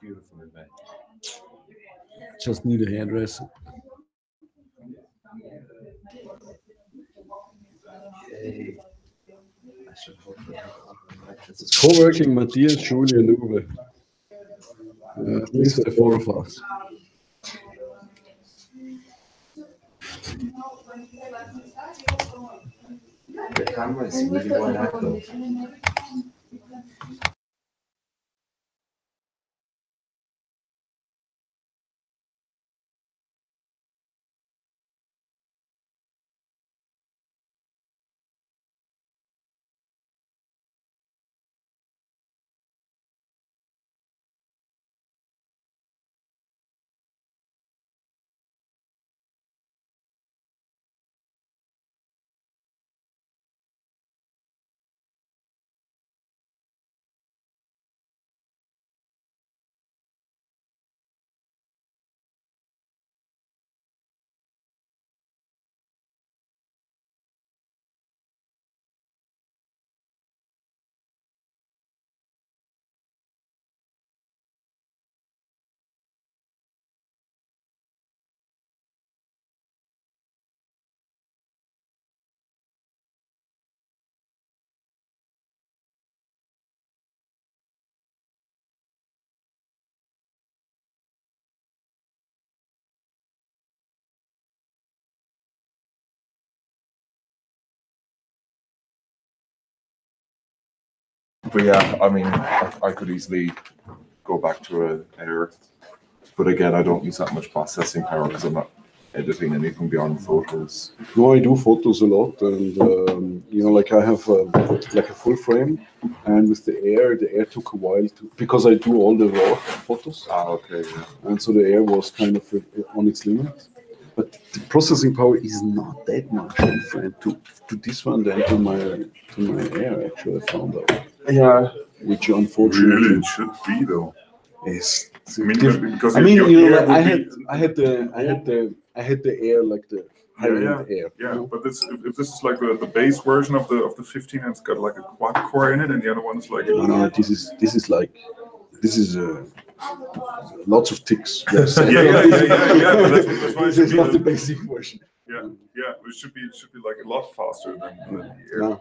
Beautifully made. Just need a hairdresser. Hey, I should hopefully have other matches. Co-working Matthias, Julie, and Uwe. At least the four of us. The camera is really wide angle. But yeah, I mean, I could easily go back to a error. But again, I don't use that much processing power because I'm not editing anything beyond photos. No, I do photos a lot, and like I have like a full frame, and with the air took a while to because I do all the raw photos. Okay, yeah. And so the air was kind of on its limit. But the processing power is not that much different to this one than to my air. Actually, I found out. Yeah, Which unfortunately really, it should be though. is. I mean, because I mean, your you know, ear like, would I had the air like the high-end air. Yeah. You know? But if this is like the base version of the 15, and it's got like a quad core in it, and the other one's like No, this is lots of ticks. Yes. yeah. But that's why it This should is be not the basic version. yeah. It should be like a lot faster than the ear. Yeah.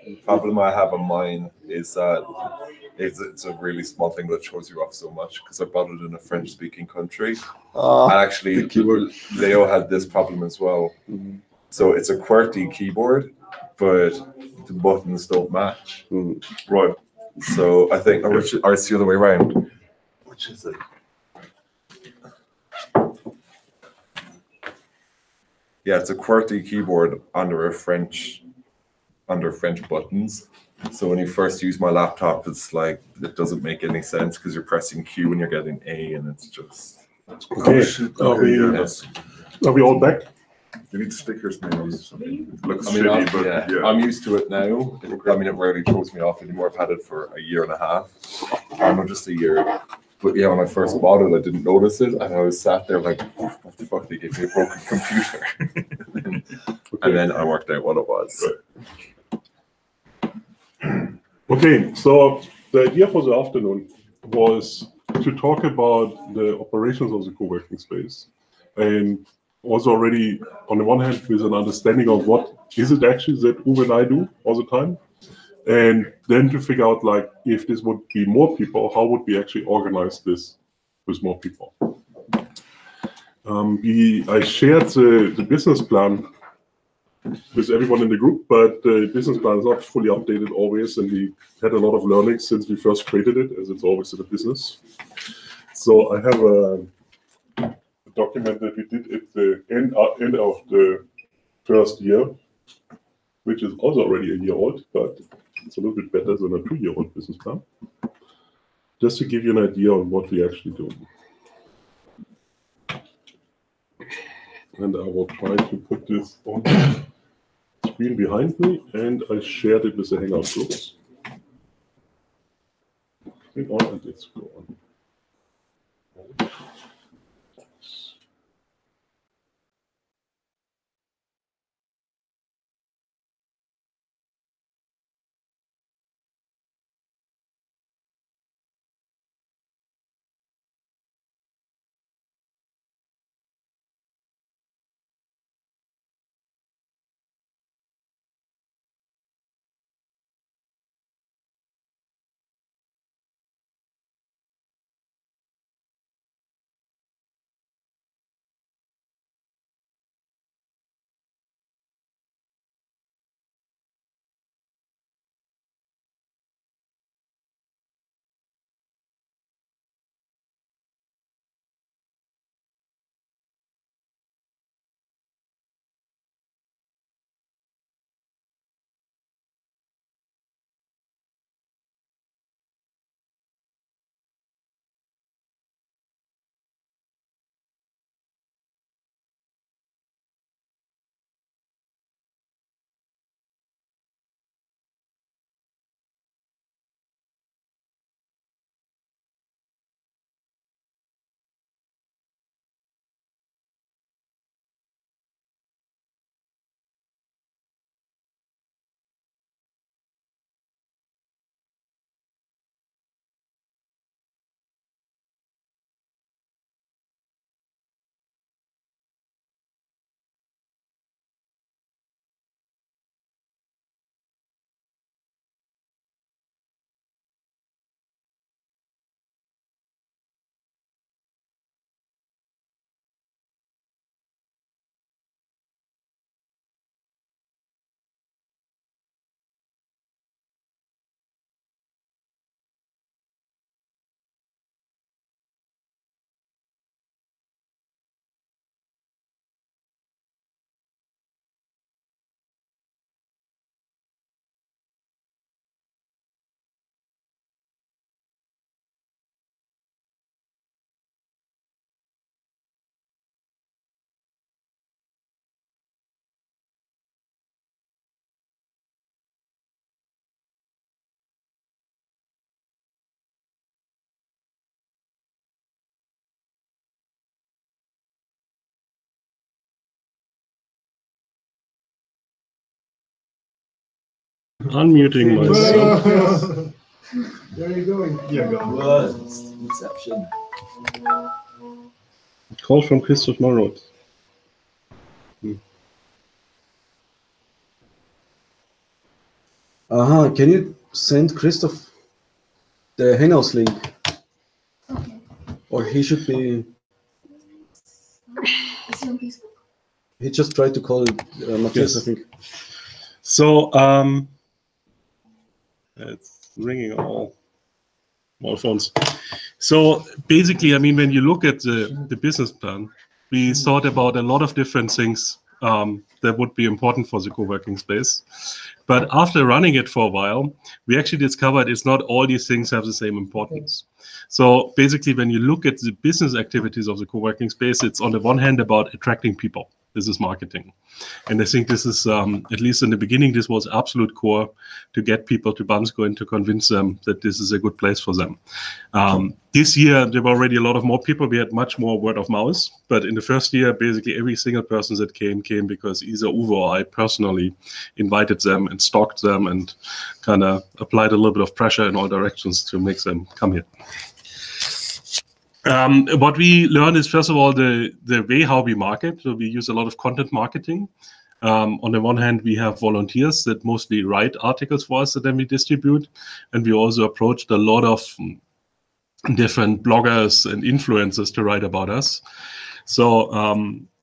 The problem I have on mine is that it's a really small thing that shows you off so much because I bought it in a French-speaking country. And actually, the keyboard. Leo had this problem as well. Mm-hmm. So it's a QWERTY keyboard, but the buttons don't match. Right. So I think, or it's the other way around. Which is it? Yeah, it's a QWERTY keyboard under French buttons. So when you first use my laptop, it's like it doesn't make any sense because you're pressing Q and you're getting A, and it's just. Okay. Are we all back? You need stickers maybe or something. It looks I mean, shitty, but yeah. I'm used to it now. I mean, it rarely throws me off anymore. I've had it for a year and a half. Not just a year. But yeah, when I first bought it, I didn't notice it, and I was sat there like, "What the fuck? They gave me a broken computer." And then I worked out what it was. Okay, so the idea for the afternoon was to talk about the operations of the co-working space, and also already on the one hand with an understanding of what is it actually that Uwe and I do all the time, and then to figure out like if this would be more people, how would we actually organize this with more people? I shared the business plan with everyone in the group, but the business plan is not fully updated always, and we had a lot of learnings since we first created it, as it's always in a business. So I have a document that we did at the end of the first year, which is also already a year old, but it's a little bit better than a 2-year-old business plan. Just to give you an idea on what we actually do. And I will try to put this on the screen behind me, and I shared it with the Hangout groups. Click on and it's go on. Unmuting myself. Where are you going? Here, go. Inception. Call from Christoph Marot. Can you send Christoph the Hangouts link? Okay. Or he should be. Is he on Facebook? He just tried to call Matthias, Yes. I think. So it's ringing all phones. So basically, I mean, when you look at the business plan, we thought about a lot of different things that would be important for the co-working space. But after running it for a while, we actually discovered it's not all these things have the same importance. So basically, when you look at the business activities of the co-working space, it's on the one hand about attracting people. This is marketing. And I think this is, at least in the beginning, this was absolute core to get people to Bansko and to convince them that this is a good place for them. This year, there were already a lot of more people. We had much more word of mouth. But in the first year, basically every single person that came because either Uwe or I personally invited them and stalked them and kind of applied a little bit of pressure in all directions to make them come here. What we learned is, first of all, the way how we market. So we use a lot of content marketing. On the one hand, we have volunteers that mostly write articles for us that then we distribute. And we also approached a lot of different bloggers and influencers to write about us. So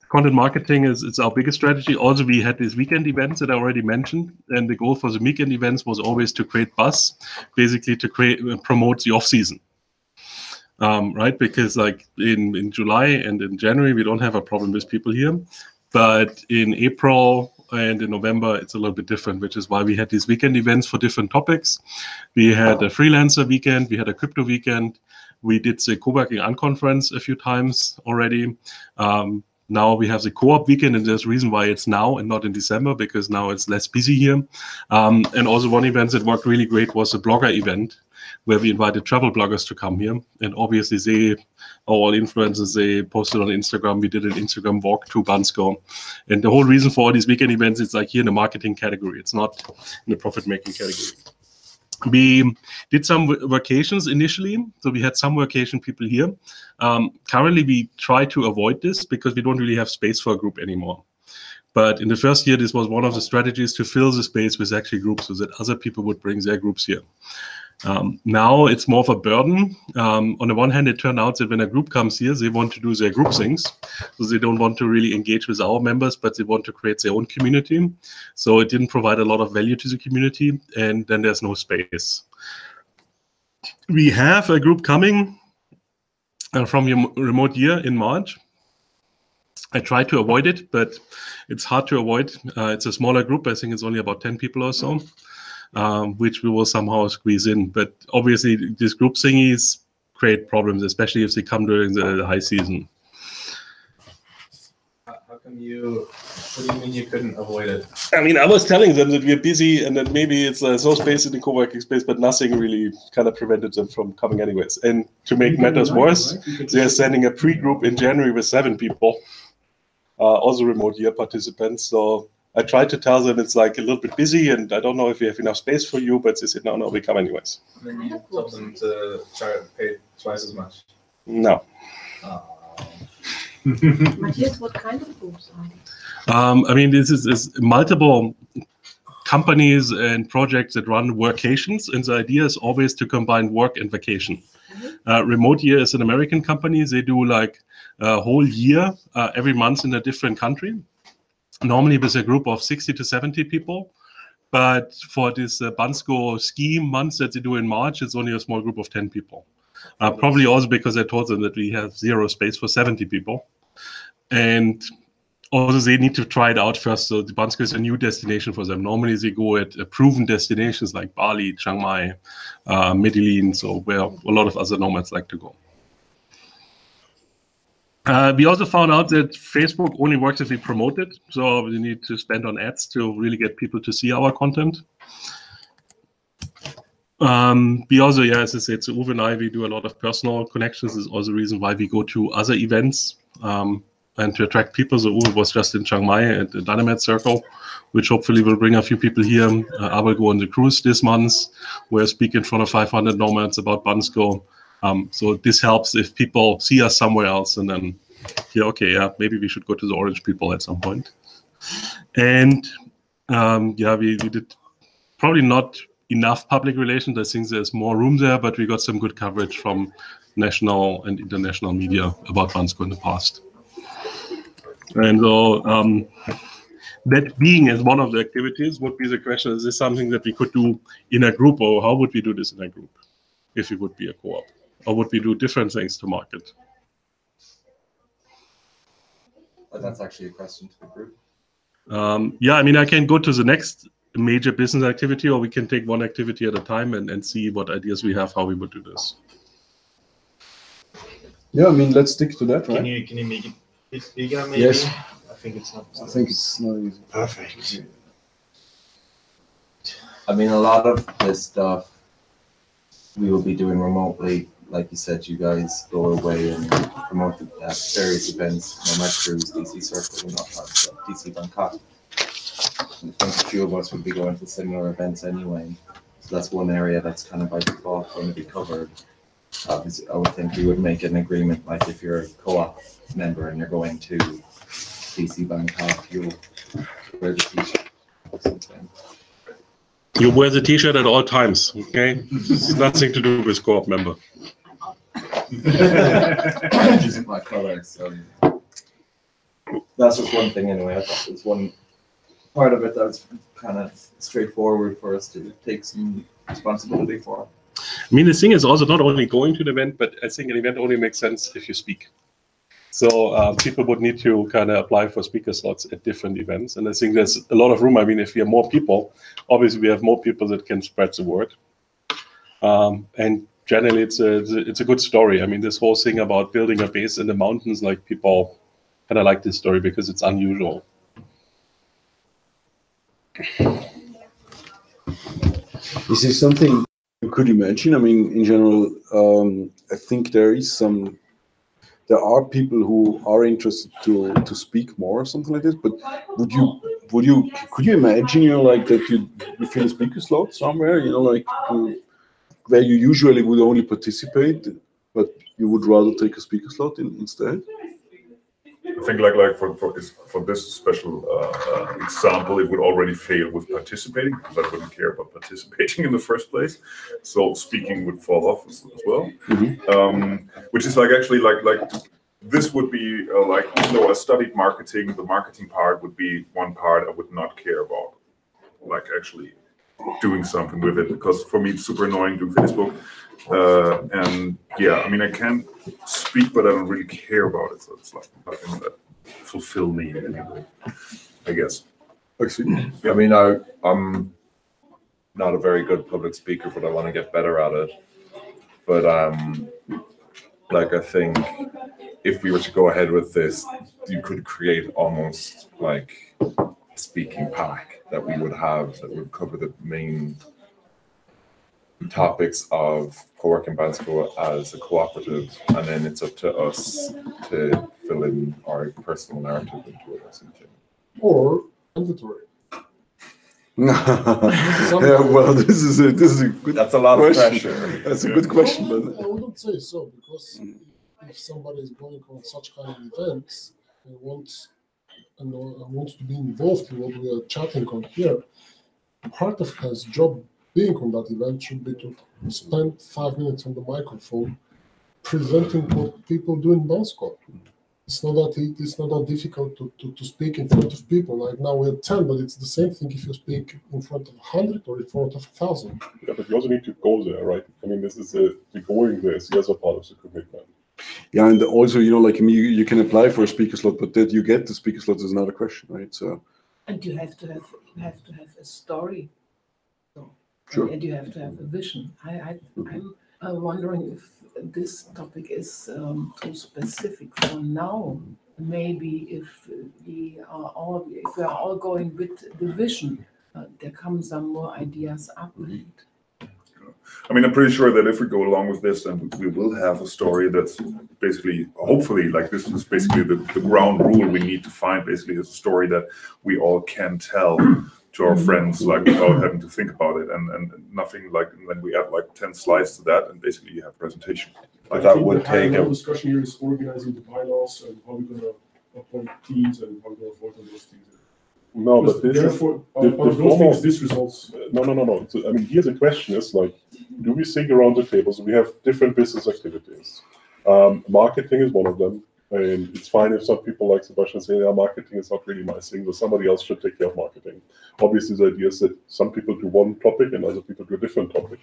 content marketing is our biggest strategy. Also, we had these weekend events that I already mentioned. And the goal for the weekend events was always to create buzz, basically to promote the off-season. Right, because like in July and in January, we don't have a problem with people here. But in April and in November, it's a little bit different, which is why we had these weekend events for different topics. We had a freelancer weekend, we had a crypto weekend. We did the co-working unconference a few times already. Now we have the co-op weekend, and there's a reason why it's now and not in December, because now it's less busy here. And also one event that worked really great was the blogger event, where we invited travel bloggers to come here. And obviously they are all influencers. They posted on Instagram. We did an Instagram walk to Bansko. And the whole reason for all these weekend events, it's like here in the marketing category. It's not in the profit-making category. We did some vacations initially. So we had some vacation people here. Currently, we try to avoid this because we don't really have space for a group anymore. But in the first year, this was one of the strategies to fill the space with actually groups so that other people would bring their groups here. Now it's more of a burden. On the one hand, it turned out that when a group comes here, they want to do their group things. So they don't want to really engage with our members, but they want to create their own community. So it didn't provide a lot of value to the community, and then there's no space. We have a group coming from your remote year in March. I try to avoid it, but it's hard to avoid. It's a smaller group. I think it's only about 10 people or so. Which we will somehow squeeze in. But obviously, these group thingies create problems, especially if they come during the high season. How come what do you mean you couldn't avoid it? I mean, I was telling them that we're busy and that maybe it's no space in the co-working space, but nothing really kind of prevented them from coming anyways. And to make matters worse, they're sending a pre-group in January with 7 people, also remote year participants. So I tried to tell them it's like a little bit busy and I don't know if we have enough space for you, but they said, no, we come anyways. And then you told them to try to pay twice as much. No. Matthias, what kind of groups are they? I mean, this is multiple companies and projects that run workations, and the idea is always to combine work and vacation. Remote Year is an American company. They do like a whole year, every month in a different country. Normally with a group of 60 to 70 people. But for this Bansko ski month that they do in March, it's only a small group of 10 people. Probably also because I told them that we have 0 space for 70 people. And also they need to try it out first. So the Bansko is a new destination for them. Normally they go at proven destinations like Bali, Chiang Mai, Medellin, so where a lot of other nomads like to go. We also found out that Facebook only works if we promote it. So we need to spend on ads to really get people to see our content. We also, as I said, so Uwe and I, we do a lot of personal connections. This is also the reason why we go to other events. and to attract people. So Uwe was just in Chiang Mai at the Dynamat Circle, which hopefully will bring a few people here. I will go on the cruise this month, where I speak in front of 500 nomads about Bansko. So this helps if people see us somewhere else and then hear, okay, yeah, maybe we should go to the Orange people at some point. And yeah, we did probably not enough public relations. I think there's more room there, but we got some good coverage from national and international media about Bansko in the past. And so that being as one of the activities would be the question, is this something that we could do in a group, or how would we do this in a group if we would be a co-op? Or would we do different things to market? That's actually a question to the group. Yeah, I mean, I can go to the next major business activity, or we can take one activity at a time and see what ideas we have, how we would do this. Yeah, I mean, let's stick to that, right? Can you make it a bit bigger, maybe? Yes. I think it's not. I think it's not easy. Perfect. I mean, a lot of this stuff we will be doing remotely. Like you said, you guys go away and promote at various events, Nomad Cruise, DC Circle, and all that stuff, DC Bangkok. I think a few of us would be going to similar events anyway. So that's one area that's kind of by default going to be covered. Obviously, I would think we would make an agreement, like if you're a co-op member and you're going to DC Bangkok, you'll wear the t-shirt or something. You wear the t-shirt at all times, okay? It's nothing to do with co-op member. Isn't my color, so that's just one thing anyway. I thought it was one part of it that's kind of straightforward for us to take some responsibility for. I mean, the thing is also not only going to the event, but I think an event only makes sense if you speak. So people would need to kind of apply for speaker slots at different events. And I think there's a lot of room. I mean, if we have more people, obviously we have more people that can spread the word. And generally, it's a good story. I mean, this whole thing about building a base in the mountains, like people kind of like this story because it's unusual. Is this something you could imagine? I mean, in general, I think there are people who are interested to speak more or something like this. But could you imagine, like that you fill a speaker slot somewhere, like where you usually would only participate, but you would rather take a speaker slot instead? I think like for this special example, it would already fail with participating because I wouldn't care about participating in the first place. So speaking would fall off as well. Mm-hmm. Which is actually this would be like, even though I studied marketing, the marketing part would be one part I would not care about, like actually doing something with it, because for me it's super annoying doing Facebook. And yeah, I mean, I can speak, but I don't really care about it. So it's like nothing that fulfill me in any way, I guess. I mean, I'm not a very good public speaker, but I want to get better at it. But like, I think if we were to go ahead with this, you could create almost like a speaking pack that we would have that would cover the main topics of co-working Bansko as a cooperative, and then it's up to us to fill in our personal narrative into it or something. Or mandatory. Yeah, well, this is a good. That's a lot question. of pressure. That's a good question, but I wouldn't say so, because if somebody is going on such kind of events and wants to be involved in what we are chatting on here, part of his job being on that event should be to spend 5 minutes on the microphone presenting what people do in Bansko. It's not that difficult to speak in front of people. Like now we're 10, but it's the same thing if you speak in front of 100 or in front of 1,000. Yeah, but you also need to go there, right? I mean, this is the going there is the other part of the commitment. yeah, and also, like you can apply for a speaker slot, but that you get the speaker slot is another question, right? So. And you have to have a story. Sure. And you have to have a vision. I'm wondering if this topic is too specific for now. Maybe if we are all going with the vision, there come some more ideas up. I mean, I'm pretty sure that if we go along with this, then we will have a story that's basically, hopefully, like this is basically the ground rule we need to find. Basically, is a story that we all can tell to our friends, like without having to think about it, and nothing like. And then we add like 10 slides to that, and basically you have presentation. But that would take a a, discussion here is organizing the bylaws and how we're gonna appoint teams and how we're gonna vote on those things. No, but this is Therefore, the part of those formal- things, this results. no. So, I mean, here's the question: is like, do we think around the table? So we have different business activities. Marketing is one of them, and it's fine if some people, like Sebastian, say, "Yeah, marketing is not really my thing," so somebody else should take care of marketing. Obviously, the idea is that some people do one topic and other people do a different topic.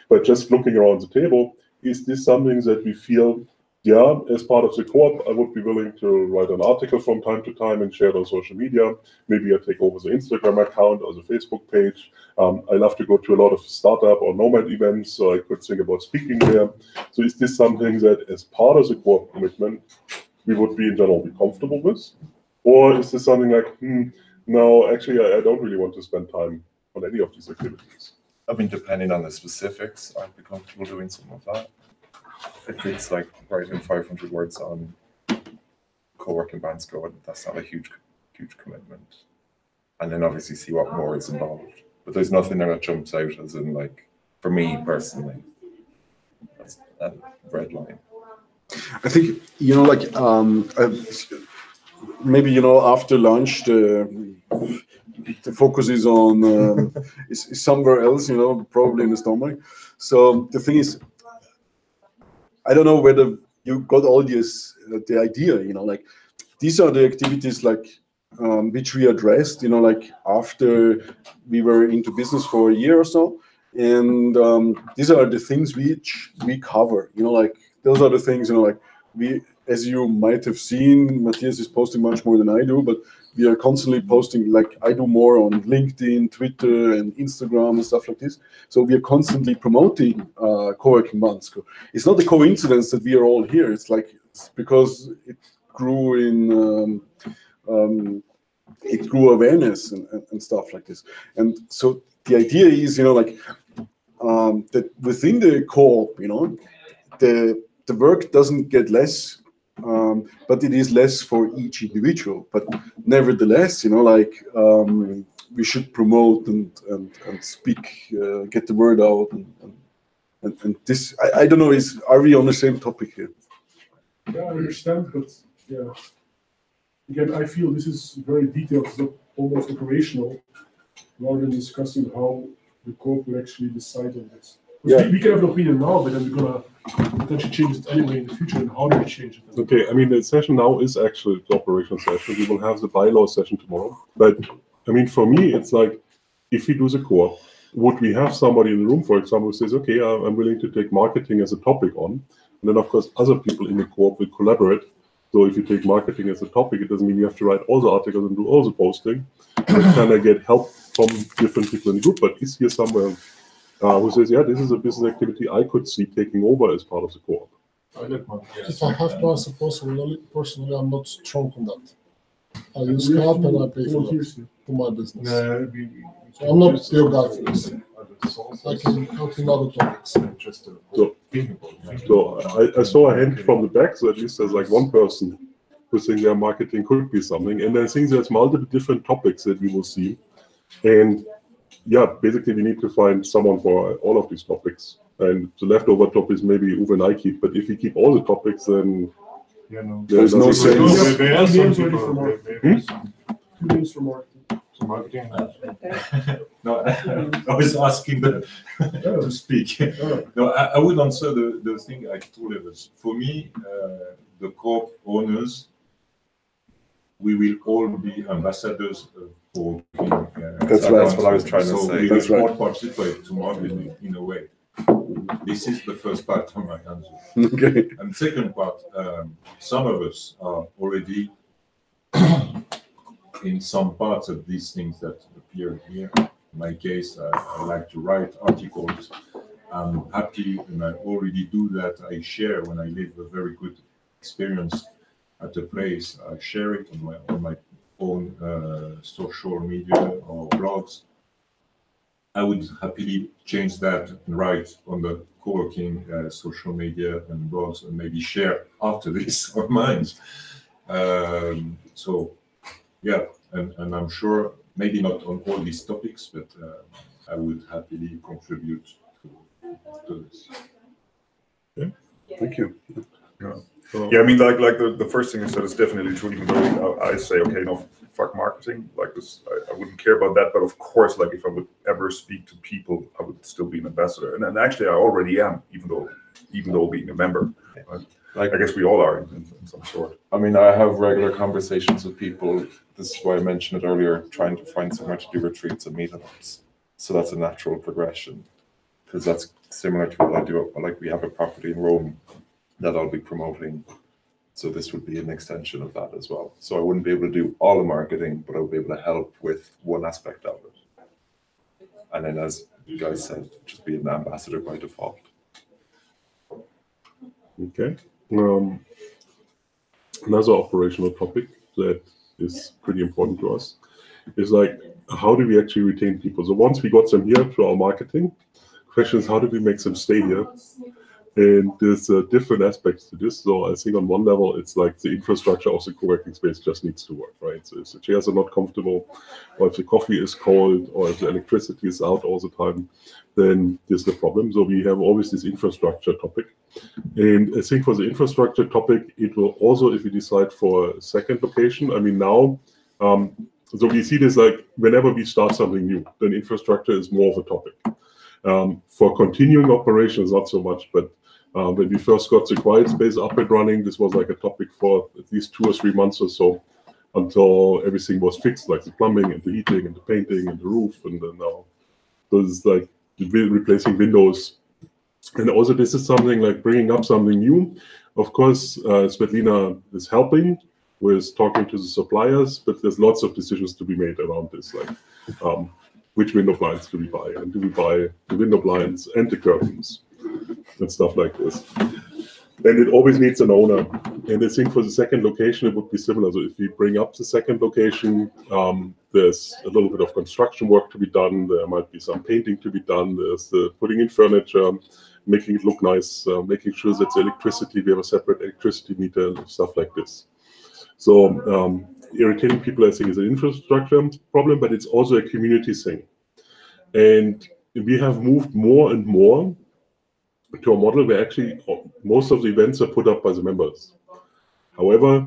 But just looking around the table, is this something that we feel? Yeah, as part of the co-op, I would be willing to write an article from time to time and share it on social media. Maybe I take over the Instagram account or the Facebook page. I love to go to a lot of startup or nomad events, so I could think about speaking there. So is this something that, as part of the co-op commitment, we would be in general be comfortable with? Or is this something like, no, actually, I don't really want to spend time on any of these activities? I mean, depending on the specifics, I'd be comfortable doing some of that. If it's like writing 500 words on co-working bands go, that's not a huge commitment. And then obviously see what more is involved. But there's nothing there that jumps out as in like, for me personally, that's a red line. I think, like, maybe, after lunch, the focus is on, is somewhere else, probably in the stomach. So the thing is, I don't know whether you got all this, the idea, like, these are the activities, like, which we addressed, like, after we were into business for a year or so. And these are the things which we cover, like, those are the things, like, we, as you might have seen, Matthias is posting much more than I do, but we are constantly posting, like, I do more on LinkedIn, Twitter, and Instagram and stuff like this. So we are constantly promoting co-working months. It's not a coincidence that we are all here. It's like, it's because it grew in, it grew awareness and stuff like this. And so the idea is, like, that within the co-op, the work doesn't get less, but it is less for each individual. But nevertheless, like, we should promote and speak, get the word out, and this. I don't know. Are we on the same topic here? Yeah, I understand, but yeah. Again, I feel this is very detailed, it's not almost operational, rather than discussing how the co-op will actually decide on this. Yeah. We can have an opinion now, but then we're gonna potentially change it anyway in the future, and how do we change it? Okay, I mean, the session now is actually the operational session. We will have the bylaw session tomorrow. But I mean, for me, it's like, if we do the co-op, would we have somebody in the room, for example, who says, okay, I'm willing to take marketing as a topic on, and then of course other people in the co-op will collaborate. So if you take marketing as a topic, it doesn't mean you have to write all the articles and do all the posting. You kind of get help from different people in the group, but is here somewhere who says, yeah, this is a business activity I could see taking over as part of the co-op. If I have to answer personally, I'm not strong on that. I use Coop and I pay for that to my business. So I'm not your guy for this. I can help in other topics. So I saw a hand from the back, so at least there's like one person who thinks their marketing could be something. And I think there's multiple different topics that we will see. And yeah, basically we need to find someone for all of these topics. And the leftover topics maybe Uwe and I keep, but if we keep all the topics, then There's no sense. There are some people for marketing. 2 minutes for marketing. Marketing. No, I was asking to speak. No, I would answer the thing at two levels. For me, the co-op owners, we will all be ambassadors for. That's what I was trying to say. We That's will right. all participate to marketing in a way. This is the first part of my answer. Okay. And second part, some of us are already in some parts of these things that appear here. In my case, I like to write articles. I'm happy and I already do that. I share when I live a very good experience at a place. I share it on my own social media or blogs. I would happily change that and write on the co-working social media and blogs and maybe share after this on mine. So yeah, and I'm sure maybe not on all these topics, but I would happily contribute to this. Thank you. Yeah, I mean, like the first thing you said is definitely true. Even though I say, okay, no, fuck marketing, like this, I wouldn't care about that. But of course, like if I would ever speak to people, I would still be an ambassador. And actually, I already am, even though being a member. Like I guess we all are in some sort. I mean, I have regular conversations with people. This is why I mentioned it earlier, trying to find somewhere to do retreats and meetups. So that's a natural progression, because that's similar to what I do. Like we have a property in Rome that I'll be promoting. So this would be an extension of that as well. So I wouldn't be able to do all the marketing, but I would be able to help with one aspect of it. And then, as you guys said, just be an ambassador by default. Okay. Another operational topic that is pretty important to us is like, how do we actually retain people? So once we got them here through our marketing, the question is, how do we make them stay here? And there's different aspects to this. So I think on one level, it's like the infrastructure of the co-working space just needs to work, right? So if the chairs are not comfortable, or if the coffee is cold, or if the electricity is out all the time, then there's the problem. So we have always this infrastructure topic. And I think for the infrastructure topic, it will also, if we decide for a second location, I mean now, so we see this like whenever we start something new, then infrastructure is more of a topic. For continuing operations, not so much, but when we first got the quiet space up and running, this was like a topic for at least 2 or 3 months or so until everything was fixed, like the plumbing and the heating and the painting and the roof. And then now there's like replacing windows. And also this is something like bringing up something new. Of course, Svetlina is helping with talking to the suppliers, but there's lots of decisions to be made around this, like which window blinds do we buy? And do we buy the window blinds and the curtains and stuff like this? And it always needs an owner. And I think for the second location, it would be similar. So if we bring up the second location, there's a little bit of construction work to be done. There might be some painting to be done. There's putting in furniture, making it look nice, making sure that the electricity, we have a separate electricity meter and stuff like this. So irritating people, I think, is an infrastructure problem, but it's also a community thing. And we have moved more and more to a model where actually most of the events are put up by the members. However,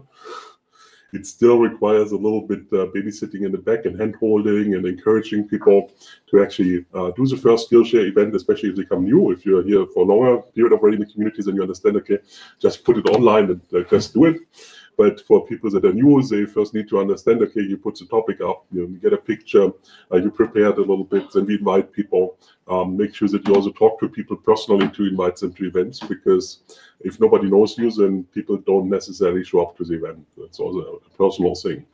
it still requires a little bit babysitting in the back and hand-holding and encouraging people to actually do the first Skillshare event, especially if they come new. If you're here for a longer period already in the communities and you understand, okay, just put it online and just do it. But for people that are new, they first need to understand, okay, you put the topic up, you get a picture, you prepare it a little bit, then we invite people. Make sure that you also talk to people personally to invite them to events, because if nobody knows you, then people don't necessarily show up to the event. That's also a personal thing.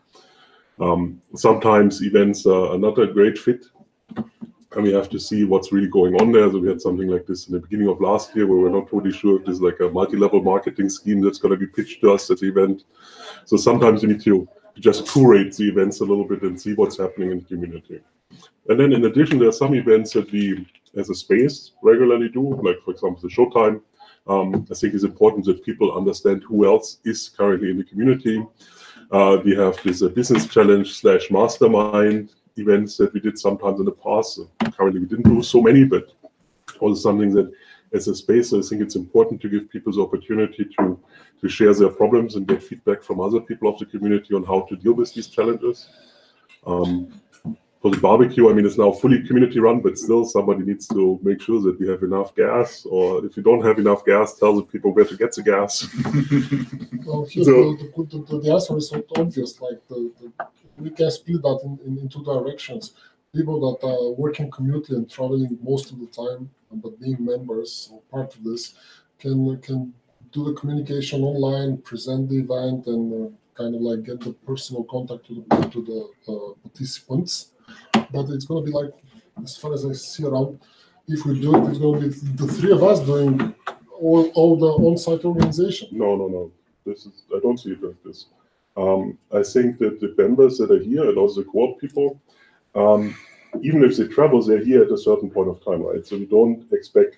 Sometimes events are not a great fit, and we have to see what's really going on there. So we had something like this in the beginning of last year where we're not totally sure if this is like a multi-level marketing scheme that's going to be pitched to us at the event. So sometimes you need to just curate the events a little bit and see what's happening in the community. And then in addition, there are some events that we, as a space, regularly do, like for example, the Showtime. I think it's important that people understand who else is currently in the community. We have this business challenge / mastermind events that we did sometimes in the past. Currently, we didn't do so many, but also something that as a space, I think it's important to give people the opportunity to share their problems and get feedback from other people of the community on how to deal with these challenges. For the barbecue, I mean, it's now fully community run, but still somebody needs to make sure that we have enough gas, or if you don't have enough gas, tell the people where to get the gas. Well, the answer is so obvious, like we can split that in 2 directions. People that are working commutely and traveling most of the time, but being members or part of this, can do the communication online, present the event, and kind of like get the personal contact to the participants. But it's going to be like, as far as I see around, if we do it, it's going to be the 3 of us doing all the on-site organization. No. I don't see it like this. I think that the members that are here and also the Coop people, even if they travel, they're here at a certain point of time, right? So we don't expect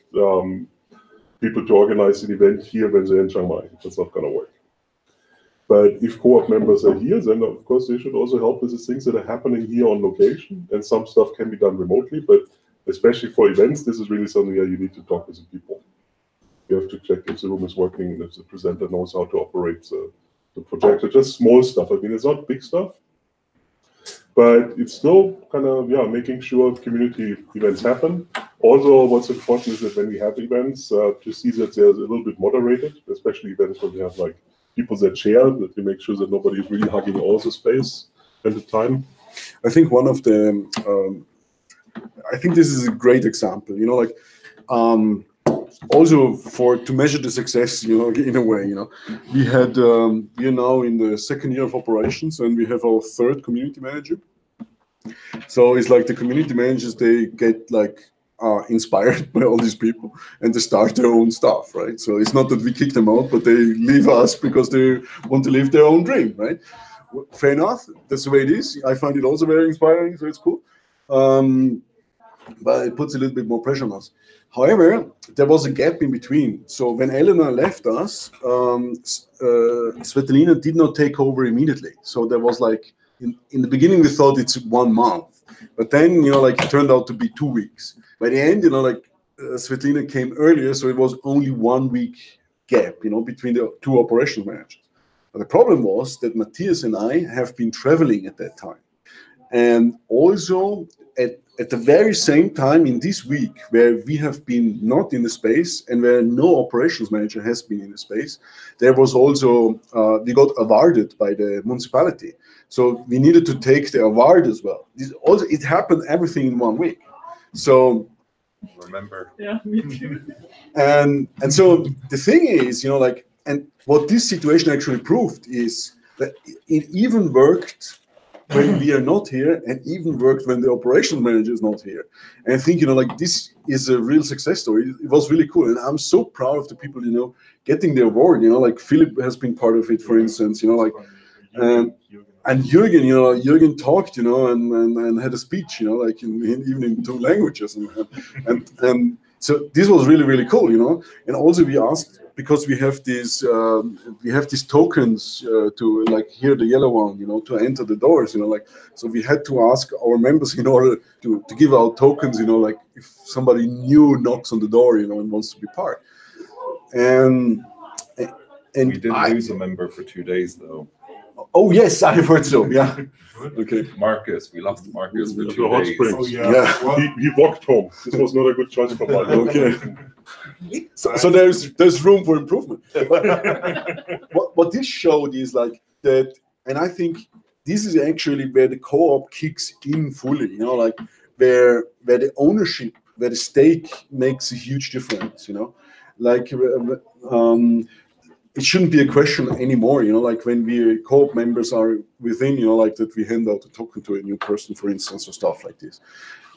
people to organize an event here when they're in Chiang Mai. That's not going to work. But if co-op members are here, then of course they should also help with the things that are happening here on location. And some stuff can be done remotely, but especially for events, this is really something that you need to talk with the people. You have to check if the room is working and if the presenter knows how to operate the projector. Just small stuff. I mean, it's not big stuff, but it's still kind of, making sure community events happen. Also, what's important is that when we have events, to see that there's a little bit moderated, especially events where we have like people that share, that we make sure that nobody is really hugging all the space at the time. I think one of the, I think this is a great example, also to measure the success, in a way, we had, we are now in the second year of operations and we have our third community manager. So it's like the community managers, they get like inspired by all these people and they start their own stuff, right? So it's not that we kick them out, but they leave us because they want to live their own dream, right? Fair enough, that's the way it is. I find it also very inspiring, so it's cool. But it puts a little bit more pressure on us. However, there was a gap in between. So when Elena left us, Svetlina did not take over immediately. So there was like, in the beginning we thought it's 1 month, but then, it turned out to be 2 weeks. By the end, Svetlina came earlier, so it was only 1 week gap, between the two operations managers. But the problem was that Matthias and I have been traveling at that time. And also at the very same time in this week where we have been not in the space and where no operations manager has been in the space, there was also, we got awarded by the municipality. So we needed to take the award as well. It happened everything in 1 week. So remember. Yeah, me too. And so the thing is, and what this situation actually proved is that it even worked when we are not here, and even worked when the operations manager is not here. And I think, this is a real success story. It was really cool. And I'm so proud of the people, getting the award, like Philip has been part of it, for instance, and Jürgen, Jürgen talked, and had a speech, even in 2 languages. And so this was really, really cool, And also we asked, because we have these tokens to, like, here the yellow one, to enter the doors, so we had to ask our members in order to give out tokens, like if somebody new knocks on the door, and wants to be part. And we did lose a member for 2 days though. Oh yes, I have heard so. Yeah. Okay. Marcus, we lost Marcus for 2 The hot days. springs. Oh, yeah. He walked home. This was not a good choice for my Okay. So there's room for improvement. What this showed is like that, and I think this is actually where the co-op kicks in fully. Like where the ownership, where the stake makes a huge difference. Like. It shouldn't be a question anymore, like when we co-op members are within, like that we hand out a token to a new person, for instance, or stuff like this.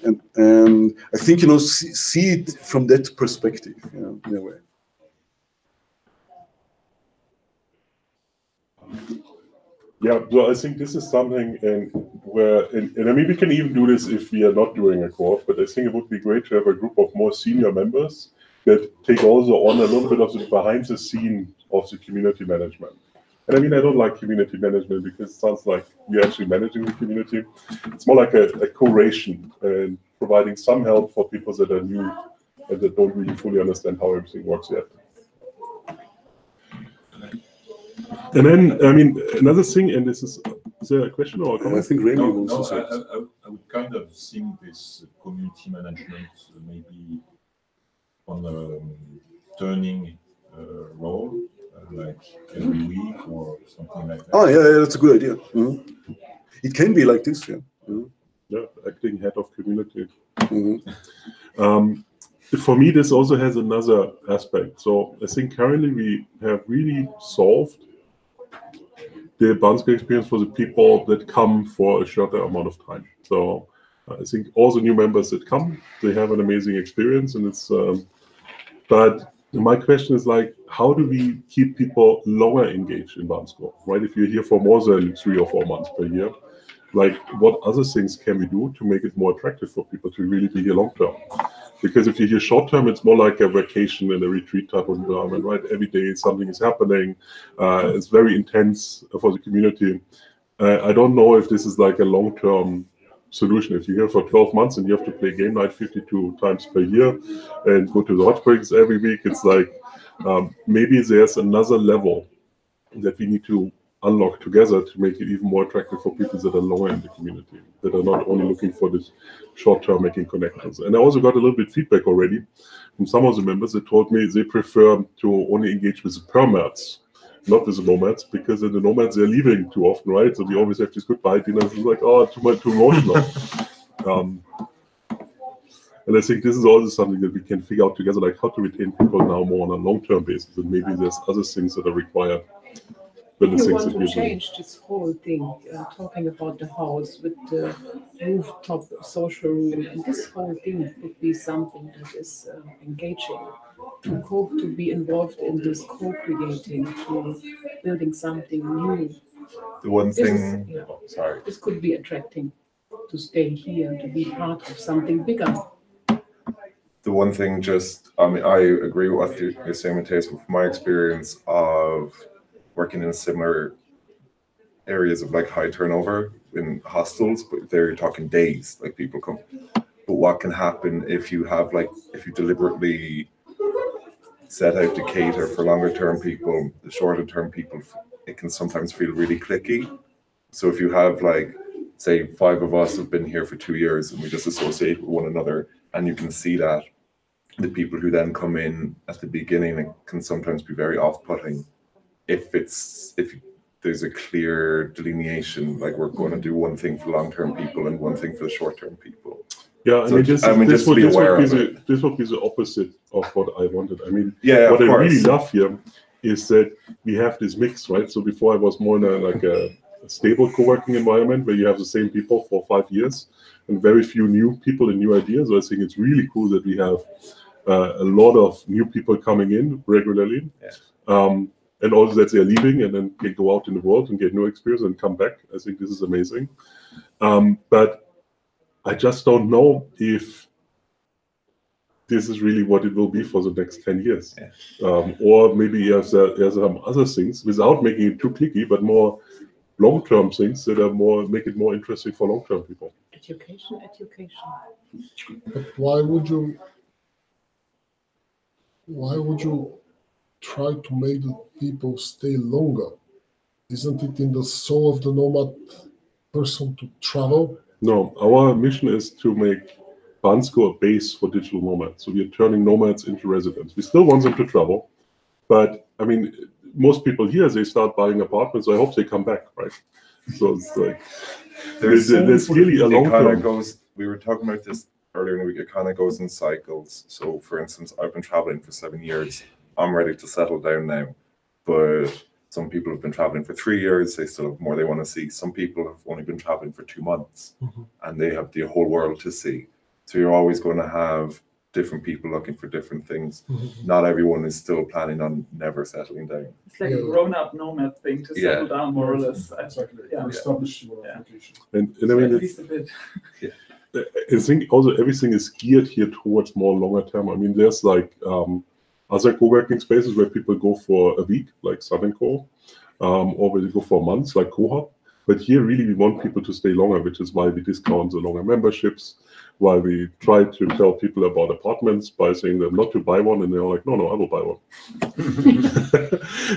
And I think, see it from that perspective, in a way. Yeah, so I think this is something and I mean, we can even do this if we are not doing a co-op, but I think it would be great to have a group of more senior members that take also on a little bit of the behind the scene of the community management. And I mean, I don't like community management because it sounds like we're actually managing the community. It's more like a curation and providing some help for people that are new and that don't really fully understand how everything works yet. And then, I mean, another thing, and is there a question or a comment? I think Remy No, wants to say. I would kind of think this community management maybe on a turning role, like every week or something like that. Oh yeah, that's a good idea. Mm-hmm. It can be like this, yeah. Mm-hmm. Yeah, acting head of community. Mm-hmm. For me, this also has another aspect. So I think currently we have really solved the Bansko experience for the people that come for a shorter amount of time. So I think all the new members that come, they have an amazing experience, and it's. But my question is like, how do we keep people longer engaged in Bansko, right? If you're here for more than 3 or 4 months per year, like what other things can we do to make it more attractive for people to really be here long term? Because if you're here short term, it's more like a vacation and a retreat type of environment, right? Every day something is happening. It's very intense for the community. I don't know if this is like a long term solution. If you're here for 12 months and you have to play game night 52 times per year and go to the hot springs every week, it's like maybe there's another level that we need to unlock together to make it even more attractive for people that are lower in the community, that are not only looking for this short-term making connections. And I also got a little bit feedback already from some of the members that told me they prefer to only engage with the permads, not with the nomads, because in the nomads they're leaving too often, right? So we always have these goodbye dinners. It's like, oh, too much, too emotional. And I think this is also something that we can figure out together, like how to retain people now more on a long-term basis, and maybe there's other things that are required. If you want to change this whole thing, talking about the house with the rooftop social room, and this whole thing could be something that is engaging to Coop, to be involved in this co-creating, to building something new. The one This thing, is- oh, sorry. This could be attracting to stay here and to be part of something bigger. The one thing, just, I mean, I agree with what you're saying, Matthias, but from my experience of working in similar areas of like high turnover in hostels, but there you're talking days, like people come. But what can happen if you have like, if you deliberately set out to cater for longer term people, the shorter term people, it can sometimes feel really cliquey. So if you have like, say 5 of us have been here for 2 years and we just associate with one another, and you can see that the people who then come in at the beginning, it can sometimes be very off-putting if there's a clear delineation, like we're going to do one thing for long-term people and one thing for the short-term people. Yeah, I So, mean, this would be the opposite of what I wanted. I mean, yeah, what I course. really love here is that we have this mix, right? So before I was more in a stable co-working environment where you have the same people for 5 years and very few new people and new ideas. So I think it's really cool that we have a lot of new people coming in regularly. Yeah. And also that they're leaving and then they go out in the world and get new experience and come back. I think this is amazing. But I just don't know if this is really what it will be for the next 10 years. Yeah. Or maybe there's some other things without making it too cliquey, but more long-term things that are make it more interesting for long-term people. Education. But why would you try to make the people stay longer? Isn't it in the soul of the nomad person to travel? No, our mission is to make Bansko a base for digital nomads. So we are turning nomads into residents. We still want them to travel, but I mean, most people here, they start buying apartments. So I hope they come back, right? So it's like there's really a long term. We were talking about this earlier in the week. It kind of goes in cycles. So, for instance, I've been traveling for 7 years. I'm ready to settle down now, but some people have been traveling for 3 years. They still have more they want to see. Some people have only been traveling for 2 months, and they have the whole world to see. So you're always going to have different people looking for different things. Not everyone is still planning on never settling down. It's like a grown-up nomad thing to settle down, more or less. Exactly. Establish your application. And I mean, at least a bit. I think also everything is geared here towards more longer term. I mean, there's like other co-working spaces where people go for a week, like Sun & Co, or where they go for months, like Co-hub. But here, really, we want people to stay longer, which is why we discount the longer memberships, why we try to tell people about apartments by saying them not to buy one, and they're like, no, I will buy one.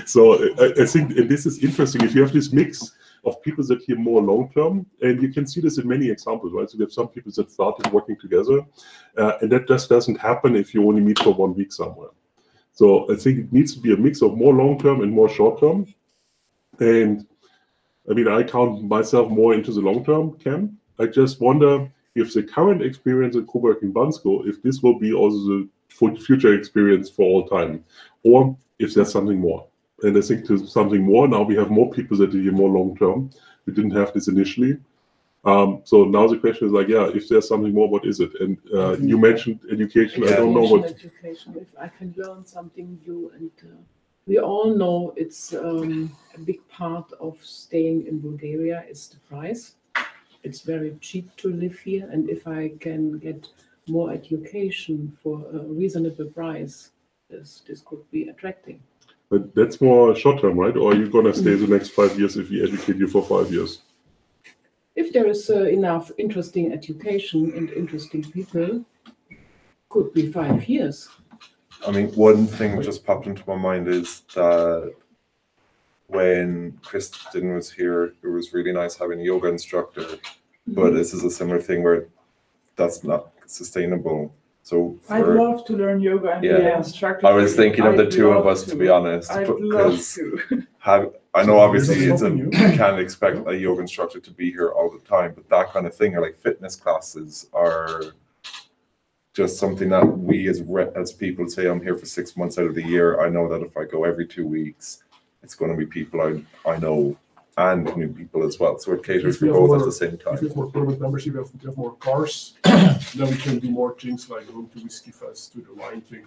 So I think, and this is interesting, if you have this mix of people that here more long-term, and you can see this in many examples, right? So we have some people that started working together, and that just doesn't happen if you only meet for 1 week somewhere. So I think it needs to be a mix of more long-term and more short-term. And I mean, I count myself more into the long-term camp. I just wonder if the current experience at co-working Bansko, if this will be also the future experience for all time, or if there's something more. And I think there's something more. Now we have more people that are here more long-term. We didn't have this initially. So now the question is like, yeah, if there's something more, what is it? And you mentioned education. I don't know what. Education. If I can learn something new, and we all know it's a big part of staying in Bulgaria is the price. it's very cheap to live here, and if I can get more education for a reasonable price, this could be attracting. But that's more short term, right? Or are you gonna stay the next 5 years if we educate you for 5 years? If there is enough interesting education and interesting people, could be 5 years. I mean, one thing that just popped into my mind is that when Kristen was here, it was really nice having a yoga instructor, but this is a similar thing where that's not sustainable. So I'd love to learn yoga and be Yeah. an instructor. I was thinking of the I'd two of love us, to be honest, I'd love because to. I know obviously Is it it's helping you you? can't expect a yoga instructor to be here all the time, but that kind of thing, or like fitness classes, are just something that we as people say, I'm here for 6 months out of the year. I know that if I go every 2 weeks, it's going to be people I know and new people as well. So it caters If we for have both more- at the same If we time. have more permanent membership, we have more cars, then we can do more things like going to Whiskey Fest, to the wine thing.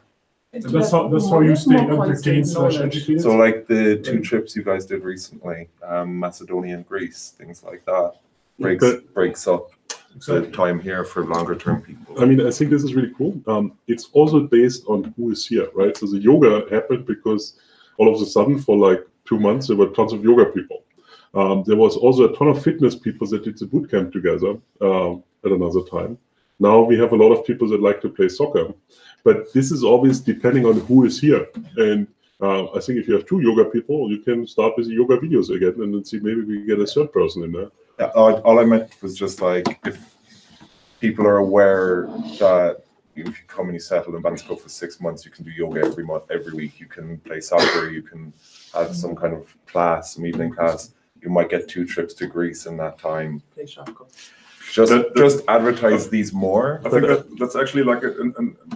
And that's how you stay entertained / educated. So like the 2 trips you guys did recently, Macedonia and Greece, things like that, breaks up the time here for longer term people. I mean, I think this is really cool. It's also based on who is here, right? So the yoga happened because all of a sudden for like 2 months, there were tons of yoga people. There was also a ton of fitness people that did the boot camp together at another time. Now we have a lot of people that like to play soccer, but this is always depending on who is here. And I think if you have 2 yoga people, you can start with the yoga videos again and then see maybe we get a third person in there. Yeah, all I meant was just like if people are aware that if you come and you settle in Bansko for 6 months, you can do yoga every month, every week. You can play soccer. You can have some kind of class, some evening class. You might get 2 trips to Greece in that time. Play soccer. Just advertise these more. I think that's actually like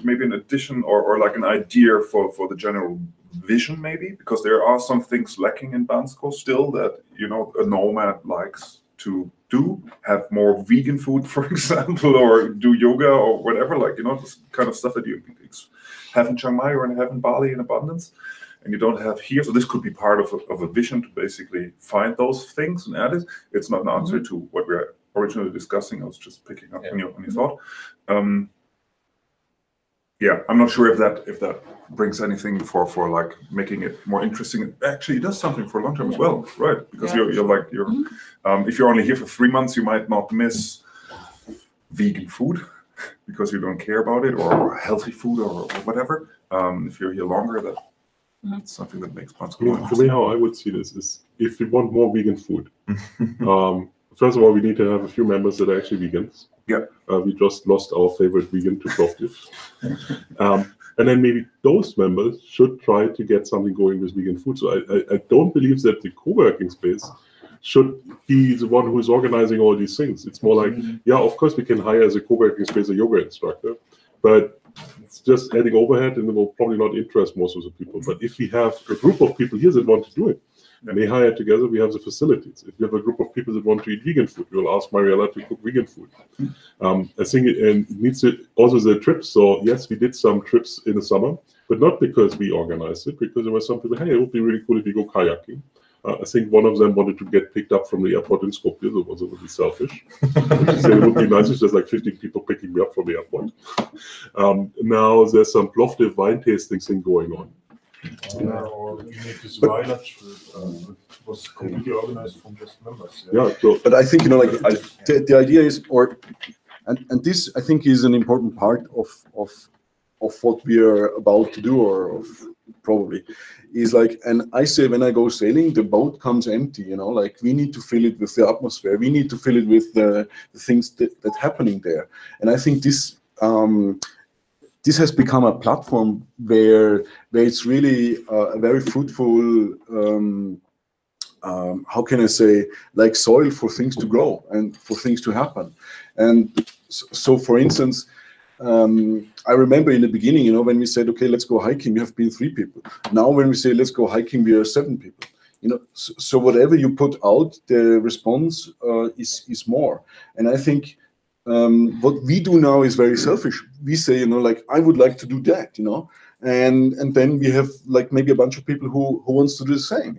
maybe an addition or like an idea for the general vision, maybe, because there are some things lacking in Bansko still that, you know, a nomad likes to do, have more vegan food, for example, or do yoga or whatever, like, you know, this kind of stuff that you have in Chiang Mai or have in Bali in abundance, and you don't have here. So this could be part of a vision to basically find those things and add it. It's not an answer to what we're originally discussing. I was just picking up on your thought. Yeah, I'm not sure if that brings anything for like making it more interesting. Actually, it does something for long term as well, right? Because you're if you're only here for 3 months, you might not miss vegan food because you don't care about it, or healthy food or whatever. If you're here longer, that's something that makes Bansko more The way interesting. how I would see this is if we want more vegan food, first of all, we need to have a few members that are actually vegans. Yeah. We just lost our favorite vegan to Plovdiv. And then maybe those members should try to get something going with vegan food. So I don't believe that the co-working space should be the one who is organizing all these things. It's more like, yeah, of course we can hire as a co-working space a yoga instructor, but it's just adding overhead and it will probably not interest most of the people. But if we have a group of people here that want to do it, and they hire together, we have the facilities. If you have a group of people that want to eat vegan food, we'll ask Mariella to cook vegan food. I think it needs to, also the trips. So yes, we did some trips in the summer, but not because we organized it, because there were some people, hey, it would be really cool if you go kayaking. I think one of them wanted to get picked up from the airport in Skopje, so it was a little bit selfish. She said it would be nice if there's like 15 people picking me up from the airport. Now there's some Plovdiv wine tasting thing going on. Or we make this village was completely organized from just members. Yeah, so, But I think, you know, like the idea is, and this I think is an important part of what we are about to do, or of probably, is like, and I say when I go sailing, the boat comes empty, you know, like we need to fill it with the atmosphere, we need to fill it with the things that happening there. And I think this this has become a platform where it's really a very fruitful, how can I say, like soil for things to grow and for things to happen. And so for instance, I remember in the beginning, you know, when we said, okay, let's go hiking, we have been 3 people. Now when we say, let's go hiking, we are 7 people. You know, so whatever you put out, the response is more. And I think what we do now is very selfish. We say, you know, like, I would like to do that, you know, and then we have like maybe a bunch of people who wants to do the same,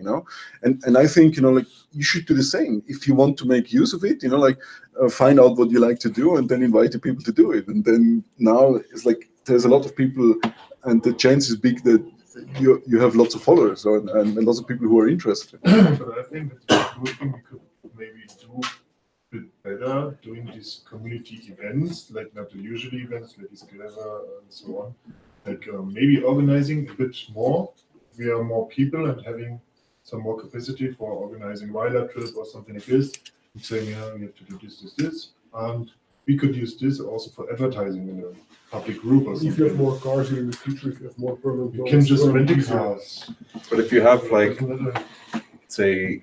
and I think, like, you should do the same if you want to make use of it, like find out what you like to do and then invite the people to do it. And then now it's like there's a lot of people, and the chance is big that you have lots of followers and lots of people who are interested. But I think that's a good thing we could maybe do a bit better doing these community events, like not the usual events, like this Clever and so on. Like maybe organizing a bit more. We are more people and having some more capacity for organizing Weiler trip or something like this. And saying, yeah, we have to do this. And we could use this also for advertising in a public group or something. If you have more cars in the future, if you have more permanent, you can just rent cars. But if you have like, say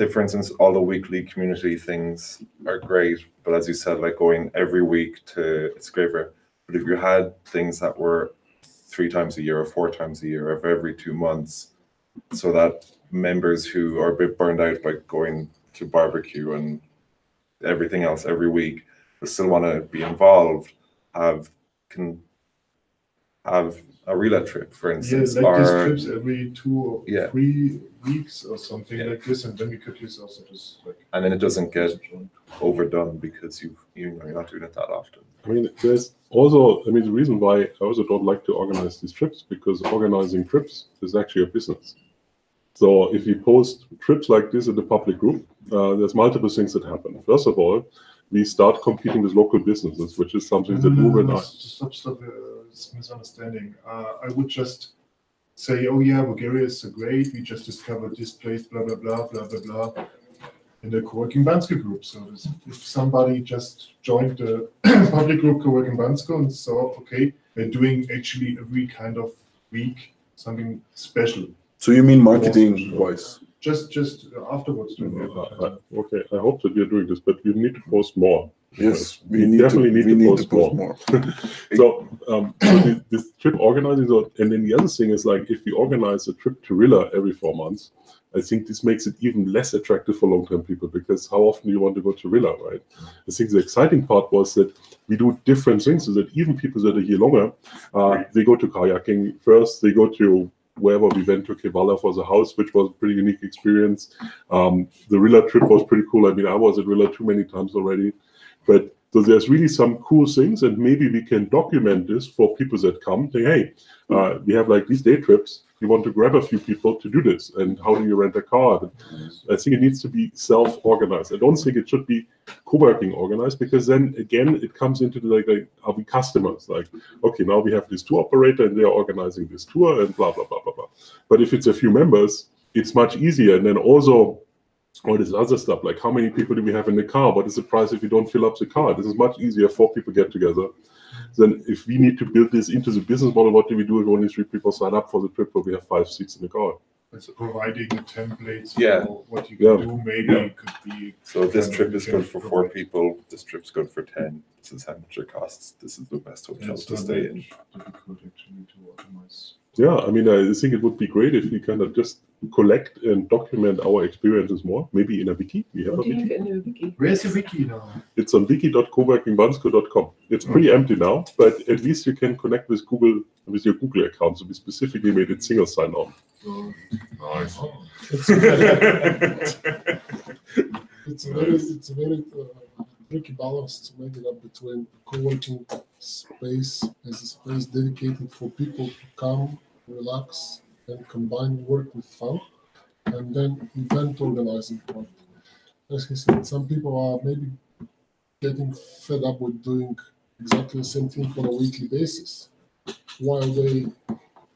for instance, all the weekly community things are great, but as you said, like going every week to it's greater. But if you had things that were 3 times a year or 4 times a year or every 2 months, so that members who are a bit burned out by going to barbecue and everything else every week but still want to be involved, can have a relay trip, for instance. Yeah, like these trips every 2 or 3 weeks or something like this, and then we could use also this like. And then it doesn't get overdone because you're not doing it that often. I mean, there's also, the reason why I also don't like to organize these trips, because organizing trips is actually a business. So if you post trips like this in the public group, there's multiple things that happen. First of all, we start competing with local businesses, which is something that Uwe and I. Stop, it's misunderstanding. I would just say, oh yeah, Bulgaria is so great. We just discovered this place, blah blah blah blah blah blah, in the Co-working Bansko group. So if somebody just joined the public group Co-working Bansko and saw, okay, they're doing actually every kind of week something special. So you mean marketing-wise? Just afterwards. Okay, I hope that we are doing this, but we need to post more. Yes, we definitely need to post more. So this trip organizing, and then the other thing is, like, if we organize a trip to Rilla every 4 months, I think this makes it even less attractive for long-term people, because how often do you want to go to Rilla, right? I think the exciting part was that we do different things, so that even people that are here longer, they go to kayaking first, they go to wherever we went to Kevala for the house, which was a pretty unique experience. The Rilla trip was pretty cool. I mean, I was at Rilla too many times already. But so there's really some cool things, and maybe we can document this for people that come, say, hey, we have like these day trips. You want to grab a few people to do this, and how do you rent a car? I think it needs to be self-organized. I don't think it should be co-working organized, because then again it comes into the like are we customers? Like, okay, now we have this tour operator and they are organizing this tour and blah blah blah blah blah. But if it's a few members, it's much easier. And then also all this other stuff, like how many people do we have in the car? What is the price if you don't fill up the car? This is much easier. 4 people get together. Then if we need to build this into the business model, what do we do if only 3 people sign up for the trip, where we have 5 seats in the car? It's providing the templates for what you can do, maybe it could be. So this trip is good for 4 people, this trip's good for 10, this is how much it costs, this is the best hotel to stay in. Difficult actually to organize. Yeah, I mean, I think it would be great if we kind of just collect and document our experiences more, maybe in a wiki. We have a wiki. Where's the wiki now? It's on wiki.coworkingbansko.com. It's pretty empty now, but at least you can connect with Google, with your Google account. So we specifically made it single sign-on. Nice. It's a very tricky balance to make it up between co-working space as a space dedicated for people to come, relax, and combine work with fun, and then event organizing part. As he said, some people are maybe getting fed up with doing exactly the same thing on a weekly basis, while they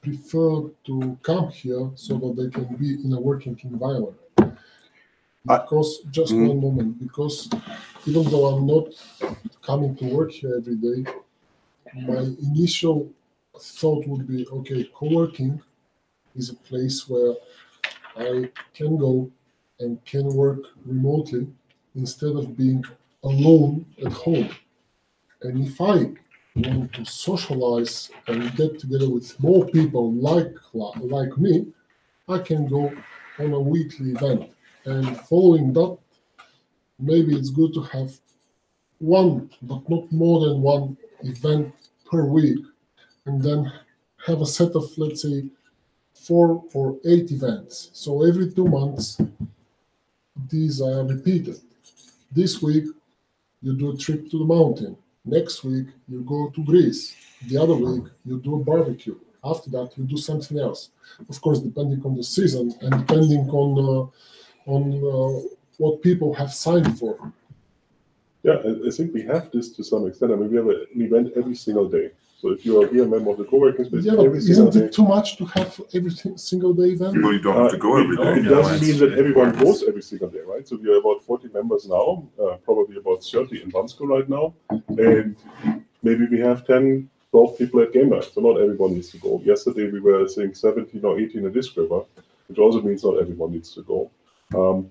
prefer to come here so that they can be in a working environment. Because, just one moment, because even though I'm not coming to work here every day, my initial thought would be, okay, co-working is a place where I can go and can work remotely instead of being alone at home. And if I want to socialize and get together with more people like me, I can go on a weekly event. And following that, maybe it's good to have one, but not more than one event per week, and then have a set of, let's say, 4 or 8 events. So every 2 months, these are repeated. This week, you do a trip to the mountain. Next week, you go to Greece. The other week, you do a barbecue. After that, you do something else. Of course, depending on the season and depending on what people have signed for. Yeah, I think we have this to some extent. I mean, we have an event every single day. So if you are here a member of the co-working space, Yeah, but isn't it too much to have every single day event? Well, you don't have to go every day. It doesn't mean that everyone goes every single day, right? So we are about 40 members now, probably about 30 in Bansko right now. And maybe we have 10, 12 people at game night. So not everyone needs to go. Yesterday we were, I think, 17 or 18 at Disc River, which also means not everyone needs to go.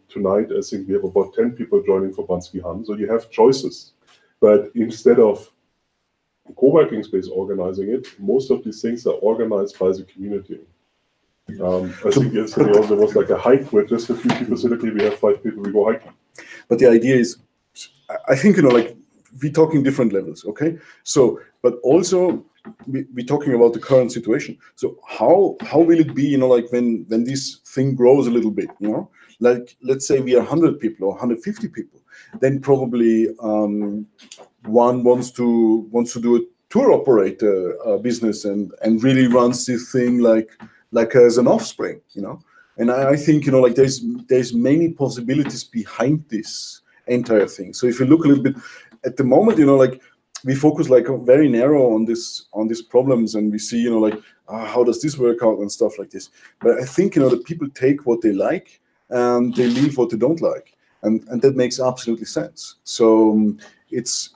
Tonight, I think we have about 10 people joining for Banski Han. So you have choices. But instead of co-working space organizing it, most of these things are organized by the community. I think yesterday also was like a hike where just a few people said, okay, we have 5 people, we go hiking. But the idea is, I think, like, we're talking different levels, okay? So, but also, we're talking about the current situation. So how will it be, like when this thing grows a little bit, Like, let's say we are 100 people or 150 people, then probably one wants to do a tour operator business and really runs this thing like as an offspring, And I think, like there's many possibilities behind this entire thing. So if you look a little bit at the moment, like we focus like very narrow on these problems, and we see, like how does this work out and stuff like this. But I think, the people take what they like and they leave what they don't like, and that makes absolutely sense. So it's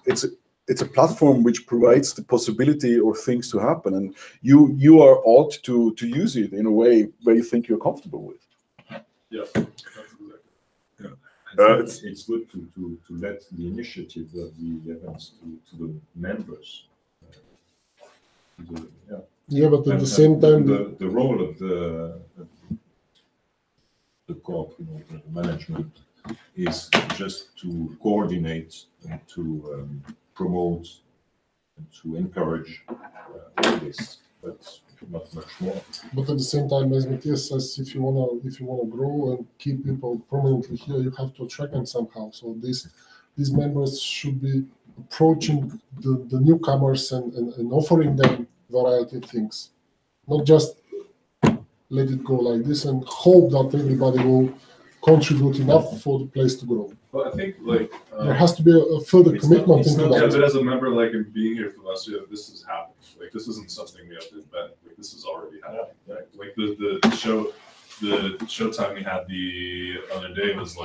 a platform which provides the possibility or things to happen, and you are ought to use it in a way where you think you're comfortable with. Yeah. It's good to let the initiative of the events to the members. Yeah, but at the same time, the role of the Coop, the management, is just to coordinate and to promote and to encourage this, but not much more. But at the same time, as Matthias says, if you wanna grow and keep people permanently here, you have to attract them somehow. So these members should be approaching the newcomers and offering them variety of things, not just let it go like this and hope that everybody will contribute enough for the place to grow. Well, I think there has to be a further commitment into that. Yeah, but as a member, in being here for the last year, this has happened. This isn't something we have to invent. This is already happening. Right? The show time we had the other day was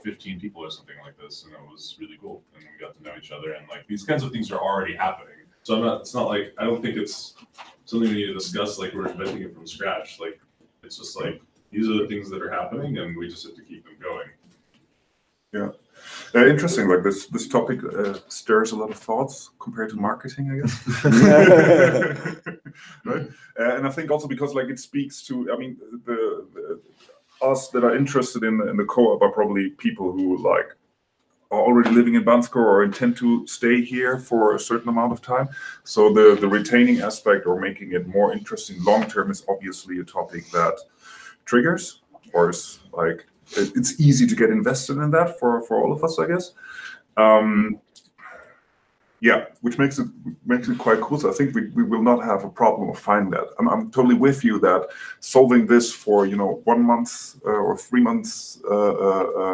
15 people or something like this, and it was really cool. And we got to know each other, and these kinds of things are already happening. So it's not I don't think it's something we need to discuss we're inventing it from scratch. It's just these are the things that are happening, and we just have to keep them going. Yeah, interesting. This topic stirs a lot of thoughts compared to marketing, I guess. Right, and I think also because it speaks to. I mean, the us that are interested in the co-op are probably people who are already living in Bansko or intend to stay here for a certain amount of time. So the retaining aspect or making it more interesting long term is obviously a topic that triggers or is it's easy to get invested in that for all of us, I guess. Yeah, which makes it quite cool. So I think we will not have a problem of finding that. I'm totally with you that solving this for 1 month or 3 months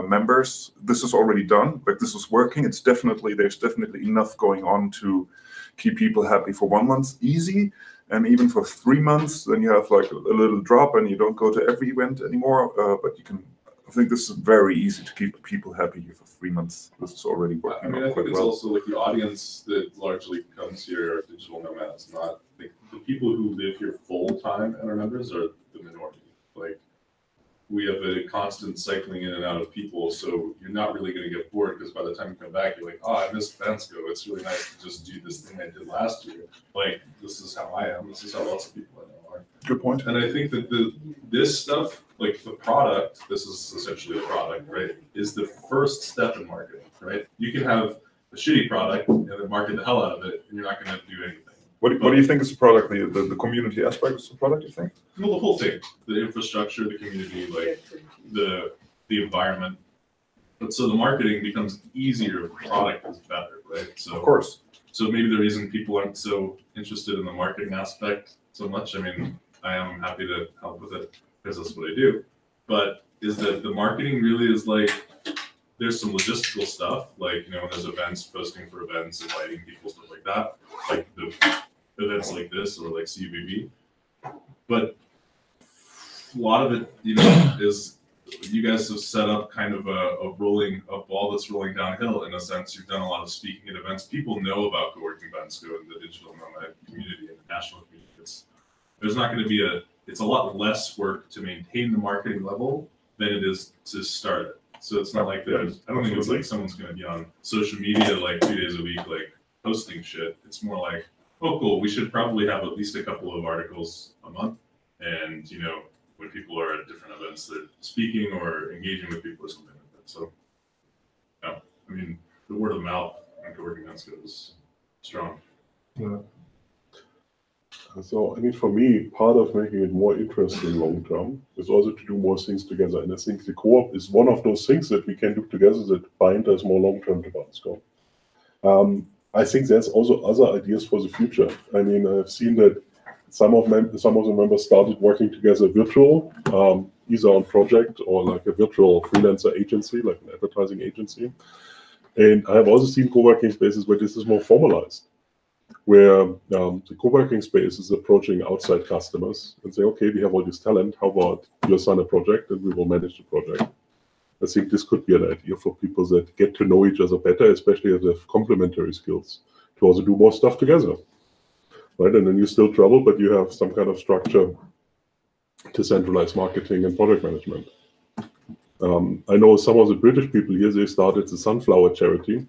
members, this is already done. This is working. There's definitely enough going on to keep people happy for 1 month easy, and even for 3 months. Then you have a little drop, and you don't go to every event anymore. But you can. I think this is very easy to keep people happy here for 3 months. This is already working. I think it's also the audience that largely comes here are digital nomads, not the people who live here full time and are members are the minority. We have a constant cycling in and out of people, so you're not really going to get bored because by the time you come back, you're I missed Bansko. It's really nice to just do this thing I did last year. This is how I am. This is how lots of people I know are. Good point. And I think that this stuff, the product, this is essentially the product, right, is the first step in marketing, right? You can have a shitty product and then market the hell out of it, and you're not going to do anything. What do you think is the product? The community aspect is the product, you think? Well, the whole thing, the infrastructure, the community, like the environment. But so the marketing becomes easier if the product is better, right? So Of course. So maybe the reason people aren't so interested in the marketing aspect so much, I mean, I am happy to help with it because that's what I do. But is that the marketing really is like, there's some logistical stuff, like, there's events, posting for events, inviting people, stuff like that, like the events like this or like CUBB. But a lot of it, is you guys have set up kind of a ball that's rolling downhill in a sense. You've done a lot of speaking at events. People know about co-working Bansko and the digital nomad community and the national community. There's not going to be it's a lot less work to maintain the marketing level than it is to start it. So it's not like I don't think it's like someone's going to be on social media like 2 days a week, like posting shit. It's more like, oh, cool, we should probably have at least a couple of articles a month. And, when people are at different events, they're speaking or engaging with people or something like that. So, yeah, I mean, the word of mouth on co-working events goes strong. Yeah. So, I mean, for me, part of making it more interesting long term is also to do more things together. And I think the co-op is one of those things that we can do together that bind us more long term to Bansko. I think there's also other ideas for the future. I mean, I've seen that some of the members started working together virtual, either on project or like a virtual freelancer agency, like an advertising agency. And I have also seen co-working spaces where this is more formalized, where the co-working space is approaching outside customers and say, okay, we have all this talent, how about you assign a project and we will manage the project. I think this could be an idea for people that get to know each other better, especially if they have complementary skills, to also do more stuff together. Right, and then you still travel, but you have some kind of structure to centralize marketing and product management. I know some of the British people here, they started the Sunflower Charity,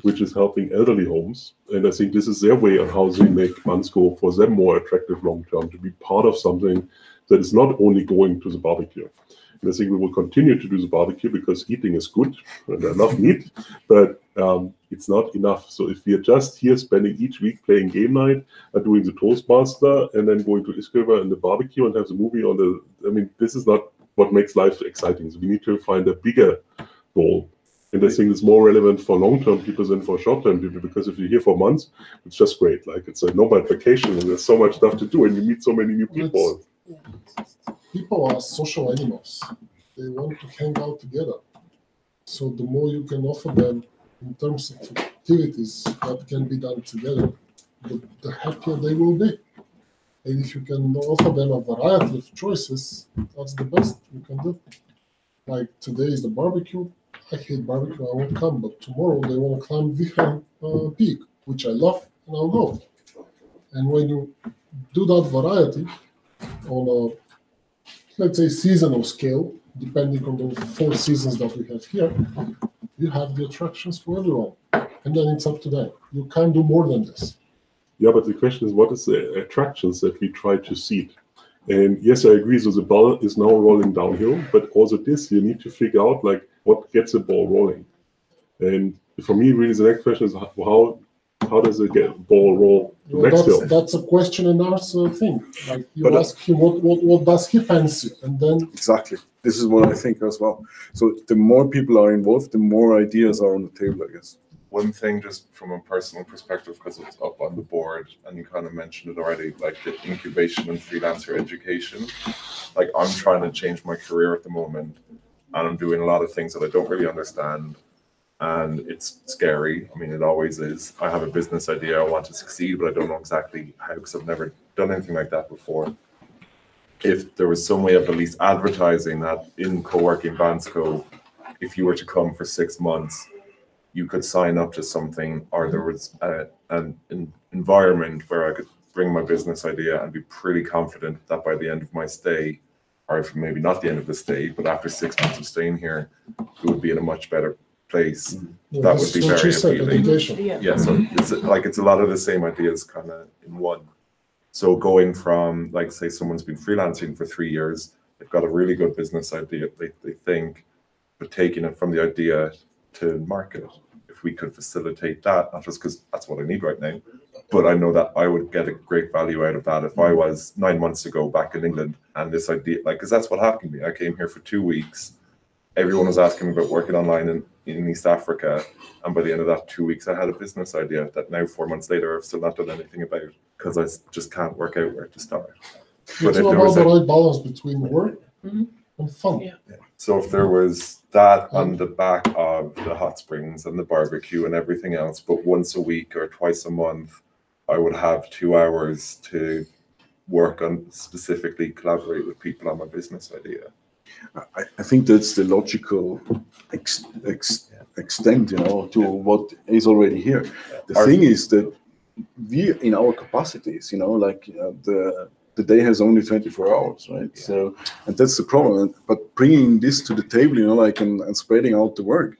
which is helping elderly homes. And I think this is their way on how they make Bansko for them more attractive long-term, to be part of something that is not only going to the barbecue. And I think we will continue to do the barbecue because eating is good, and I love meat, but it's not enough. So if we are just here spending each week playing game night and doing the Toastmaster and then going to Iskriver and the barbecue and have the movie this is not what makes life exciting. So we need to find a bigger goal. And I think it's more relevant for long-term people than for short-term people, because if you're here for months, it's just great. Like, it's a nomad vacation and there's so much stuff to do and you meet so many new people. People are social animals. They want to hang out together. So the more you can offer them in terms of activities that can be done together, the happier they will be. And if you can offer them a variety of choices, that's the best you can do. Like today is the barbecue. I hate barbecue, I won't come. But tomorrow they want to climb Vihan Peak, which I love, and I'll go. And when you do that variety on a, let's say, seasonal scale, depending on the 4 seasons that we have here, you have the attractions for everyone. And then it's up to them. You can't do more than this. Yeah, but the question is, what is the attractions that we try to seed? And yes, I agree, so the ball is now rolling downhill, but also this, you need to figure out, like, what gets the ball rolling. And for me, really, the next question is, how does the ball roll next hill? That's a question and answer thing. Like, you ask him what does he fancy, and then exactly. This is what I think as well. So the more people are involved, the more ideas are on the table, I guess. One thing, just from a personal perspective, because it's up on the board, and you kind of mentioned it already, like the incubation and freelancer education. Like, I'm trying to change my career at the moment, and I'm doing a lot of things that I don't really understand. And it's scary. I mean, it always is. I have a business idea, I want to succeed, but I don't know exactly how, because I've never done anything like that before. If there was some way of at least advertising that in co-working Bansko, if you were to come for 6 months, you could sign up to something, or there was an environment where I could bring my business idea and be pretty confident that by the end of my stay, or if maybe not the end of the stay, but after 6 months of staying here, it would be in a much better place. That would be very appealing. Yeah, so it's a lot of the same ideas kind of in one. So going from, like, say someone's been freelancing for 3 years, they've got a really good business idea, they think, but taking it from the idea to market it. If we could facilitate that, not just because that's what I need right now, But I know that I would get a great value out of that if I was 9 months ago back in England and this idea, like, because that's what happened to me. I came here for 2 weeks. Everyone was asking me about working online in East Africa. And by the end of that 2 weeks, I had a business idea that now 4 months later, I've still not done anything about because I just can't work out where to start. But It's if all there about was the right balance between work and fun. Yeah. So if there was that on the back of the hot springs and the barbecue and everything else, but once a week or twice a month, I would have 2 hours to work on specifically collaborate with people on my business idea. I think that's the logical extent, to what is already here. The thing is that we, in our capacities, the day has only 24 hours, right? Yeah. So, and that's the problem. But bringing this to the table, and spreading out the work,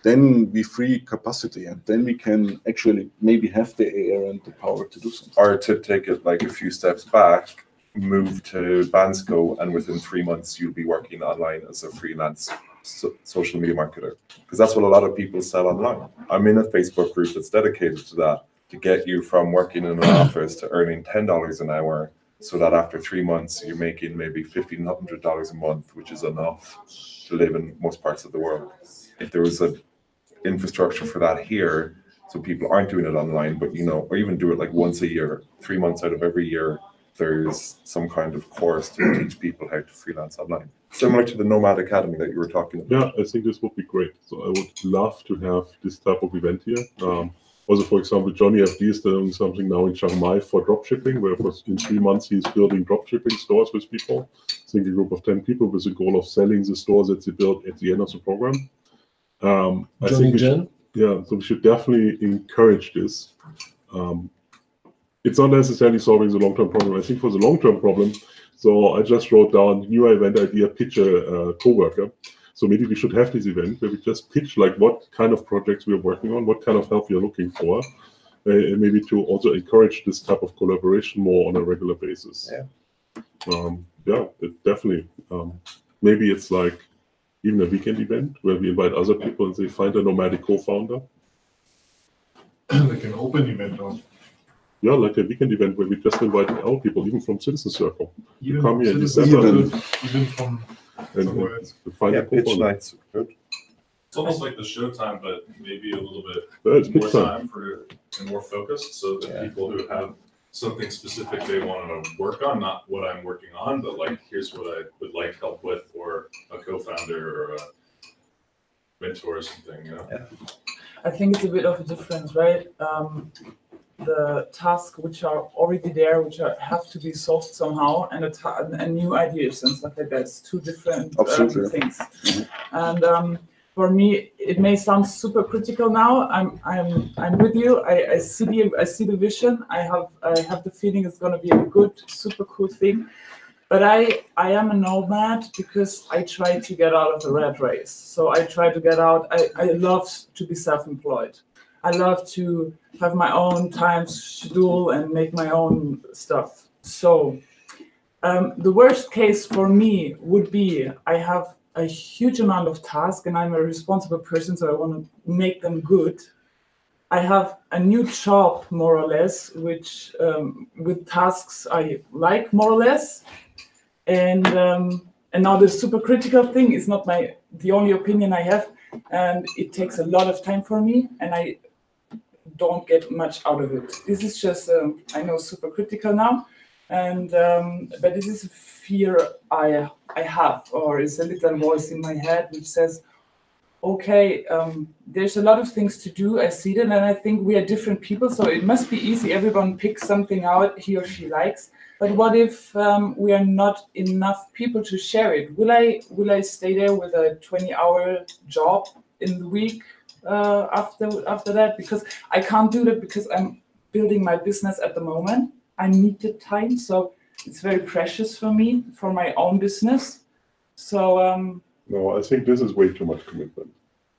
then we free capacity, and then we can actually maybe have the air and the power to do something. Or to take it like a few steps back, move to Bansco, and within 3 months you'll be working online as a freelance social media marketer, because that's what a lot of people sell online. I'm in a Facebook group that's dedicated to that, to get you from working in an office to earning $10 an hour, so that after 3 months you're making maybe $1,500 a month, which is enough to live in most parts of the world. If there was an infrastructure for that here, so people aren't doing it online, but or even do it like once a year, 3 months out of every year, there's some kind of course to teach people how to freelance online, similar to the Nomad Academy that you were talking about. Yeah, I think this would be great. So I would love to have this type of event here. Also, for example, Johnny FD is doing something now in Chiang Mai for dropshipping, where in 3 months he's building dropshipping stores with people. I think a group of 10 people with the goal of selling the stores that they built at the end of the program. I think so we should definitely encourage this. It's not necessarily solving the long-term problem. I think for the long-term problem, so I just wrote down new event idea, pitch a co-worker. So maybe we should have this event where we just pitch like what kind of projects we're working on, what kind of help we're looking for, and maybe to also encourage this type of collaboration more on a regular basis. Definitely. Maybe it's like even a weekend event where we invite other people and they find a nomadic co-founder. Like an open event, Yeah, like a weekend event where we just invite our people, even from Citizen Circle, to come here in Citizen December. even from somewhere else. To find a pitch co-founder. nights. Good. It's almost like the showtime, but maybe a little bit It's more pitch time. time and more focused, so that people who have something specific they want to work on, not what I'm working on, but like here's what I would like help with, or a co-founder or a mentor or something. I think it's a bit of a difference, right? The tasks which are already there, which have to be solved somehow, and new ideas and stuff like that. It's two different things. And for me, it may sound super critical now. I'm with you. I see the vision. I have the feeling it's going to be a good, super cool thing. But I am a nomad because I try to get out of the rat race. So I try to get out. I love to be self-employed. I love to have my own time schedule and make my own stuff. So the worst case for me would be I have a huge amount of tasks and I'm a responsible person, so I want to make them good. I have a new job, more or less, which with tasks I like, more or less. And now the super critical thing is not the only opinion I have, and it takes a lot of time for me, and I don't get much out of it. This is just, I know, super critical now, and but this is a fear I have, or it's a little voice in my head which says, okay, there's a lot of things to do. I see that, and I think we are different people, so it must be easy. Everyone picks something out he or she likes. But what if we are not enough people to share it? Will I stay there with a 20-hour job in the week after that? Because I can't do that because I'm building my business at the moment. I need the time, so it's very precious for me, for my own business. So No, I think this is way too much commitment.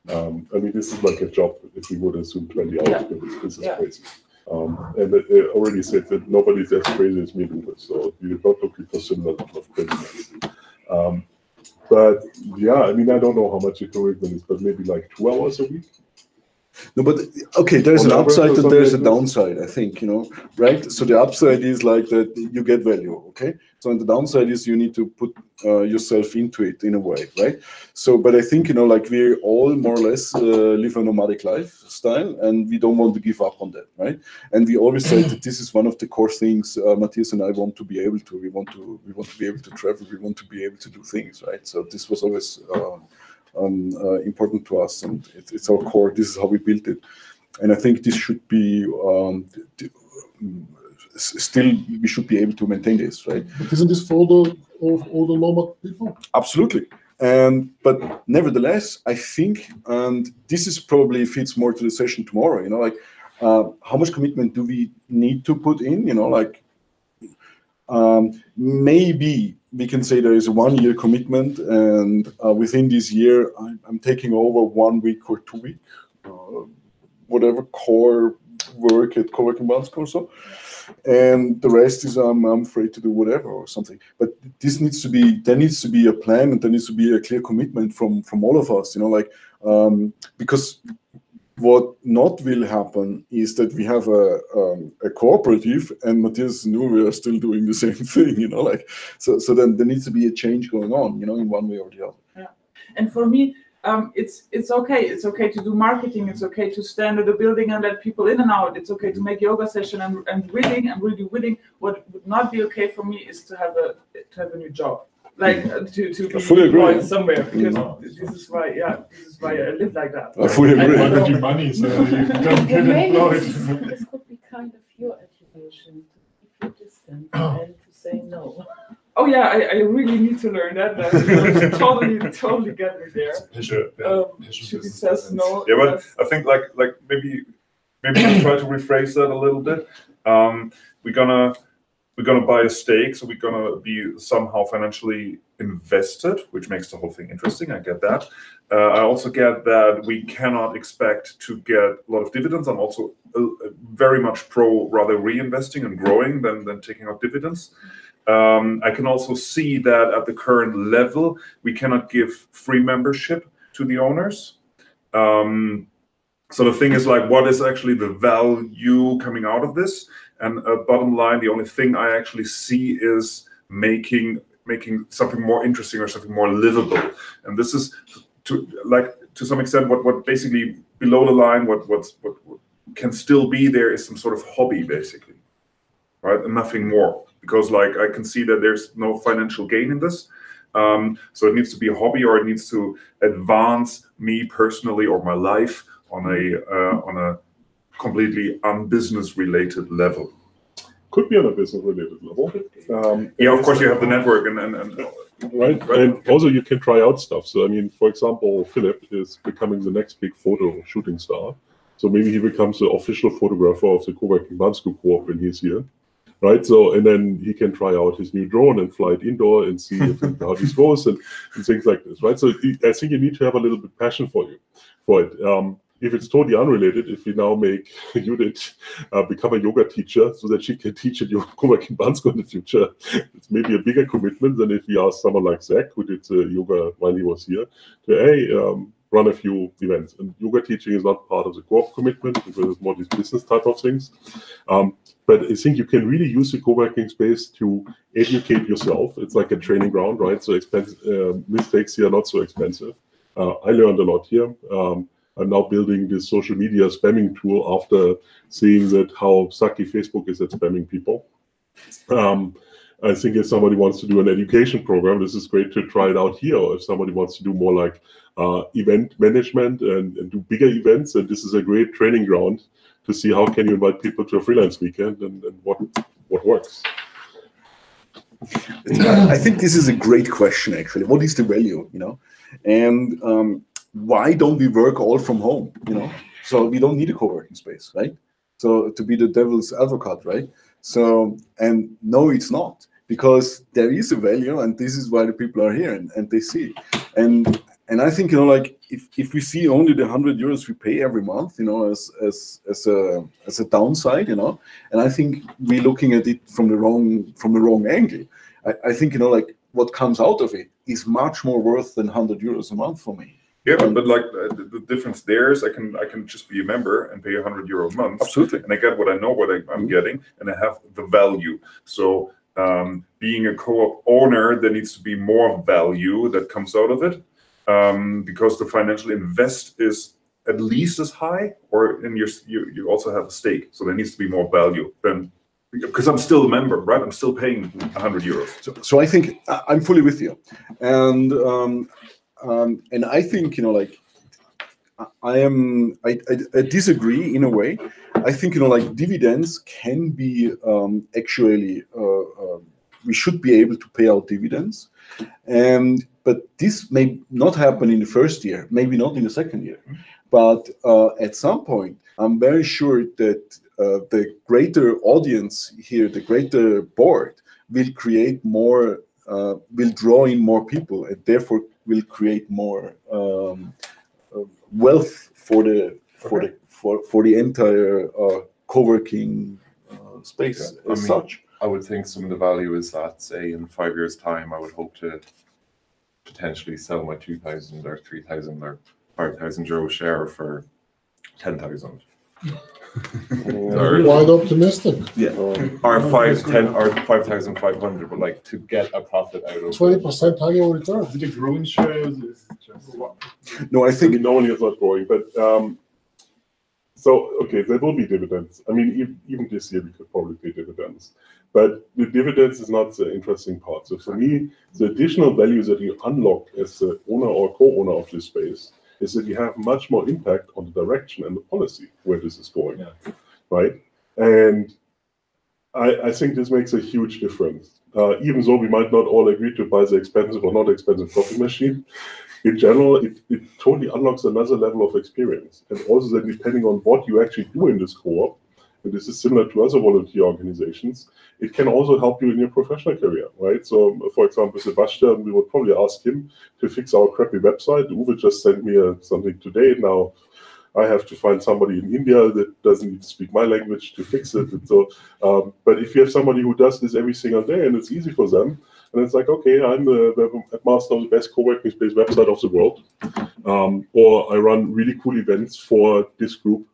I mean, this is like a job if we would assume 20 hours, but this is crazy. And I already said that nobody's as crazy as me doing this, so you're not looking for similar of craziness. But yeah, I mean, I don't know how much your commitment is, but maybe like 2 hours a week. No, but okay, there's an On average upside or and something there's a like this? downside, I think, right? So the upside is like that you get value, okay? So and the downside is you need to put yourself into it in a way, right? So, but I think, like we all more or less live a nomadic lifestyle and we don't want to give up on that, right? And we always said that this is one of the core things Matthias and I want to be able to. We want to be able to travel. We want to be able to do things, right? So this was always important to us, and it's our core. This is how we built it, and I think this should be still. We should be able to maintain this, right? But isn't this for all the nomad people? Absolutely. But nevertheless, I think, and this is probably fits more to the session tomorrow. How much commitment do we need to put in? Maybe we can say there is a 1 year commitment, and within this year, I'm taking over 1 week or 2 weeks, whatever core work at co-working Bansko or so, and the rest is I'm free to do whatever or something. But there needs to be a plan, and there needs to be a clear commitment from all of us. Because what not will happen is that we have a cooperative, and Matthias knew we are still doing the same thing, so then there needs to be a change going on, in one way or the other. Yeah. And for me, it's okay. It's okay to do marketing. It's okay to stand at the building and let people in and out. It's okay to make yoga session and willing. I'm really willing. What would not be okay for me is to have a new job. Like to be employed somewhere, because this is why I live like that. I fully agree. Managing money, so you don't get employed. This could be kind of your education to keep your distance and to say no. Oh yeah, I really need to learn that. Totally get me there. She says no. Yeah, but I think like maybe we try to rephrase that a little bit. We're gonna buy a stake, so we're gonna be somehow financially invested, which makes the whole thing interesting. I get that. I also get that we cannot expect to get a lot of dividends. I'm also very much pro rather reinvesting and growing than taking out dividends. I can also see that at the current level, we cannot give free membership to the owners. So the thing is, like, what is actually the value coming out of this? And bottom line, the only thing I actually see is making something more interesting or something more livable. And this is to some extent what basically below the line, what can still be there is some sort of hobby, basically, right? And nothing more. Because like I can see that there's no financial gain in this. So it needs to be a hobby, or it needs to advance me personally or my life on a completely unbusiness related level. Could be on a business related level. Yeah, of course you have the network and right. And also you can try out stuff. So I mean, for example, Philip is becoming the next big photo shooting star. So maybe he becomes the official photographer of the co-working Bansko Co-op when he's here. Right, so and then he can try out his new drone and fly it indoor and see how this goes and things like this, right? So I think you need to have a little bit passion for it. If it's totally unrelated, if we now make Judith become a yoga teacher so that she can teach at your co-working Bansko in the future, it's maybe a bigger commitment than if we ask someone like Zach, who did yoga while he was here, to run a few events. And yoga teaching is not part of the co-op commitment because it's more these business type of things. But I think you can really use the co-working space to educate yourself. It's like a training ground, right? So mistakes here are not so expensive. I learned a lot here. I'm now building this social media spamming tool after seeing that how sucky Facebook is at spamming people. I think if somebody wants to do an education program, this is great to try it out here. Or if somebody wants to do more like event management and do bigger events, and this is a great training ground to see how can you invite people to a freelance weekend and what works. I think this is a great question, actually. What is the value, And why don't we work all from home, So we don't need a co-working space, right? So to be the devil's advocate, right? So, and no, it's not. Because there is a value, and this is why the people are here, and they see. And I think, like, if we see only the €100 we pay every month, as a downside, and I think we're looking at it from the wrong angle. I think, like, what comes out of it is much more worth than €100 a month for me. Yeah, but like the difference there is I can just be a member and pay €100 a month. Absolutely. And I get what I know what I'm getting, and I have the value. So being a co-op owner, there needs to be more value that comes out of it, because the financial invest is at least as high, or in you also have a stake. So there needs to be more value than, because I'm still a member, right? I'm still paying €100. So I think I'm fully with you, and I think, you know, like I disagree in a way. I think, you know, like dividends can be actually we should be able to pay out dividends, but this may not happen in the first year, maybe not in the second year, but at some point, I'm very sure that the greater audience here, the greater board, will create more, will draw in more people, and therefore will create more wealth for the entire co-working space as such. I would think some of the value is that, say, in 5 years' time, I would hope to potentially sell my 2,000 or 3,000 or 5,000 euro share for 10,000. Quite optimistic. Yeah, or 5,500, but like to get a profit out of 20% annual return. Is it a growing share? No, I think normally it's not growing, but so okay, there will be dividends. I mean, even this year we could probably pay dividends, but the dividends is not the interesting part. So for me, the additional value that you unlock as the owner or co-owner of this space is that you have much more impact on the direction and the policy where this is going, right? And I think this makes a huge difference. Even though we might not all agree to buy the expensive or not expensive coffee machine, in general, it totally unlocks another level of experience. And also then depending on what you actually do in this co-op, and this is similar to other volunteer organizations, it can also help you in your professional career, right? So, for example, Sebastian, we would probably ask him to fix our crappy website. Uwe just sent me something today. Now I have to find somebody in India that doesn't need to speak my language to fix it. And so, but if you have somebody who does this every single day and it's easy for them, and it's like, okay, I'm the master of the best co-working space website of the world, or I run really cool events for this group,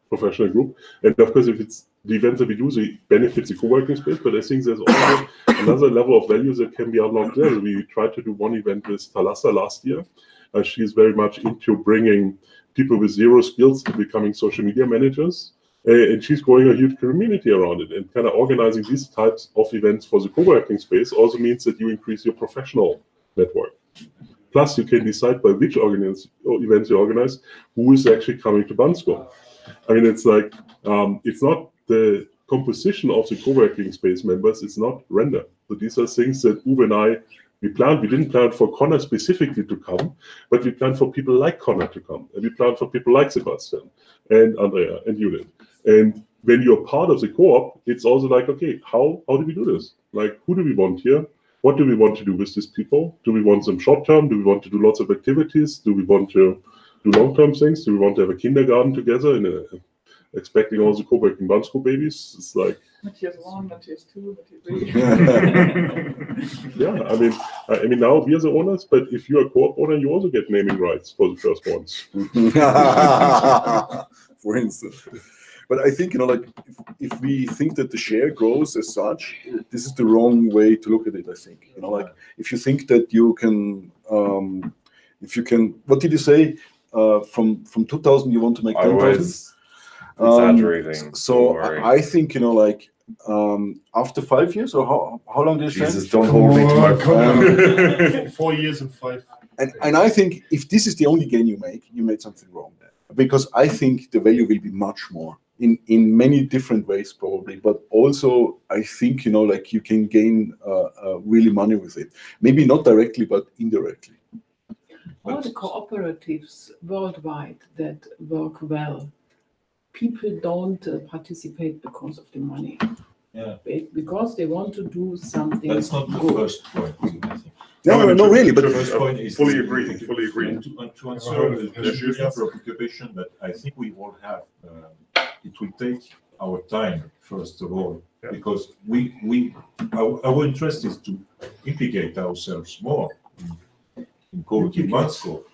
professional group. And of course, if it's the events that we do, it benefits the co-working space, but I think there's also another level of value that can be unlocked there. We tried to do one event with Thalassa last year. She's very much into bringing people with zero skills to becoming social media managers. And she's growing a huge community around it, and kind of organizing these types of events for the co-working space also means that you increase your professional network. Plus, you can decide by which events you organize, who is actually coming to Bansko. I mean, it's like, it's not the composition of the co-working space members, it's not random. So these are things that Uwe and I, we didn't plan for Connor specifically to come, but we planned for people like Connor to come. And we planned for people like Sebastian and Andrea and Judith. And when you're part of the co-op, it's also like, okay, how do we do this? Like, who do we want here? What do we want to do with these people? Do we want them short-term? Do we want to do lots of activities? Do we want to do long-term things? Do we want to have a kindergarten together and expecting all the co-working Bansko babies? It's like... Matthias 1, Matthias 2, Matthias 3. Yeah, I mean, now we are the owners, but if you're a co-op owner, you also get naming rights for the first ones. For instance. But I think, you know, like, if we think that the share grows as such, this is the wrong way to look at it, I think. You know, like, if you think that you can, what did you say? From 2,000 you want to make 10,000? Exaggerating. So I think, you know, like, after 5 years, or how long did you say? Jesus, don't hold me to my 4 years and 5. And I think if this is the only gain you make, you made something wrong. Because I think the value will be much more in many different ways, probably. But also, I think, you know, like, you can gain really money with it. Maybe not directly, but indirectly. All the cooperatives worldwide that work well, people don't participate because of the money. Yeah. Because they want to do something. That's not the first point. No, really. But the first point is fully agree. Fully agree. And to answer the preoccupation that I think we all have, it will take our time first of all, because our interest is to implicate ourselves more in co-working Bansko.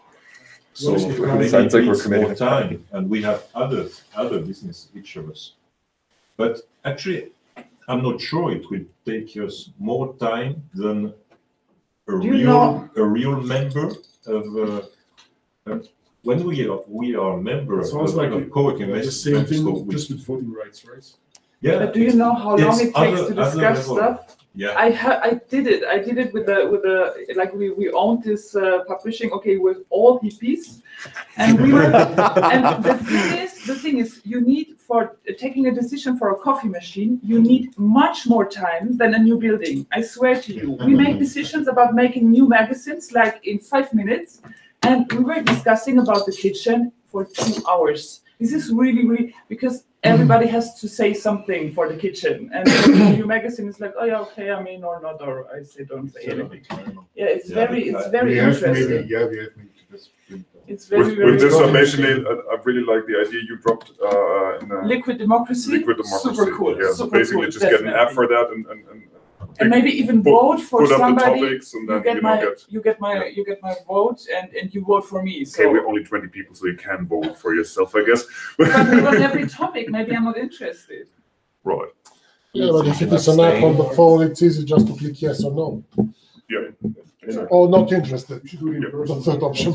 So Sounds maybe like we're it's committing more a time, and we have other business each of us. But actually, I'm not sure it will take us more time than a real member of. When we are a member It sounds of like a co-working the space, same thing, so just with voting rights, right? yeah. But do you know how long it's it takes to other discuss level. stuff? Yeah. I did it. I did it with the like we owned this publishing. Okay, with all hippies, and we were. And the thing is, you need for taking a decision for a coffee machine, you need much more time than a new building. I swear to you, we make decisions about making new magazines like in 5 minutes, and we were discussing about the kitchen for 2 hours. This is really because everybody has to say something for the kitchen, and the new magazine is like, oh yeah, okay, I mean or not, or I say don't say anything. Yeah, it's very interesting. We have maybe to just print that. It's very With this, very I really like the idea you dropped in liquid democracy. Liquid democracy. Super cool. Yeah, so super basically cool, just get an app for that and maybe even put- vote for put up the somebody. topics and then You get my vote, and you vote for me. So Okay, we're only 20 people, so you can vote for yourself, I guess. but on every topic, maybe I'm not interested. Right. Yeah, but if it is an app on the phone, it's easy just to click yes or no. Yeah. Or not interested. We should do it in Yeah. person. The third option.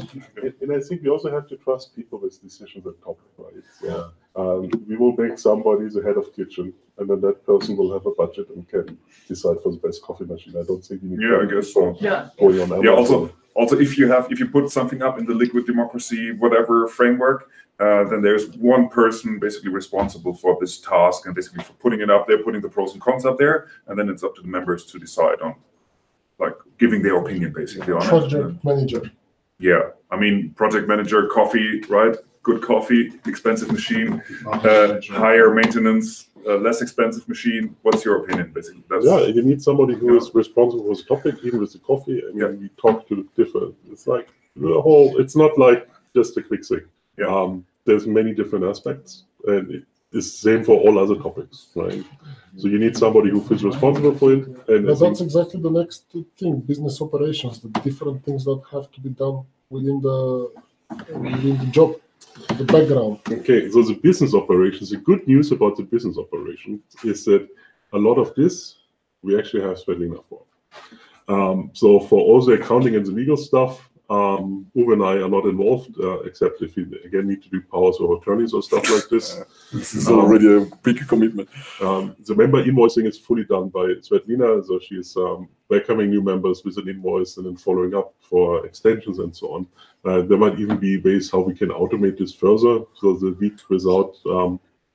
And I think we also have to trust people with decisions at top, right? So, we will make somebody the head of kitchen, and then that person will have a budget and can decide for the best coffee machine. I don't think you need Yeah, I guess so. Yeah. going on Yeah. Amazon. Also, if you put something up in the liquid democracy whatever framework, then there's one person basically responsible for this task and basically for putting it up there, putting the pros and cons up there, and then it's up to the members to decide on, like, giving their opinion basically on it. Project manager. Yeah, I mean, project manager, coffee, right? Good coffee, expensive machine, higher maintenance, less expensive machine. What's your opinion, basically? Yeah, you need somebody who is responsible for the topic, even with the coffee. I mean, we talk to different. It's like the whole. It's not like just a quick thing. Yeah. There's many different aspects, and it's the same for all other topics, right? So you need somebody who feels responsible for it, and But that's exactly the next thing, business operations, the different things that have to be done within the job, the background. okay. So the business operations. The good news about the business operation is that a lot of this we actually have Svetlina for. So for all the accounting and the legal stuff, Uwe and I are not involved, except if we again need to do powers of attorneys or stuff like this. This is already a big commitment. The member invoicing is fully done by Svetlina, so she's welcoming new members with an invoice and then following up for extensions and so on. There might even be ways how we can automate this further, so the week without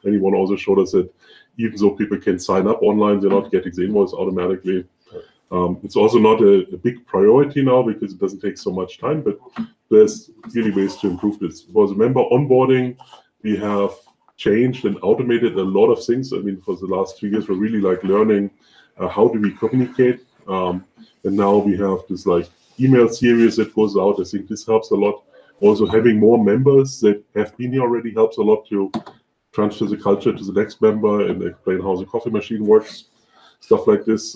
anyone also showed us that even though people can sign up online, they're not getting the invoice automatically. It's also not a big priority now because it doesn't take so much time, but there's really ways to improve this. For the member onboarding, we have changed and automated a lot of things. I mean, for the last 2 years, we're really like learning how do we communicate. And now we have this like email series that goes out. I think this helps a lot. Also having more members that have been here already helps a lot to transfer the culture to the next member and explain how the coffee machine works, stuff like this.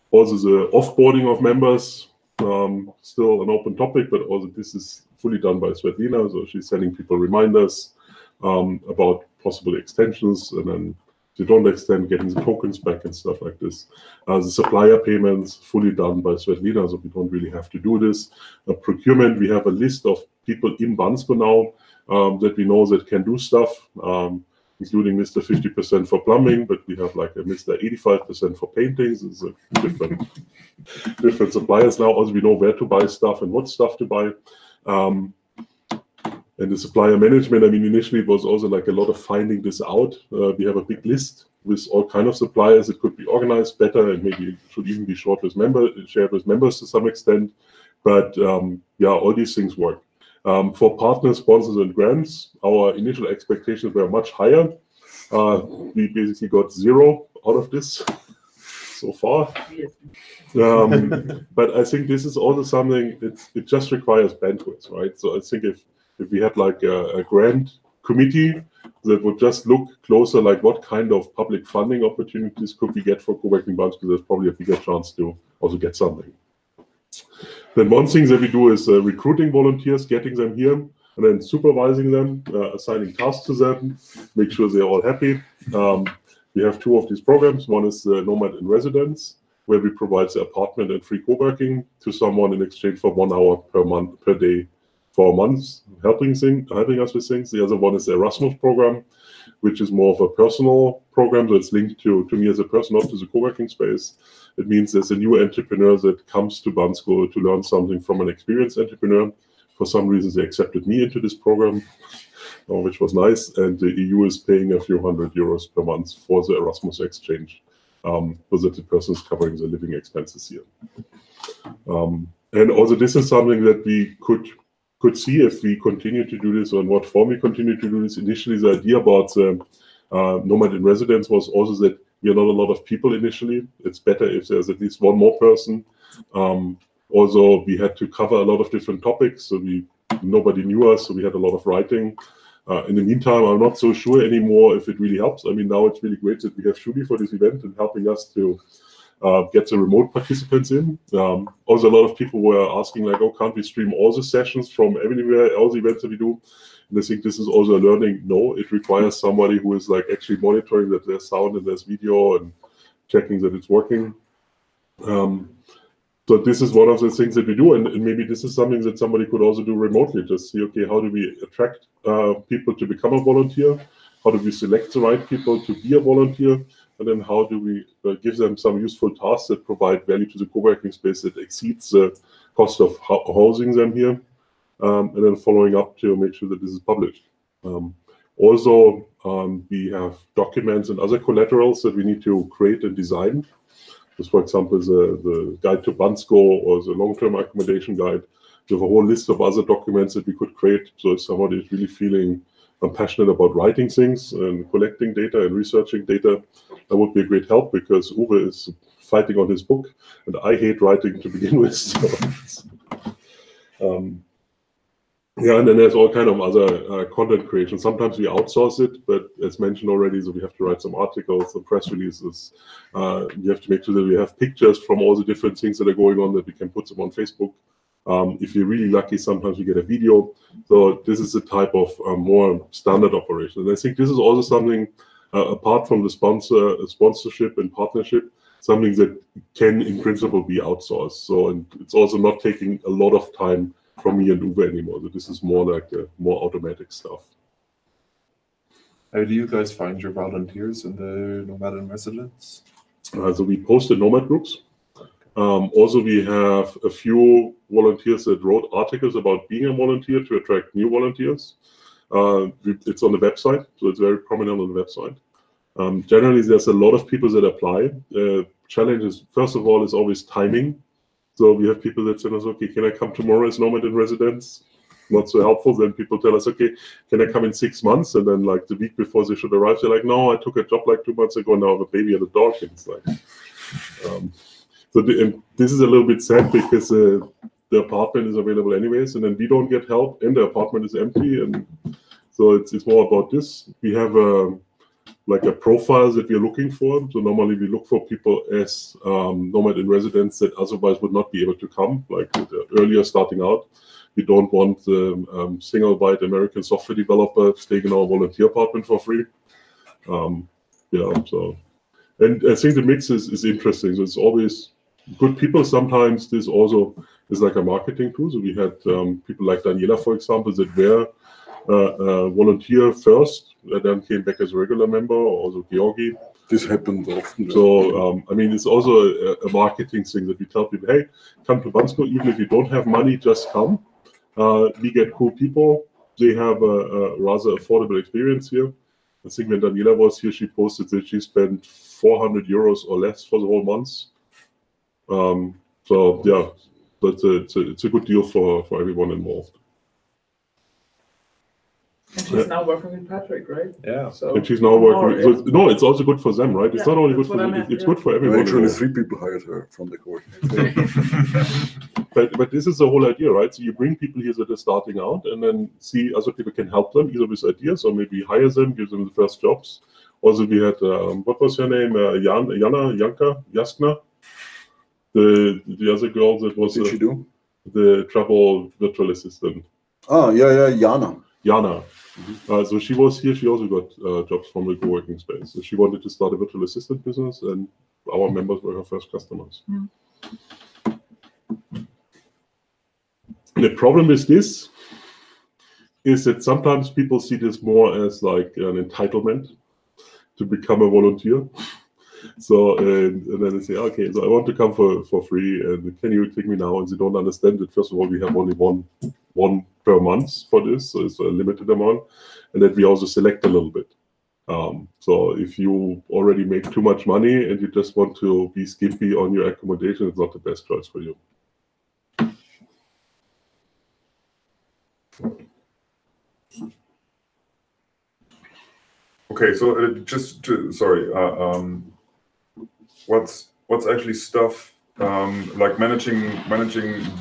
Also the offboarding of members, still an open topic, but also this is fully done by Svetlina. So she's sending people reminders about possible extensions, and then if they don't extend, getting the tokens back and stuff like this. The supplier payments fully done by Svetlina, so we don't really have to do this. Procurement, we have a list of people in Bansko now that we know that can do stuff, including Mr. 50% for plumbing, but we have like a Mr. 85% for paintings. It's a different suppliers now. Also, we know where to buy stuff and what stuff to buy. And the supplier management, I mean, initially it was also like a lot of finding this out. We have a big list with all kind of suppliers. It could be organized better, and maybe it should even be shared with members to some extent. But yeah, all these things work. For partners, sponsors, and grants, our initial expectations were much higher. We basically got 0 out of this so far. But I think this is also something, it just requires bandwidth, right? So I think if we had like a grant committee that would just look closer, like what kind of public funding opportunities could we get for co-working Bansko, there's probably a bigger chance to also get something. Then one thing that we do is recruiting volunteers, getting them here, and then supervising them, assigning tasks to them, make sure they're all happy. We have 2 of these programs. One is Nomad in Residence, where we provide the apartment and free co-working to someone in exchange for 1 hour per day for a month, helping us with things. The other one is the Erasmus program, which is more of a personal program that's linked to me as a person, not to the co-working space. It means there's a new entrepreneur that comes to Bansko to learn something from an experienced entrepreneur. For some reason, they accepted me into this program, which was nice. And the EU is paying a few €100 per month for the Erasmus exchange, so that the person is covering the living expenses here. And also, this is something that we could see if we continue to do this, or in what form we continue to do this. Initially, the idea about Nomad in Residence was also that we are not a lot of people initially. It's better if there's at least 1 more person. Also, we had to cover a lot of different topics, so nobody knew us, so we had a lot of writing. In the meantime, I'm not so sure anymore if it really helps. I mean, now it's really great that we have Shuli for this event and helping us to get the remote participants in. Also, a lot of people were asking, like, oh, can't we stream all the sessions from everywhere, all the events that we do? And I think this is also a learning. No, it requires somebody who is like actually monitoring that there's sound and there's video and checking that it's working. So this is one of the things that we do, and maybe this is something that somebody could also do remotely. Just see, okay, how do we attract people to become a volunteer? How do we select the right people to be a volunteer? And then how do we give them some useful tasks that provide value to the co-working space that exceeds the cost of housing them here? And then following up to make sure that this is published. Also, we have documents and other collaterals that we need to create and design. This, for example, the guide to Bansko or the long-term accommodation guide. We have a whole list of other documents that we could create. So if somebody is really feeling passionate about writing things and collecting data and researching data, that would be a great help, because Uwe is fighting on his book, and I hate writing to begin with. So, yeah, and then there's all kind of other content creation. Sometimes we outsource it, but as mentioned already, so we have to write some articles, some press releases. We have to make sure that we have pictures from all the different things that are going on, that we can put them on Facebook. If you're really lucky, sometimes we get a video. So this is a type of more standard operation. And I think this is also something, apart from the sponsorship and partnership, something that can, in principle, be outsourced. So, and it's also not taking a lot of time from me and Uwe anymore. So this is more like more automatic stuff. How do you guys find your volunteers in the Nomad in Residence? So we post in Nomad groups. Also, we have a few volunteers that wrote articles about being a volunteer to attract new volunteers. It's on the website, so it's very prominent on the website. Generally, there's a lot of people that apply. Challenge is, first of all, is always timing. So we have people that say us, okay, can I come tomorrow as Nomad in Residence? Not so helpful. Then people tell us, okay, can I come in 6 months? And then like the week before they should arrive, they're like, no, I took a job like 2 months ago, now I have a baby and a dog. And it's like, so and this is a little bit sad, because the apartment is available anyways, and then we don't get help, and the apartment is empty. And so it's more about this. We have like a profile that we're looking for. So normally we look for people as Nomad in Residence that otherwise would not be able to come, like earlier starting out. We don't want the single white American software developer staying in our volunteer apartment for free. Yeah, so, and I think the mix is interesting. So it's always good people. Sometimes this also is like a marketing tool. So we had people like Daniela, for example, that were volunteer first, and then came back as a regular member, also Georgi. This happens often. So, I mean, it's also a marketing thing that we tell people, hey, come to Bansko, even if you don't have money, just come. We get cool people. They have a rather affordable experience here. I think when Daniela was here, she posted that she spent €400 or less for the whole month. So, yeah, but it's a good deal for everyone involved. And she's now working with Patrick, right? Yeah. So, and she's now working. So, no, it's also good for them, right? It's not only good for them, it's good for everyone. Actually, 3 people hired her from the court. But this is the whole idea, right? So you bring people here that are starting out, and then see other people can help them either with ideas, or maybe hire them, give them the first jobs. Also, we had what was her name? Yaskna, the other girl that was. What did she do? the travel virtual assistant. Oh, yeah, Jana. Jana. So she was here. She also got jobs from the co-working space. So she wanted to start a virtual assistant business, and our members were her first customers. The problem with this is that sometimes people see this more as like an entitlement to become a volunteer. So and then they say, okay, so I want to come for free, and can you take me now? And they don't understand that first of all we have only one per month for this, so it's a limited amount, and that we also select a little bit. So if you already make too much money and you just want to be skimpy on your accommodation, it's not the best choice for you. Okay, so just to, sorry, what's actually stuff like managing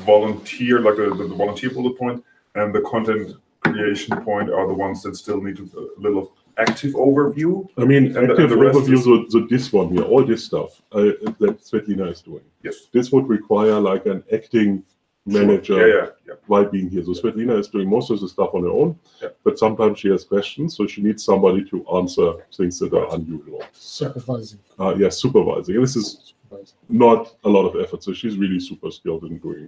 volunteer, like the volunteer bullet point and the content creation point are the ones that still need a little active overview? I mean, and active the rest overview, is- so this one here, all this stuff that Svetlina is doing. Yes. This would require like an acting manager Sure. Yeah. while being here. So Svetlina is doing most of the stuff on her own, Yeah. but sometimes she has questions, so she needs somebody to answer things that are unusual. Supervising. Supervising. And this is not a lot of effort, so she's really super skilled in doing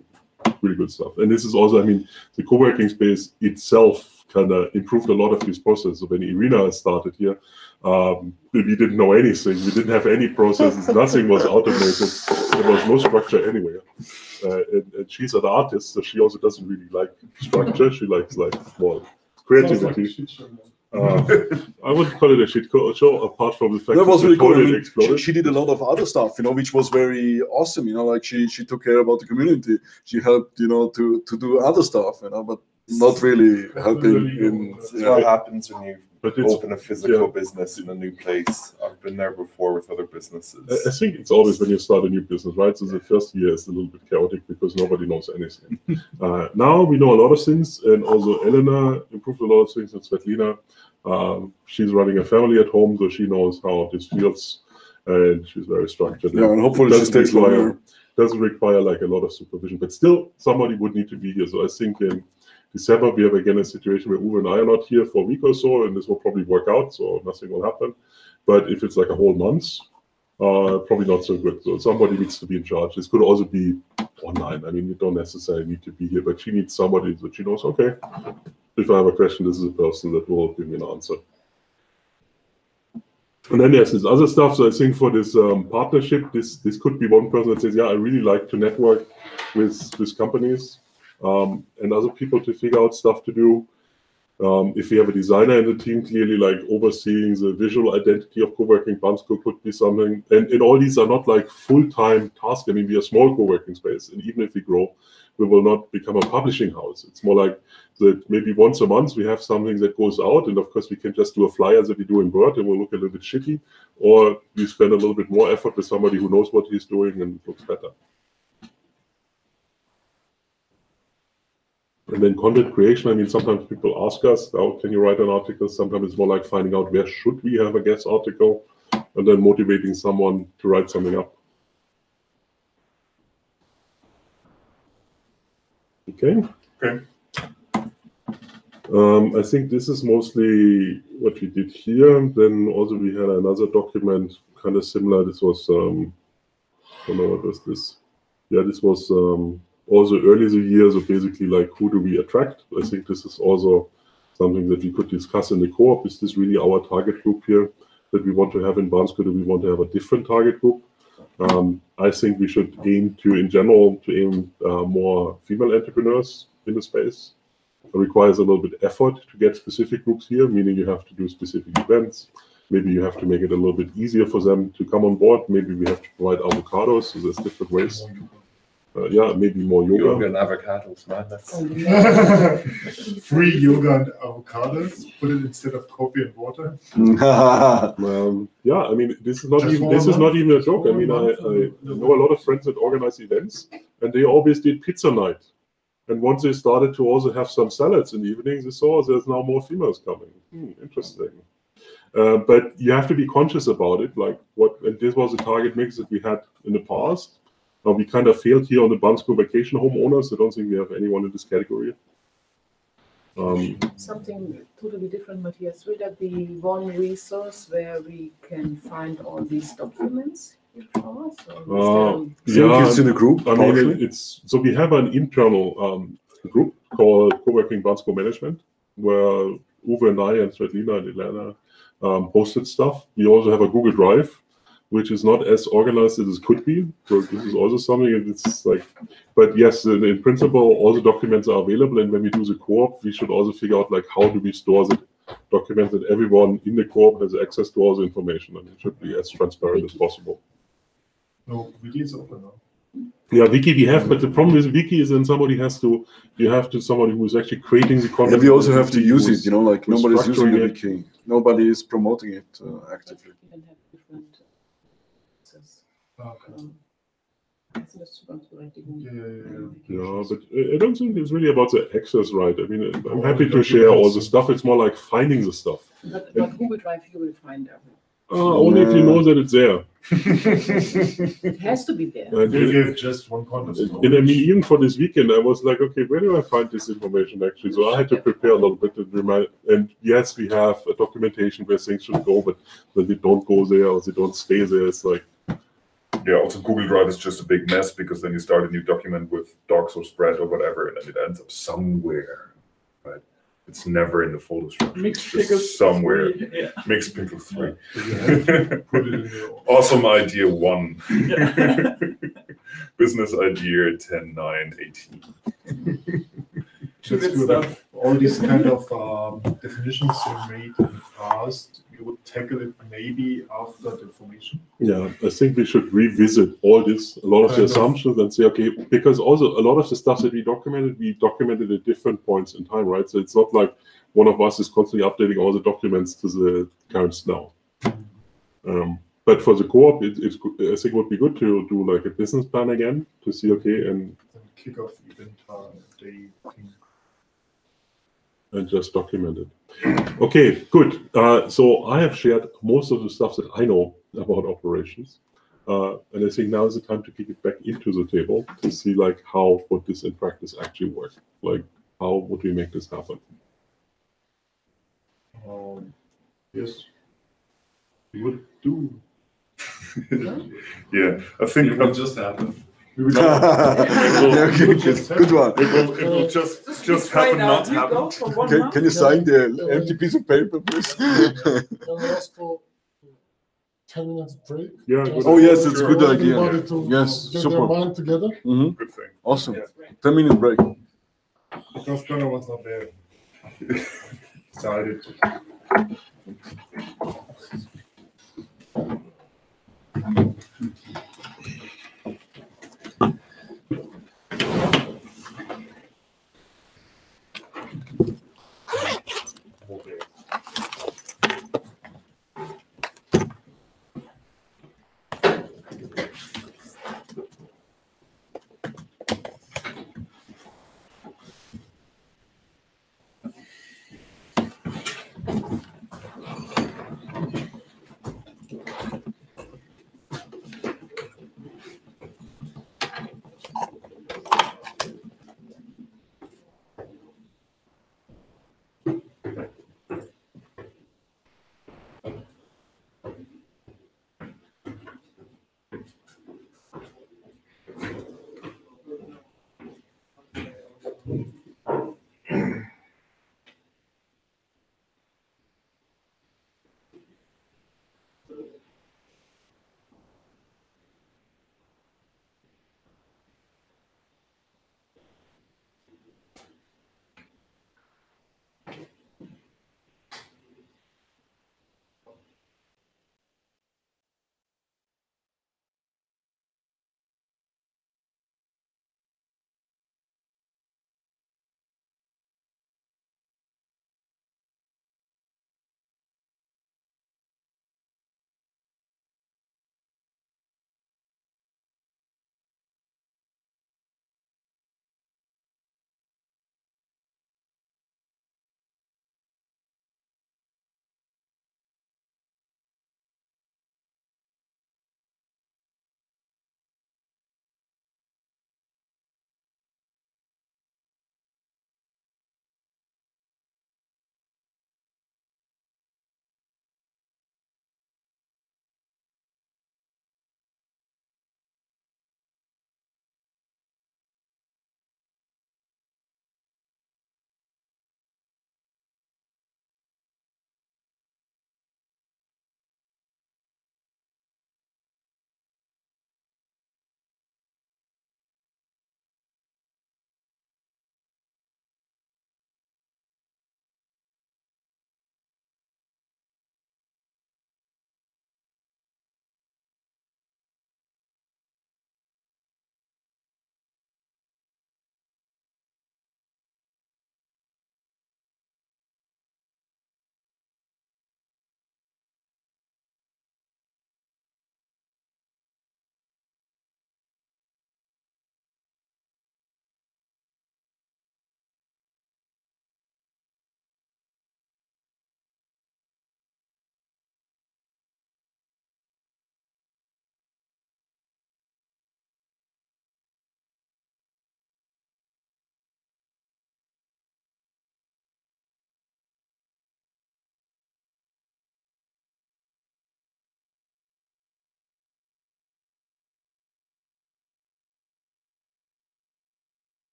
really good stuff. And this is also, I mean, the co-working space itself kind of improved a lot of these processes. So when Irina started here, we didn't know anything. We didn't have any processes. Nothing was automated. There was no structure anywhere. And she's an artist, so she also doesn't really like structure. She likes more creativity. I wouldn't call it a shit show, apart from the fact That was really cool. I mean, exploded. she did a lot of other stuff, which was very awesome. Like she took care about the community. She helped, to do other stuff, but not really helping in. This is what happens when you But it's- open a physical business in a new place. I've been there before with other businesses. I think it's always when you start a new business, right? So the first year is a little bit chaotic because nobody knows anything. Now we know a lot of things, and also Elena improved a lot of things, and Svetlina. She's running a family at home, so she knows how this feels, and she's very structured. Yeah, and hopefully she stays longer. Doesn't require like a lot of supervision, but still somebody would need to be here. So I think in December we have again a situation where Uwe and I are not here for a week or so, and this will probably work out, so nothing will happen. But if it's like a whole month, probably not so good. So somebody needs to be in charge. This could also be online. I mean, you don't necessarily need to be here, but she needs somebody that she knows, okay, if I have a question, this is a person that will give me an answer. And then there's this other stuff. So I think for this partnership, this could be one person that says, yeah, I really like to network with companies and other people to figure out stuff to do. If we have a designer in the team, clearly like overseeing the visual identity of co-working Bansko could be something. And all these are not like full-time tasks. I mean, we are a small co-working space, and even if we grow, we will not become a publishing house. It's more like that maybe once a month we have something that goes out, and of course we can just do a flyer that we do in Word and will look a little bit shitty, or we spend a little bit more effort with somebody who knows what he's doing and looks better. And then content creation, I mean, sometimes people ask us, how can you write an article? Sometimes it's more like finding out where should we have a guest article, and then motivating someone to write something up. Okay. I think this is mostly what we did here. Then also we had another document kind of similar. This was, I don't know, what was this? Yeah, this was also early in the year. So basically like, who do we attract? I think this is also something that we could discuss in the co-op. Is this really our target group here that we want to have in Bansko? Do we want to have a different target group? I think we should aim to, in general, more female entrepreneurs in the space. It requires a little bit effort to get specific groups here, meaning you have to do specific events. Maybe you have to make it a little bit easier for them to come on board. Maybe we have to provide avocados, so there's different ways. Yeah, maybe more yoga. Yoga and avocados, man. Free yoga and avocados. Put it instead of coffee and water. Yeah, I mean, this is not even a joke. I mean, I know a lot of friends that organize events, and they always did pizza night. And once they started to also have some salads in the evenings, they saw there's now more females coming. Interesting. But you have to be conscious about it. Like and this was a target mix that we had in the past. We kind of failed here on the Bansko vacation homeowners. I don't think we have anyone in this category. Something totally different, Matthias. Will that be one resource where we can find all these documents for us? It's in a group. I mean, it's so we have an internal group called Co-working Bansko Management, where Uwe and I and Svetlina and Elena posted stuff. We also have a Google Drive, which is not as organized as it could be. So this is also something, and it's like, but yes, in principle, all the documents are available. And when we do the co-op, we should also figure out like how do we store the documents that everyone in the co-op has access to all the information, and it should be as transparent as possible. No, Wiki is open now. Yeah, Wiki we have, but the problem with Wiki is then somebody somebody who is actually creating the content. And we also have to use it, like nobody's using the it. Wiki. Nobody is promoting it actively. Yeah, but I don't think it's really about the access, right? I mean, I'm happy to share all the stuff. It's more like finding the stuff. But Google Drive, you will find everything. Only if you know that it's there. It has to be there. You give just one context. And I mean, even for this weekend, I was like, okay, where do I find this information actually? So I had to prepare a little bit to remind. And yes, we have a documentation where things should go, but when they don't go there or they don't stay there, it's like. Yeah, also Google Drive is just a big mess because then you start a new document with docs or spread or whatever, and then it ends up somewhere. Right? It's never in the folder structure. Mixed it's Pickle just somewhere. 3, yeah. Mixed Pickle 3. Put it in your Awesome idea 1. Yeah. Business idea 10, 9, 18. That's Good good. stuff. All these kind of definitions you made in the past, you would tackle it maybe after the information. Yeah, I think we should revisit all this, a lot of the assumptions, and say, okay, because also a lot of the stuff that we documented at different points in time, right? So it's not like one of us is constantly updating all the documents to the current now. But for the co-op, I think it would be good to do like a business plan again to see, okay, and kick off event day thing. And just document it. Okay, good. So I have shared most of the stuff that I know about operations. And I think now is the time to kick it back into the table to see like how would this in practice actually work? Like how would we make this happen? Yes, we would do. Yeah, I think It will just happen. Good one. It will just happen, not happen. Can you sign the empty piece of paper, please? Can we ask for 10 minutes break? Yeah. Oh yes, it's a good idea. Everybody to Yes, get super. their mind together. Mm-hmm. Good thing. Awesome. 10-minute break. Because Connor was not there. Decided.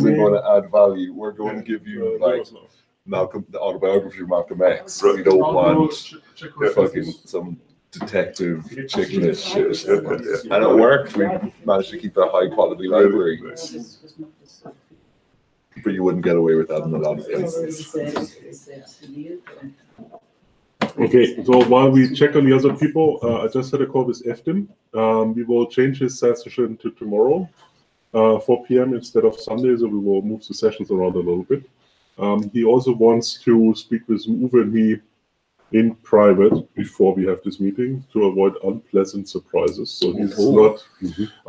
We're going to add value. We're going to give you like Miroslav. Malcolm, the autobiography of Malcolm X. We don't want fucking some detective chick lit shit. And it worked. We managed to keep a high quality library. But you wouldn't get away with that in a lot of places. Okay, so while we check on the other people, I just had a call with Eftim. We will change his session to tomorrow, 4 p.m. instead of Sunday, so we will move the sessions around a little bit. He also wants to speak with Uwe and me in private before we have this meeting to avoid unpleasant surprises. So he's not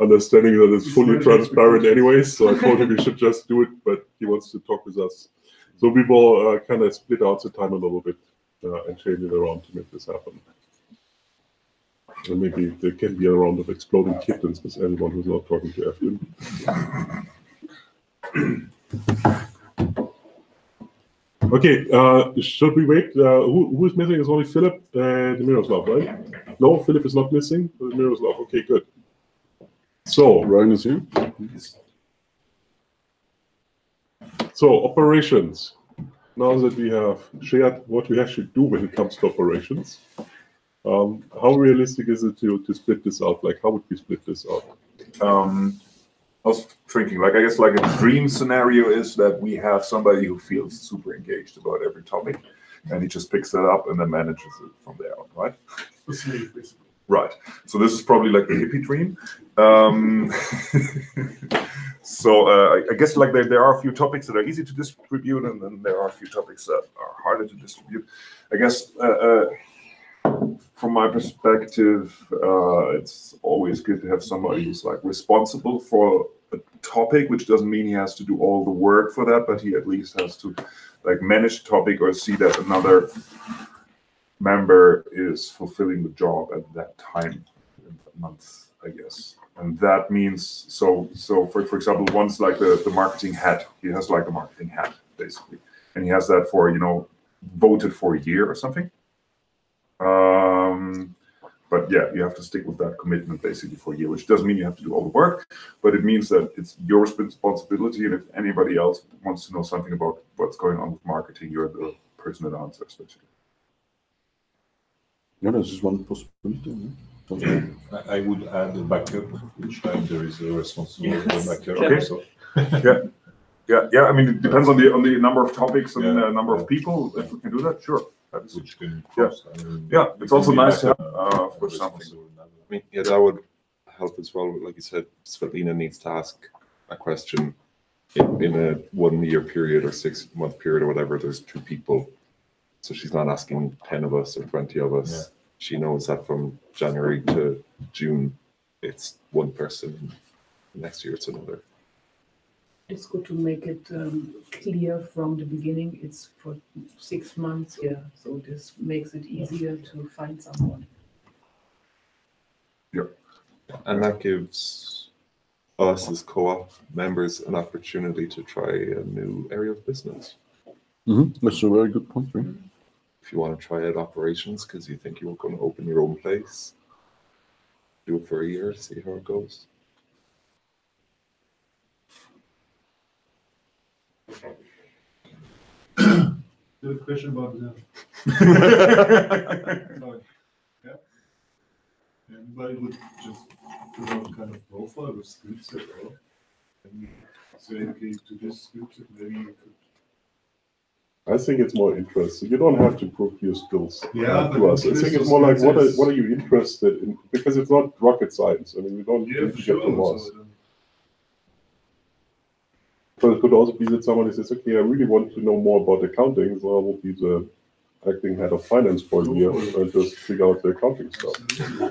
understanding that it's fully transparent anyways, so I told him we should just do it, but he wants to talk with us. So we will kind of split out the time a little bit and change it around to make this happen. And maybe there can be a round of exploding kittens with anyone who's not talking to Eftim. Okay, should we wait? Who is missing? It's only Philip and Miroslav, right? No, Philip is not missing. Miroslav, okay, good. So, Ryan is here. So, operations. Now that we have shared what we actually do when it comes to operations, how realistic is it to split this out? Like, how would we split this out? I was thinking, like, I guess, like a dream scenario is that we have somebody who feels super engaged about every topic, and he just picks that up and then manages it from there on, right? Right. So this is probably like the hippie dream. So I guess like there are a few topics that are easy to distribute, and then there are a few topics that are harder to distribute. I guess from my perspective, it's always good to have somebody who's like responsible for a topic, which doesn't mean he has to do all the work for that, but he at least has to like manage the topic or see that another member is fulfilling the job at that time in that month, I guess. And that means, so for example, once like the marketing hat, he has like a marketing hat basically, and he has that for, you know, voted for a year or something. But yeah, you have to stick with that commitment basically for a year, which doesn't mean you have to do all the work, but it means that it's your responsibility. And if anybody else wants to know something about what's going on with marketing, you're the person that answers basically. Yeah, that's just one possibility. Yeah, I would add a backup each time there is a responsible backup. Okay. So. Yeah. I mean, it depends on the number of topics and the number of people. If we can do that, sure. Which can cost. It's also nice to have for something. I mean, yeah, that would help as well. Like you said, Svetlina needs to ask a question in a 1 year period or 6 month period or whatever. There's 2 people, so she's not asking 10 of us or 20 of us. Yeah. She knows that from January to June, it's one person. Next year, it's another. It's good to make it clear from the beginning. It's for 6 months, so this makes it easier to find someone. Yep. And that gives us as co-op members an opportunity to try a new area of business. That's a very good point, right? If you want to try out operations because you think you're going to open your own place, do it for a year, see how it goes. The question about the anybody would just put out kind of profile with skill set, or and say, okay, to this skill set, maybe you could. I think it's more interesting. You don't have to prove your skills to us. I think it's more like what are you interested in? Because it's not rocket science. I mean, we don't need to get to Mars. But it could also be that somebody says, okay, I really want to know more about accounting, so I will be the acting head of finance for a year and just figure out the accounting stuff.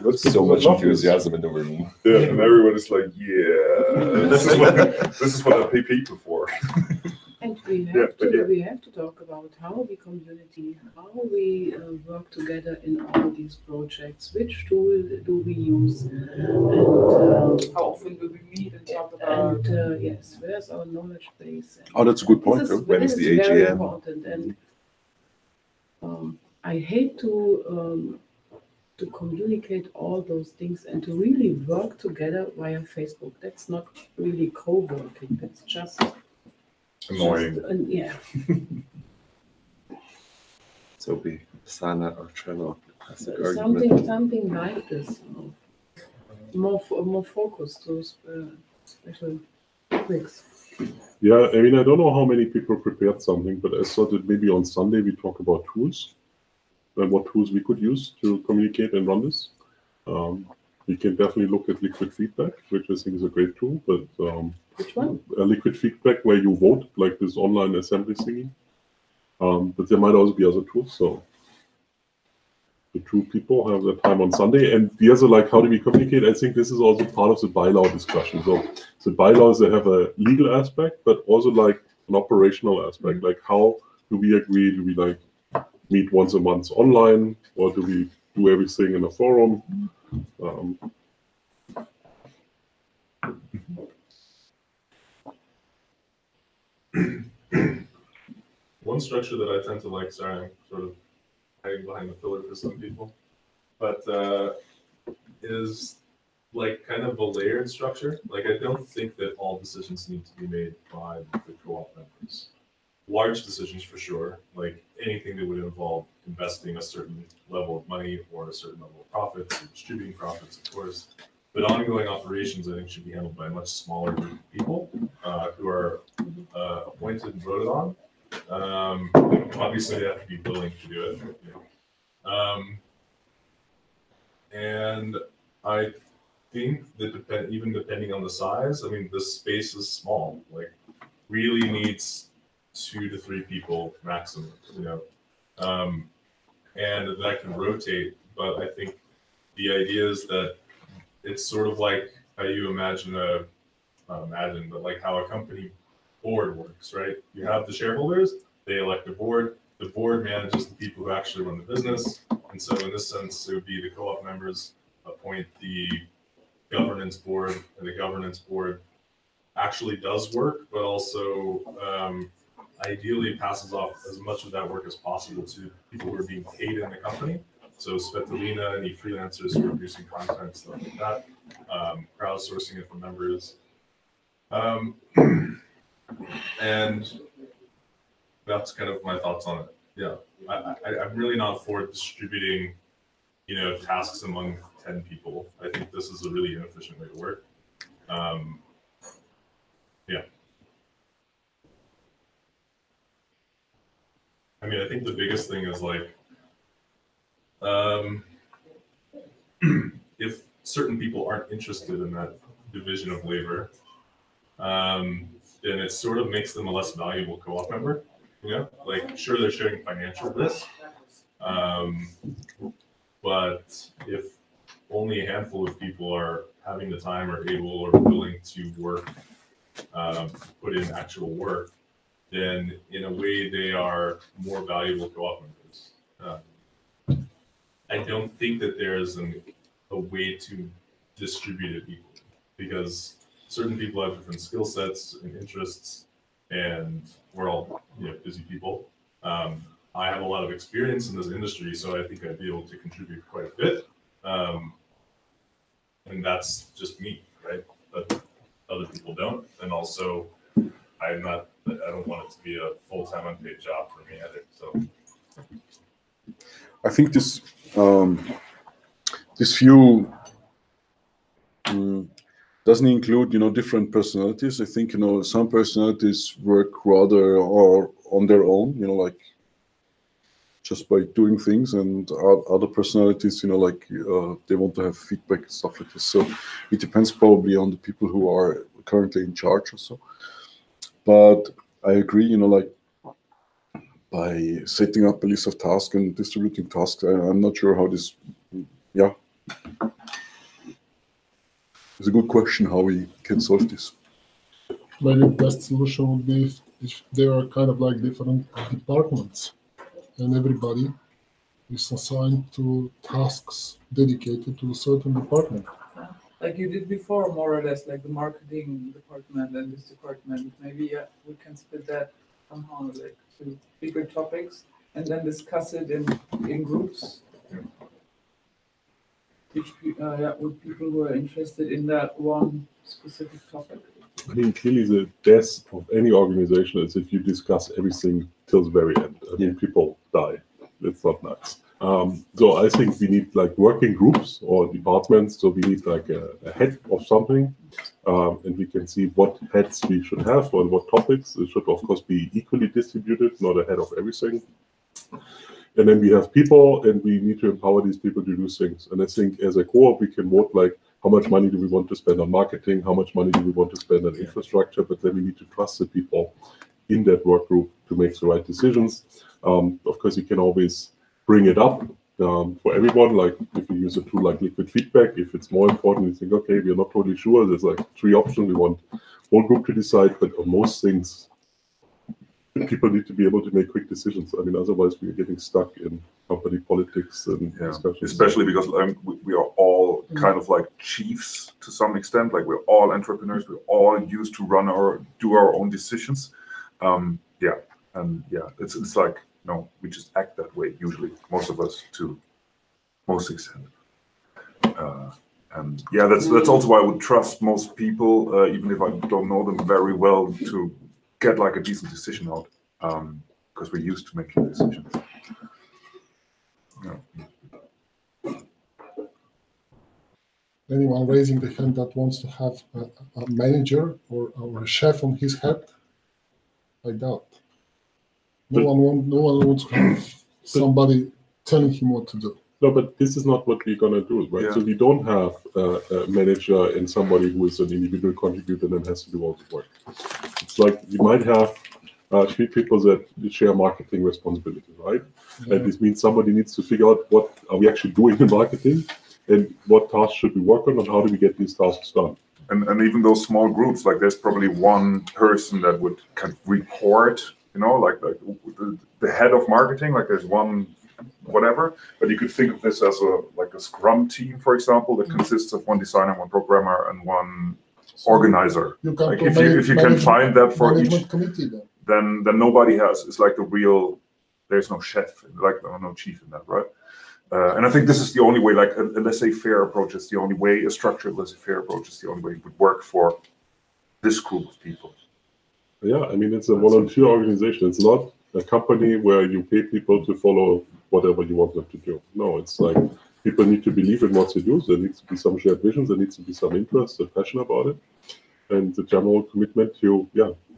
That's so much enthusiasm in the room. Yeah, and everyone is like, this is what I pay people for. And we have to talk about how we community, how we work together in all these projects, which tool do we use, and how often do we meet and talk about? And yes, where's our knowledge base? Oh, that's a good point. When is the AGM? Very important, and I hate to communicate all those things and to really work together via Facebook. That's not really co-working. That's just Annoying. Yeah. So be Sana or Trello. Classic argument. Something like this. More focused, those special topics. Yeah, I mean, I don't know how many people prepared something, but I thought that maybe on Sunday we talk about tools and what tools we could use to communicate and run this. We can definitely look at liquid feedback, which I think is a great tool, but Which one? liquid feedback where you vote, like this online assembly thingy. But there might also be other tools, so the two people have their time on Sunday. And the other, like, how do we communicate? I think this is also part of the bylaw discussion. So the bylaws, they have a legal aspect, but also like an operational aspect. Like, how do we agree? Do we like meet once a month online, or do we do everything in a forum? One structure that I tend to like, sorry, I'm sort of hiding behind the pillar for some people, but is like kind of a layered structure. Like, I don't think that all decisions need to be made by the co-op members. Large decisions for sure, like anything that would involve investing a certain level of money or a certain level of profits, or distributing profits, of course. But ongoing operations, I think, should be handled by a much smaller group of people who are appointed and voted on. Obviously, they have to be willing to do it. And I think that even depending on the size, I mean, the space is small. Like, really needs 2 to 3 people maximum, and that can rotate. But I think the idea is that it's sort of like how you imagine but like how a company board works, right? You have the shareholders, they elect a board. The board manages the people who actually run the business. And so in this sense, it would be the co-op members appoint the governance board, and the governance board actually does work, but also ideally passes off as much of that work as possible to people who are being paid in the company. So Svetlana, any freelancers who are producing content, stuff like that, crowdsourcing it from members. And that's kind of my thoughts on it. Yeah, I'm really not for distributing, tasks among 10 people. I think this is a really inefficient way to work. Yeah. I mean, I think the biggest thing is like, if certain people aren't interested in that division of labor, then it sort of makes them a less valuable co-op member. Like, sure, they're sharing financial risk, but if only a handful of people are having the time or able or willing to work, put in actual work, then in a way they are more valuable co-op members. I don't think that there's a way to distribute it equally, because certain people have different skill sets and interests, and we're all busy people. I have a lot of experience in this industry, so I think I'd be able to contribute quite a bit. And that's just me, right? But other people don't. And also, I don't want it to be a full-time unpaid job for me either. So I think this view doesn't include different personalities. I think some personalities work rather or on their own, like just by doing things, and other personalities, like they want to have feedback and stuff like this. So it depends probably on the people who are currently in charge or so. But I agree, like by setting up a list of tasks and distributing tasks, I'm not sure how this, yeah. It's a good question how we can solve this. Maybe the best solution would be if there are kind of like different departments, and everybody is assigned to tasks dedicated to a certain department. Like you did before, more or less, like the marketing department and this department. Maybe we can split that somehow, like to bigger topics, and then discuss it in groups. With people who are interested in that one specific topic. I mean, clearly the death of any organization is if you discuss everything till the very end. I mean, people die. It's not nice. So I think we need like working groups or departments. So we need like a head of something, and we can see what heads we should have on what topics. It should of course be equally distributed, not a head of everything. And then we have people, and we need to empower these people to do things. And I think as a co-op, we can vote like, how much money do we want to spend on marketing? How much money do we want to spend on infrastructure? But then we need to trust the people in that work group to make the right decisions. Of course, you can always bring it up for everyone. Like if you use a tool like liquid feedback, if it's more important, you think, okay, we're not totally sure. There's like 3 options. We want whole group to decide, but on most things, people need to be able to make quick decisions. I mean, otherwise we're getting stuck in company politics and discussions. Especially because we are all kind of like chiefs to some extent. Like we're all entrepreneurs. We're all used to do our own decisions. It's like, no, we just act that way usually, most of us to most extent. And yeah, that's also why I would trust most people, even if I don't know them very well, to get like a decent decision out, because we're used to making decisions. Yeah. Anyone raising the hand that wants to have a manager or a chef on his head? I doubt. No one wants to have somebody telling him what to do. No, but this is not what we're going to do, right? Yeah. So we don't have a manager and somebody who is an individual contributor and then has to do all the work. It's like you might have 3 people that share marketing responsibility, right? Yeah. And this means somebody needs to figure out what are we actually doing in marketing and what tasks should we work on and how do we get these tasks done. And even those small groups, like there's probably one person that would kind of report, like the head of marketing, like there's one whatever, but you could think of this as a Scrum team, for example, that consists of one designer, one programmer, and one organizer. Like if you can find that for each, then nobody has. It's like the real. There's no chef, like no chief in that, right? And I think this is the only way. Like a laissez-faire approach is the only way. A structured laissez-faire approach is the only way it would work for this group of people. Yeah, I mean it's a volunteer organization. It's not a company where you pay people to follow whatever you want them to do. No, it's like people need to believe in what they do. There needs to be some shared visions. There needs to be some interest and passion about it, and the general commitment to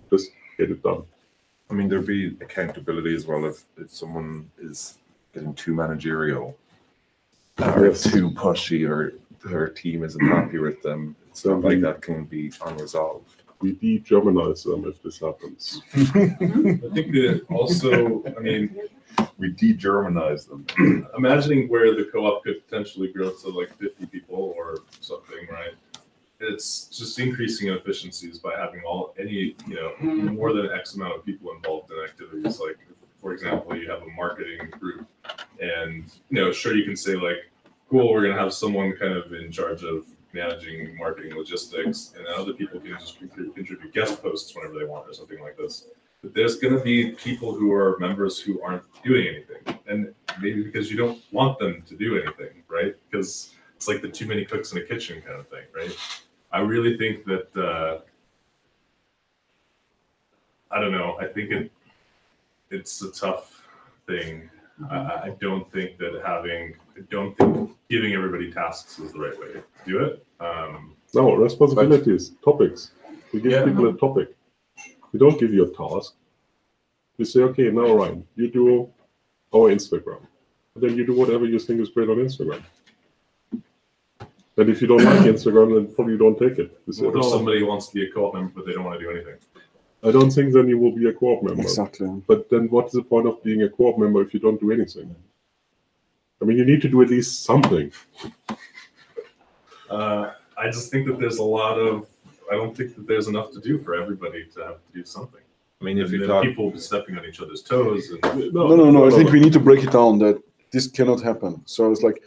just get it done. I mean, there'd be accountability as well if someone is getting too managerial or too pushy or their team isn't happy with them. It's not like that can be unresolved. We de-Germanize them if this happens. I think that also, I mean, we de-Germanize them. Imagining where the co-op could potentially grow to like 50 people or something, right? It's just increasing efficiencies by having more than X amount of people involved in activities. Like, for example, you have a marketing group, and sure you can say like, cool, we're gonna have someone kind of in charge of managing marketing logistics, and then other people can just contribute guest posts whenever they want or something like this. But there's going to be people who are members who aren't doing anything, and maybe because you don't want them to do anything, right? Because it's like the too many cooks in a kitchen kind of thing, right? I really think that I don't know. I think it's a tough thing. I don't think giving everybody tasks is the right way to do it. No, responsibilities, topics. We give people a topic. We don't give you a task. We say, okay, now Ryan, you do our Instagram. And then you do whatever you think is great on Instagram. And if you don't like Instagram, then probably don't take it. What if somebody wants to be a co-op member, but they don't want to do anything? I don't think then you will be a co-op member. Exactly. But then what is the point of being a co-op member if you don't do anything? I mean, you need to do at least something. I just think that there's I don't think that there's enough to do for everybody to have to do something. I mean, if you people stepping on each other's toes. No. I think we need to break it down that this cannot happen. So it's like,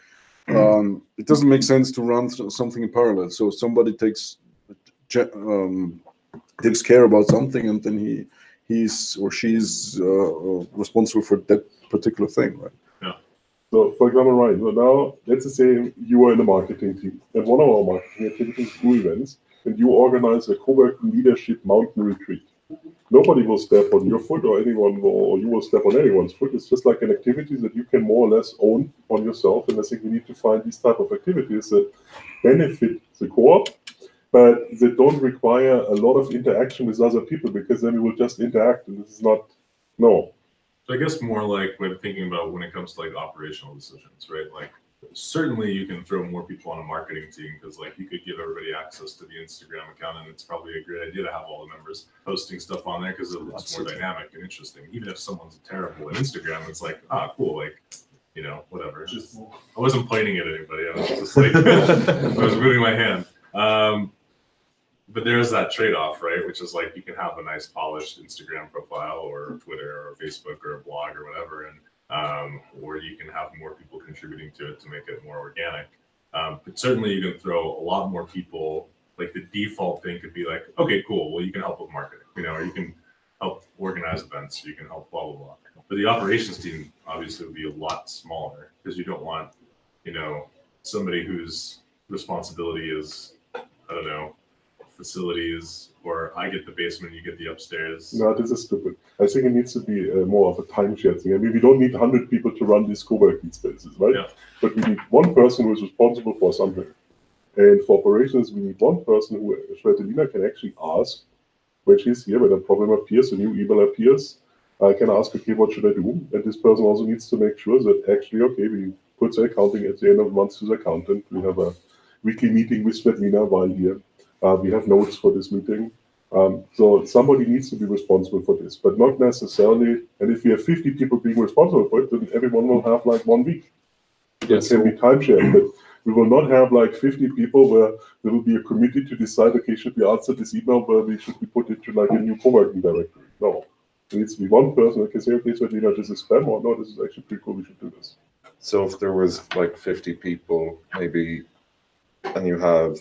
it doesn't make sense to run something in parallel. So somebody takes care about something, and then he's or she's responsible for that particular thing, right? Yeah. So, for example, right, so now let's say you are in the marketing team, and one of our marketing activities is do events, and you organize a co-working leadership mountain retreat. Nobody will step on your foot or you will step on anyone's foot. It's just like an activity that you can more or less own on yourself. And I think we need to find these type of activities that benefit the co-op, but they don't require a lot of interaction with other people, because then we will just interact, and this is not, no. So I guess more like when thinking about when it comes to like operational decisions, right? Like certainly you can throw more people on a marketing team, because like you could give everybody access to the Instagram account, and it's probably a great idea to have all the members posting stuff on there because it looks more dynamic and interesting. Even if someone's terrible at Instagram, it's like, ah, cool, like, you know, whatever. It's just, I wasn't pointing at anybody. I was just like, I was moving my hand. But there's that trade-off, right? Which is like you can have a nice polished Instagram profile or Twitter or Facebook or a blog or whatever, and or you can have more people contributing to it to make it more organic. But certainly you can throw a lot more people. Like the default thing could be like, okay, cool. Well, you can help with marketing, you know, or you can help organize events, you can help blah blah blah. But the operations team obviously would be a lot smaller, because you don't want, you know, somebody whose responsibility is, I don't know, facilities, or I get the basement, you get the upstairs. No, this is stupid. I think it needs to be more of a timeshare thing. I mean, we don't need 100 people to run these co-working spaces, right? Yeah. But we need one person who is responsible for something. And for operations, we need one person who Svetlina can actually ask when she's here, when a problem appears, a new email appears. I can ask, okay, what should I do? And this person also needs to make sure that actually, okay, we put the accounting at the end of the month to the accountant. We have a weekly meeting with Svetlina while here. We have notes for this meeting. So somebody needs to be responsible for this, but not necessarily. And if we have 50 people being responsible for it, then everyone will have like 1 week. It can be time shared, but we will not have like 50 people where there will be a committee to decide, okay, should we answer this email, where we should be put into like a new co-working directory. No, it needs to be one person that can say, okay, so this is spam, or no, this is actually pretty cool, we should do this. So if there was like 50 people, maybe, and you have,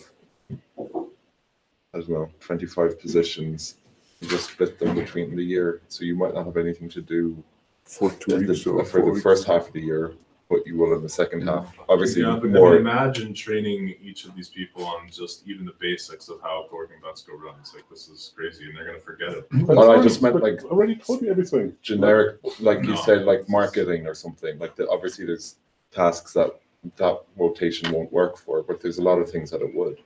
I don't know, 25 positions, you just split them between the year. So you might not have anything to do for 2 weeks for the first half of the year, but you will in the second half. Obviously, yeah, but more. I mean, imagine training each of these people on just even the basics of how co-working events go runs. Like, this is crazy, and they're going to forget it. But I just meant like already told you everything. Generic, like you No. said, like marketing or something. Like obviously, there's tasks that rotation won't work for, but there's a lot of things that it would.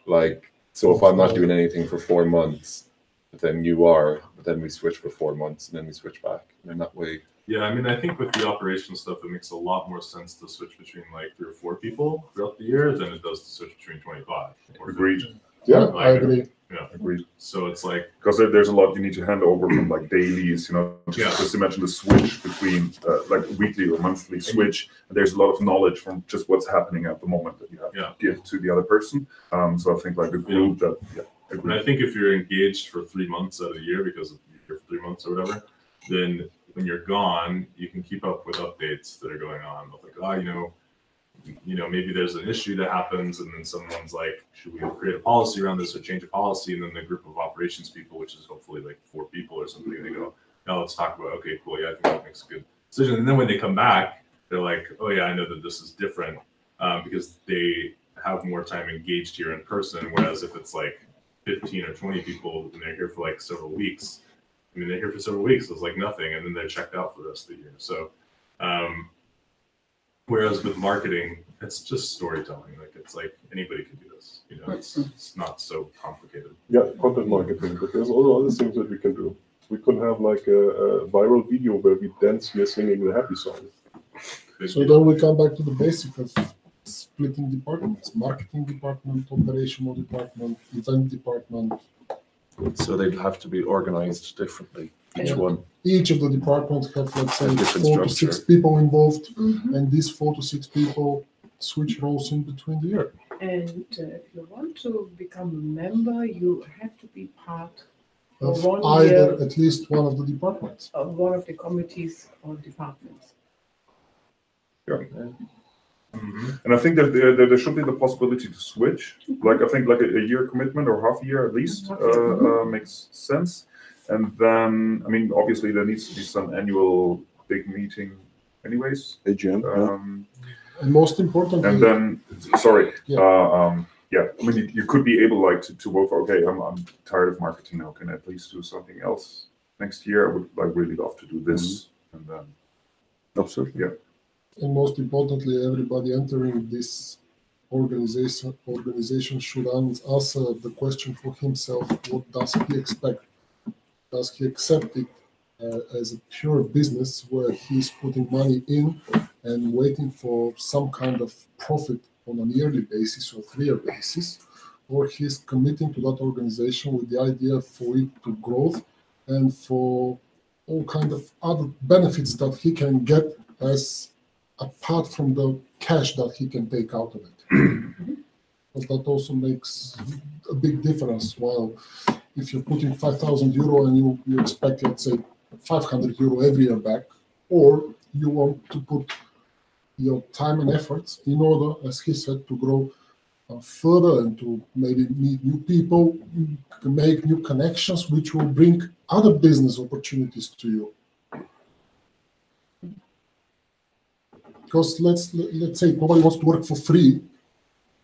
Like, so if I'm not doing anything for 4 months, but then you are, but then we switch for 4 months, and then we switch back, and in that way. Yeah, I mean, I think with the operation stuff, it makes a lot more sense to switch between like 3 or 4 people throughout the year than it does to switch between 25. Or Agreed. 50. Yeah, Like, I agree. Yeah, Agreed. so it's like, Because there's a lot you need to hand over from like dailies, you know, Yeah. just imagine the switch between like weekly or monthly switch. And there's a lot of knowledge from just what's happening at the moment that you have Yeah. to give to the other person. So I think like a group that, and agreed. I think if you're engaged for 3 months out of the year, because you're for 3 months or whatever, then when you're gone, you can keep up with updates that are going on. Like, you know, maybe there's an issue that happens, and then someone's like, should we create a policy around this or change a policy? And then the group of operations people, which is hopefully like 4 people or something, they go, no, let's talk about, okay, cool, yeah, I think that makes a good decision. And then when they come back, they're like, oh yeah, I know that this is different, because they have more time engaged here in person. Whereas if it's like 15 or 20 people and they're here for like several weeks, I mean, they're here for several weeks, so it's like nothing, and then they're checked out for the rest of the year. So, whereas with marketing, it's just storytelling. Like, it's like anybody can do this. You know, it's not so complicated. Yeah, content marketing, but there's also other things that we can do. We could have like a viral video where we dance here singing the happy song. So then we come back to the basic of splitting departments: marketing department, operational department, event department. So they'd have to be organized differently, each Yeah. one. Each of the departments have, let's say, A different 4 to 6 structure. people involved, and these 4 to 6 people switch roles in between the year. And if you want to become a member, you have to be part Of for 1 either year at least one of the departments. of one of the committees or departments. And I think that there should be the possibility to switch. Like, I think like a year commitment or half a year at least makes sense. And then, I mean, obviously there needs to be some annual big meeting anyways. AGM, Um, And most importantly, And then, sorry, Yeah. yeah, I mean, you could be able like to work for, okay, I'm tired of marketing now. Can I please do something else next year? I would like really love to do this. And then, absolutely. Yeah. And most importantly, everybody entering this organization should answer the question for himself: what does he expect? Does he accept it as a pure business where he's putting money in and waiting for some kind of profit on a yearly basis or 3-year basis, or he's committing to that organization with the idea for it to grow and for all kind of other benefits that he can get as apart from the cash that he can take out of it. But that also makes a big difference. While if you're putting 5,000 euro and you expect, let's say, 500 euro every year back, or you want to put your time and efforts in order, as he said, to grow further and to maybe meet new people, make new connections, which will bring other business opportunities to you. Because let's say nobody wants to work for free.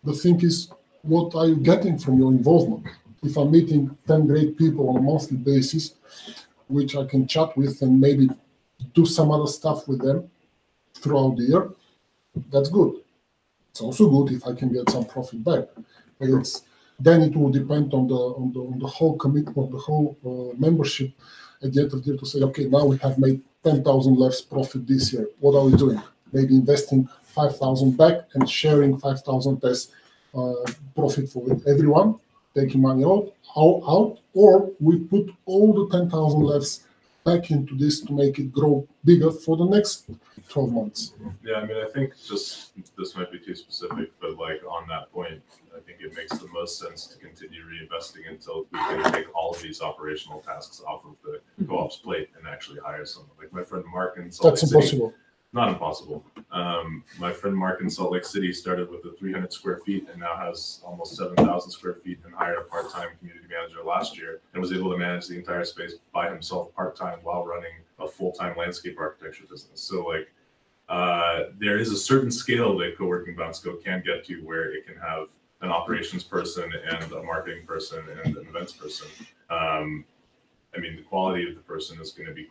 The thing is, what are you getting from your involvement? If I'm meeting 10 great people on a monthly basis, which I can chat with and maybe do some other stuff with them throughout the year, that's good. It's also good if I can get some profit back. But then it will depend on the whole commitment, the whole membership at the end of the year to say, okay, now we have made 10,000 less profit this year. What are we doing? Maybe investing 5,000 back and sharing 5,000 as profit for everyone, taking money out, or we put all the 10,000 less back into this to make it grow bigger for the next 12 months. Yeah, I mean, I think just this might be too specific, but like on that point, I think it makes the most sense to continue reinvesting until we can take all of these operational tasks off of the co-op's plate and actually hire someone. Like my friend Mark in Salt Lake City. That's impossible. Not impossible. My friend Mark in Salt Lake City started with 300 square feet and now has almost 7,000 square feet and hired a part-time community manager last year and was able to manage the entire space by himself part-time while running a full-time landscape architecture business. So like there is a certain scale that co-working Bansko can get to where it can have an operations person and a marketing person and an events person. I mean, the quality of the person is going to be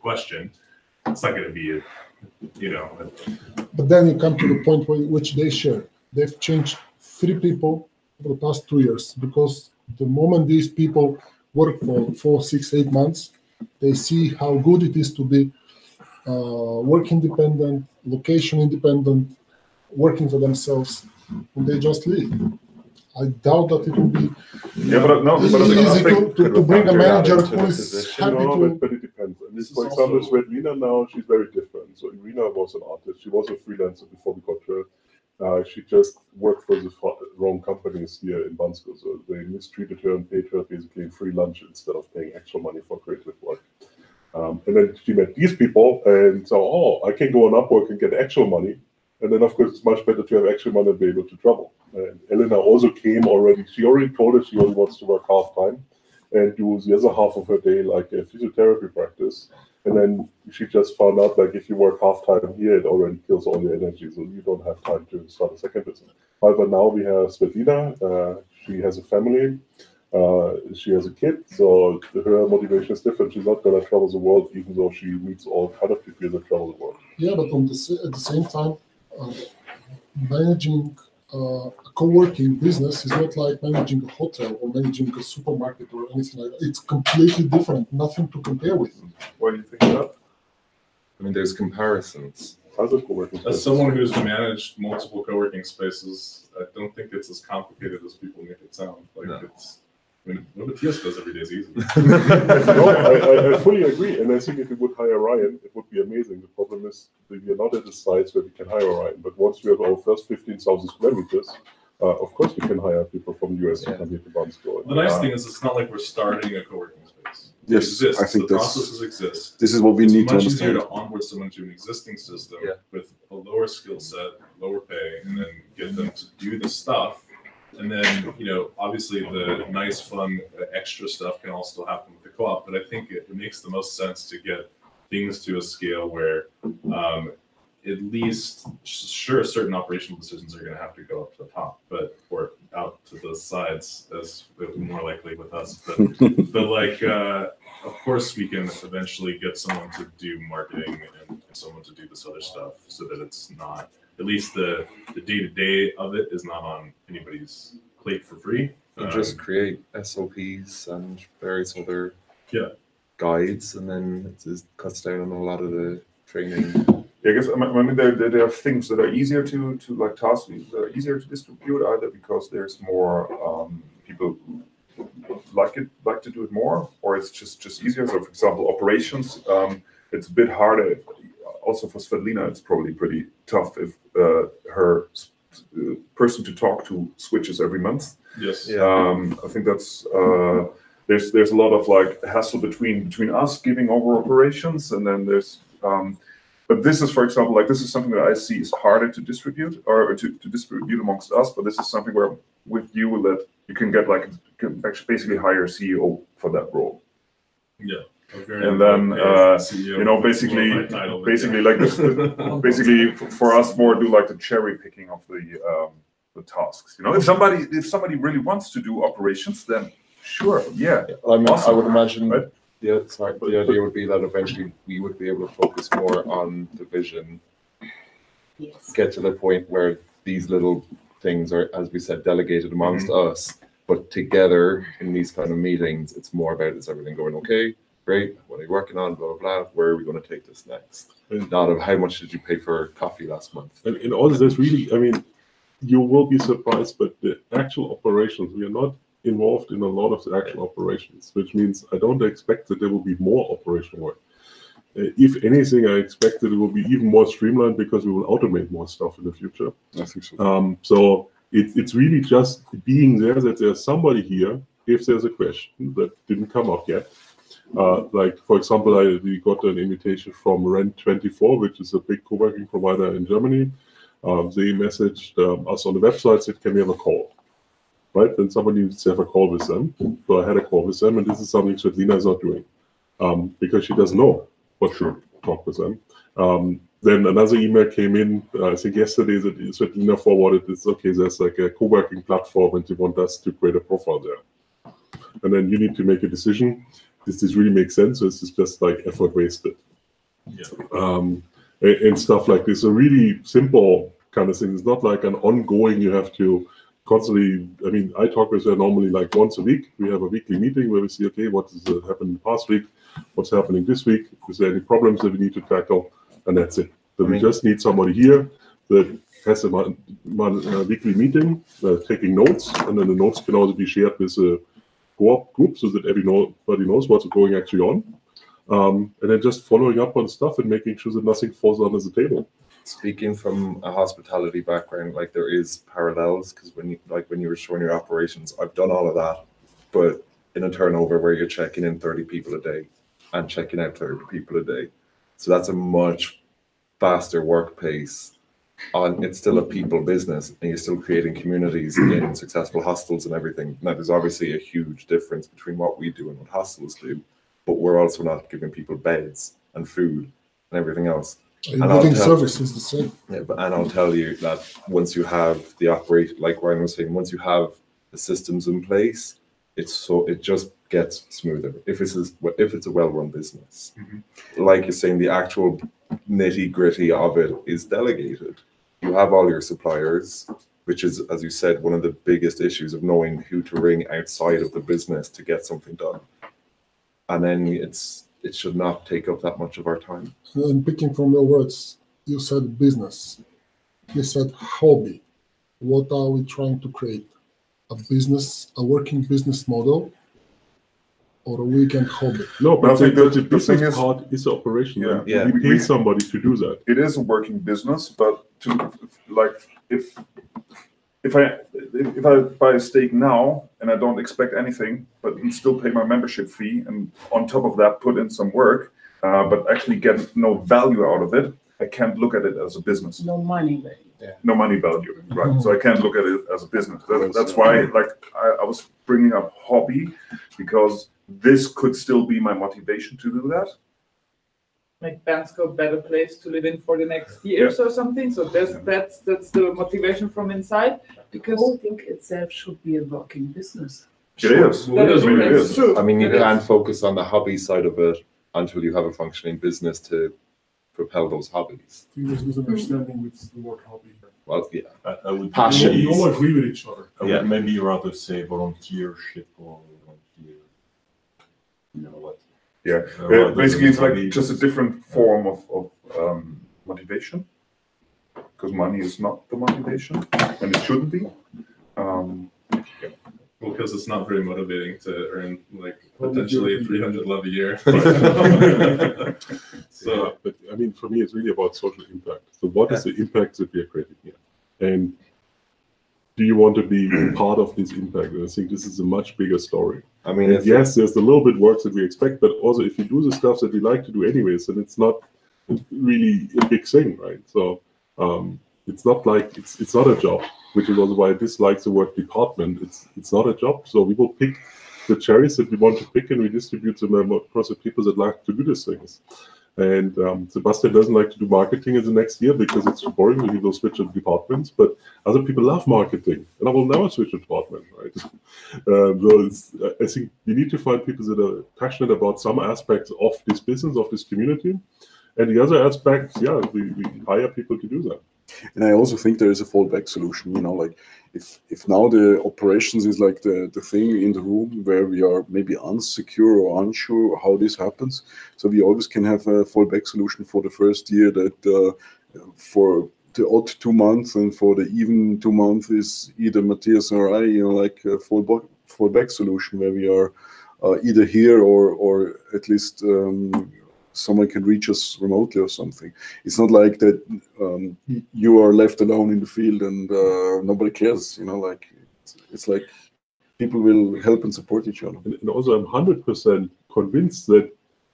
questioned. It's not going to be, But then you come to the point which they share. They've changed 3 people over the past 2 years because the moment these people work for 4, 6, 8 months, they see how good it is to be work independent, location independent, working for themselves, and they just leave. I doubt that it will be easy to bring a manager who is happy to. But it depends. And this, for example, Irina now, she's very different. So Irina was an artist. She was a freelancer before we got her. She just worked for the wrong companies here in Bansko. So they mistreated her and paid her basically in free lunch instead of paying extra money for creative work. And then she met these people and so, I can go on Upwork and get actual money. And then, of course, it's much better to have actual money and be able to travel. And Elena also came already. She already told us she only wants to work half-time and do the other half of her day like a physiotherapy practice. And then she just found out, like, if you work half-time here, it already kills all your energy. So you don't have time to start a second business. However, now we have Svetlina. She has a family. She has a kid. So her motivation is different. She's not going to travel the world, even though she meets all kind of people that travel the world. Yeah, but at the same time, managing a co-working business is not like managing a hotel or managing a supermarket or anything like that. It's completely different, nothing to compare with. What do you think of that? I mean, there's comparisons. As someone who's managed multiple co-working spaces, I don't think it's as complicated as people make it sound. Like what Matthias does every day is easy. No, I fully agree. And I think if we would hire Ryan, it would be amazing. The problem is that we are not at the size where we can hire Ryan. But once we have our first 15,000 square meters, of course we can hire people from the US to come here to Bansko. The nice thing is it's not like we're starting a co-working space. Yes, exists. I think the processes exist. This is what we need to understand. It's much easier to onboard someone to an existing system with a lower skill set, lower pay, and then get them to do the stuff. And then, obviously the nice, fun, extra stuff can all still happen with the co-op. But I think it makes the most sense to get things to a scale where at least, sure, certain operational decisions are going to have to go up to the top, or the sides, as more likely with us. But like, of course, we can eventually get someone to do marketing and someone to do this other stuff, so that it's not, at least the day-to-day of it is not on anybody's plate for free. You just create SOPs and various other Yeah. guides, and then it just cuts down on a lot of the training. Yeah, I guess I mean there are things that are easier to like tasks that are easier to distribute, either because there's more people who like to do it more, or it's just easier. So, for example, operations, it's a bit harder. Also for Svetlina, it's probably pretty tough if her person to talk to switches every month. Yes. I think that's there's a lot of like hassle between us giving over operations, and then there's but this is, for example, like this is something that I see is harder to distribute or to distribute amongst us. But this is something where with you that you can get like you can actually basically hire a CEO for that role. Yeah. And then you know, basically like this, basically for us more do like the cherry picking of the tasks. You know, if somebody really wants to do operations, then sure, yeah. I mean, awesome. I would imagine Right? the idea would be that eventually we would be able to focus more on the vision, Yes. get to the point where these little things are, as we said, delegated amongst us, but together in these kind of meetings, it's more about, is everything going okay? Great. What are you working on? Blah, blah, blah. Where are we going to take this next? Not of how much did you pay for coffee last month? And in all this, really, I mean, you will be surprised, but the actual operations, we are not involved in a lot of the actual operations, which means I don't expect that there will be more operational work. If anything, I expect that it will be even more streamlined because we will automate more stuff in the future. I think so. So it's really just being there, that there's somebody here if there's a question that didn't come up yet. Like, for example, we got an invitation from Rent24, which is a big co-working provider in Germany. They messaged us on the website, said, can we have a call? Right? Then somebody needs to have a call with them. So I had a call with them, and this is something Svetlina is not doing because she doesn't know what to talk with them. Then another email came in, I think yesterday, that Svetlina forwarded this, okay, there's like a co-working platform and they want us to create a profile there. And then you need to make a decision. Does this really make sense, or is this just like effort wasted? Yeah. And stuff like this. A really simple kind of thing. It's not like an ongoing, you have to constantly, I mean, I talk with her normally like once a week. We have a weekly meeting where we see, okay, what has happened in the past week? What's happening this week? Is there any problems that we need to tackle? And that's it. So we just need somebody here that has a weekly meeting, taking notes, and then the notes can also be shared with a co-op group so that everybody knows what's going actually on. And then just following up on stuff and making sure that nothing falls under the table. Speaking from a hospitality background, like there is parallels, because when you were showing your operations, I've done all of that, but in a turnover where you're checking in 30 people a day and checking out 30 people a day. So that's a much faster work pace. It's still a people business, and you're still creating communities in successful hostels and everything. Now, there's obviously a huge difference between what we do and what hostels do, but we're also not giving people beds and food and everything else. And living service is the same. Yeah, and I'll tell you that once you have the operate, like Ryan was saying, once you have the systems in place, it just gets smoother. If it's a well-run business, like you're saying, the actual nitty-gritty of it is delegated. You have all your suppliers, which is, as you said, one of the biggest issues of knowing who to ring outside of the business to get something done. And then it should not take up that much of our time. And picking from your words, you said business. You said hobby. What are we trying to create? A working business model, or a weekend hobby? No, but I think the the business thing is, part is the operation. Yeah. We pay somebody to do that. It is a working business, but if I buy a steak now and I don't expect anything, but still pay my membership fee, and on top of that put in some work, but actually get no value out of it, I can't look at it as a business. No money value. No money value, right? So I can't look at it as a business. That's why, like, I was bringing up hobby, because this could still be my motivation to do that. make Bansko a better place to live in for the next years or something. So that's the motivation from inside. Because The whole thing itself should be a working business. It is. That is- I mean, it it's is. true. I mean, you It can is. focus on the hobby side of it until you have a functioning business to propel those hobbies. I think there's misunderstanding with the word hobby. Well, yeah, I would Passion. We maybe, all agree with each other. I would Yeah. maybe rather say volunteership or volunteer. You know what? Yeah. Rather Basically, than it's like hobby. just a different form of motivation, because money is not the motivation, and it shouldn't be. Well, because it's not very motivating to earn like potentially 300 love a year. So, but I mean, for me, it's really about social impact. So, what is the impact that we are creating here? And do you want to be part of this impact? And I think this is a much bigger story. I mean, And yes, there's a little bit work that we expect, but also if you do the stuff that we like to do anyways, then it's not really a big thing, right? So it's not like it's not a job, which is also why I dislike the word department. It's not a job. So we will pick the cherries that we want to pick and we distribute them across the people that like to do these things. And Sebastian doesn't like to do marketing in the next year because it's boring. He will switch to departments, but other people love marketing, and I will never switch a department, right? I think you need to find people that are passionate about some aspects of this business, of this community, and the other aspects, yeah, we hire people to do that. And I also think there is a fallback solution, you know, like if now the operations is like the thing in the room where we are maybe unsecure or unsure how this happens. So we always can have a fallback solution for the first year that for the odd 2 months and for the even 2 months is either Matthias or I, you know, like a fallback solution where we are either here or at least someone can reach us remotely or something. It's not like that you are left alone in the field and nobody cares, you know, like it's like people will help and support each other. And also I'm 100% convinced that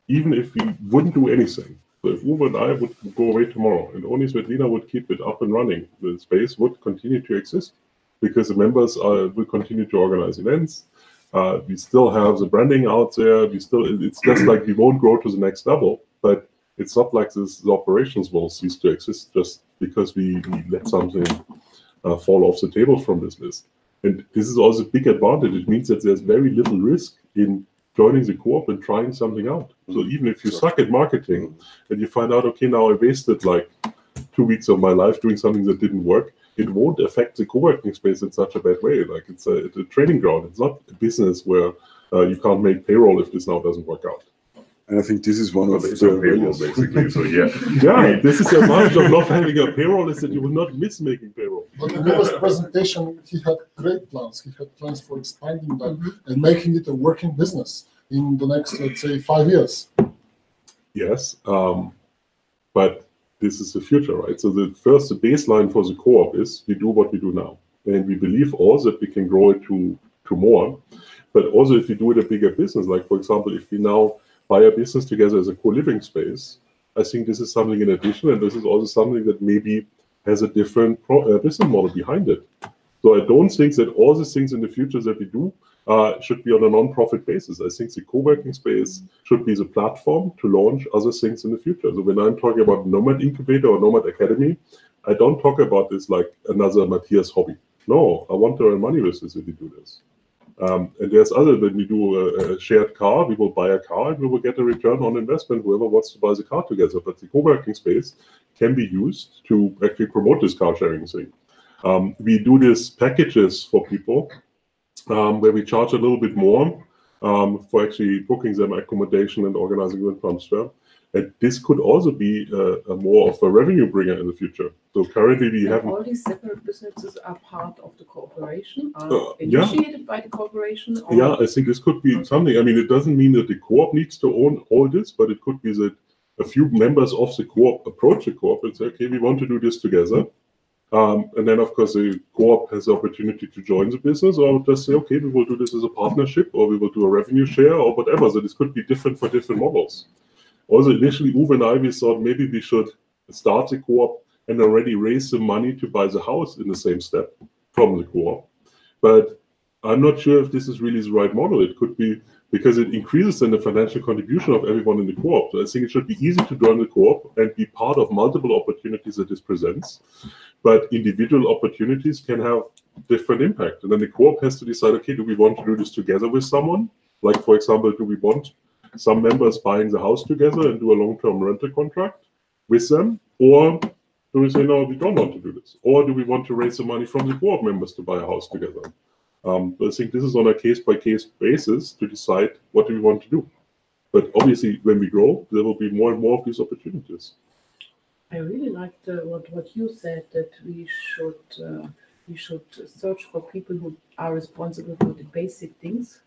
even if we wouldn't do anything, so if Uwe and I would go away tomorrow and only Svetlina would keep it up and running, the space would continue to exist because the members will continue to organize events. We still have the branding out there. It's just like we won't grow to the next level, but it's not like the operations will cease to exist just because we let something fall off the table from this list. And this is also a big advantage. It means that there's very little risk in joining the co-op and trying something out. So even if you suck at marketing and you find out, okay, now I wasted like 2 weeks of my life doing something that didn't work, it won't affect the co-working space in such a bad way. Like it's a training ground. It's not a business where you can't make payroll if this now doesn't work out. And I think this is one of the payroll, basically. So yeah, yeah, this is the advantage of not having a payroll is that you will not miss making payroll. But in Uwe's presentation, he had great plans. He had plans for expanding that and making it a working business in the next, let's say, 5 years. Yes, but this is the future, right? So the baseline for the co-op is we do what we do now. And we believe also that we can grow it to more. But also if we do it a bigger business, like for example, if we now buy a business together as a co-living space, I think this is something in addition, and this is also something that maybe has a different business model behind it. So I don't think that all the things in the future that we do should be on a non-profit basis. I think the co-working space should be the platform to launch other things in the future. So when I'm talking about Nomad Incubator or Nomad Academy, I don't talk about this like another Matthias hobby. No, I want to earn money with this if we do this. And there's other, when we do a shared car, we will buy a car and we will get a return on investment, whoever wants to buy the car together. But the co-working space can be used to actually promote this car sharing thing. We do these packages for people where we charge a little bit more for actually booking them accommodation and organizing the transfer. And this could also be a more of a revenue bringer in the future. So currently we have all these separate businesses are part of the corporation, are initiated by the corporation? Or? Yeah, I think this could be something. I mean, it doesn't mean that the co-op needs to own all this, but it could be that a few members of the co-op approach the co-op and say, okay, we want to do this together. And then, of course, the co-op has the opportunity to join the business or just say, okay, we will do this as a partnership or we will do a revenue share or whatever. So this could be different for different models. Also, initially, Uwe and I, we thought maybe we should start the co-op and already raise the money to buy the house in the same step from the co-op. But I'm not sure if this is really the right model. It could be because it increases then the financial contribution of everyone in the co-op. So I think it should be easy to join the co-op and be part of multiple opportunities that this presents. But individual opportunities can have different impact. And then the co-op has to decide, okay, do we want to do this together with someone? Like, for example, do we want some members buying the house together and do a long-term rental contract with them? Or do we say, no, we don't want to do this? Or do we want to raise the money from the co-op members to buy a house together? But I think this is on a case-by-case basis to decide what do we want to do. But obviously, when we grow, there will be more and more of these opportunities. I really liked what you said, that we should search for people who are responsible for the basic things,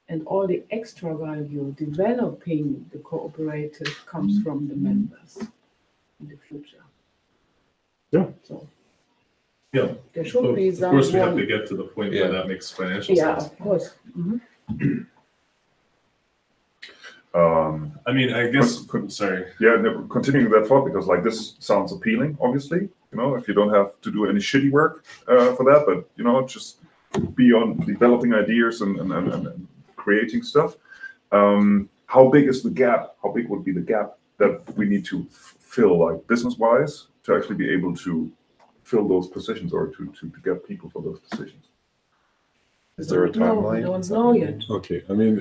and all the extra value developing the cooperative comes from the members in the future. Yeah. So Yeah. there should be Of course, we have someone. to get to the point where that makes financial Yeah, sense. of course. I mean, I guess. Sorry. Yeah, no, continuing that thought, because like this sounds appealing, obviously. You know, if you don't have to do any shitty work for that, but you know, just be on developing ideas and creating stuff. How big is the gap? How big would be the gap that we need to fill, like business-wise, to actually be able to fill those positions or to get people for those positions? Is there a timeline? We don't know yet. Okay, I mean,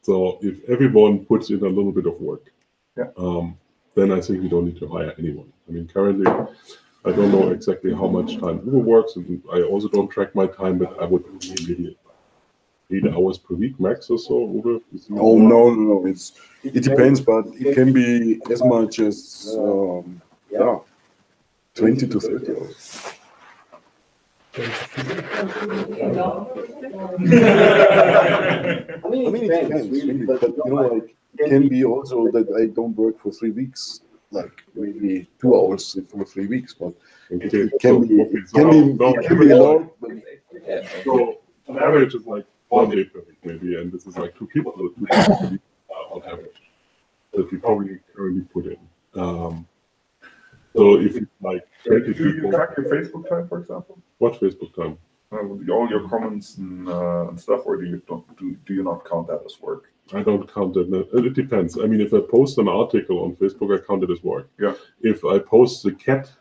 so if everyone puts in a little bit of work, then I think we don't need to hire anyone. I mean, currently, I don't know exactly how much time Uwe works, and I also don't track my time, but I would maybe 8 hours per week max or so. Uwe, Oh no! It depends, but it can be as much as 20 to 30 hours. I mean, it depends, really, but you know, like, it can be also that I don't work for 3 weeks, like maybe 2 hours for 3 weeks, but it can be a lot. So on average, it's like 1 day per week, maybe, and this is like 2 people per week on average that we probably currently put in. So if it's like 20 Do you people, track your Facebook time, for example? what Facebook time? All your comments and stuff, or do you not count that as work? I don't count it. It depends. I mean, if I post an article on Facebook, I count it as work. Yeah. If I post the cat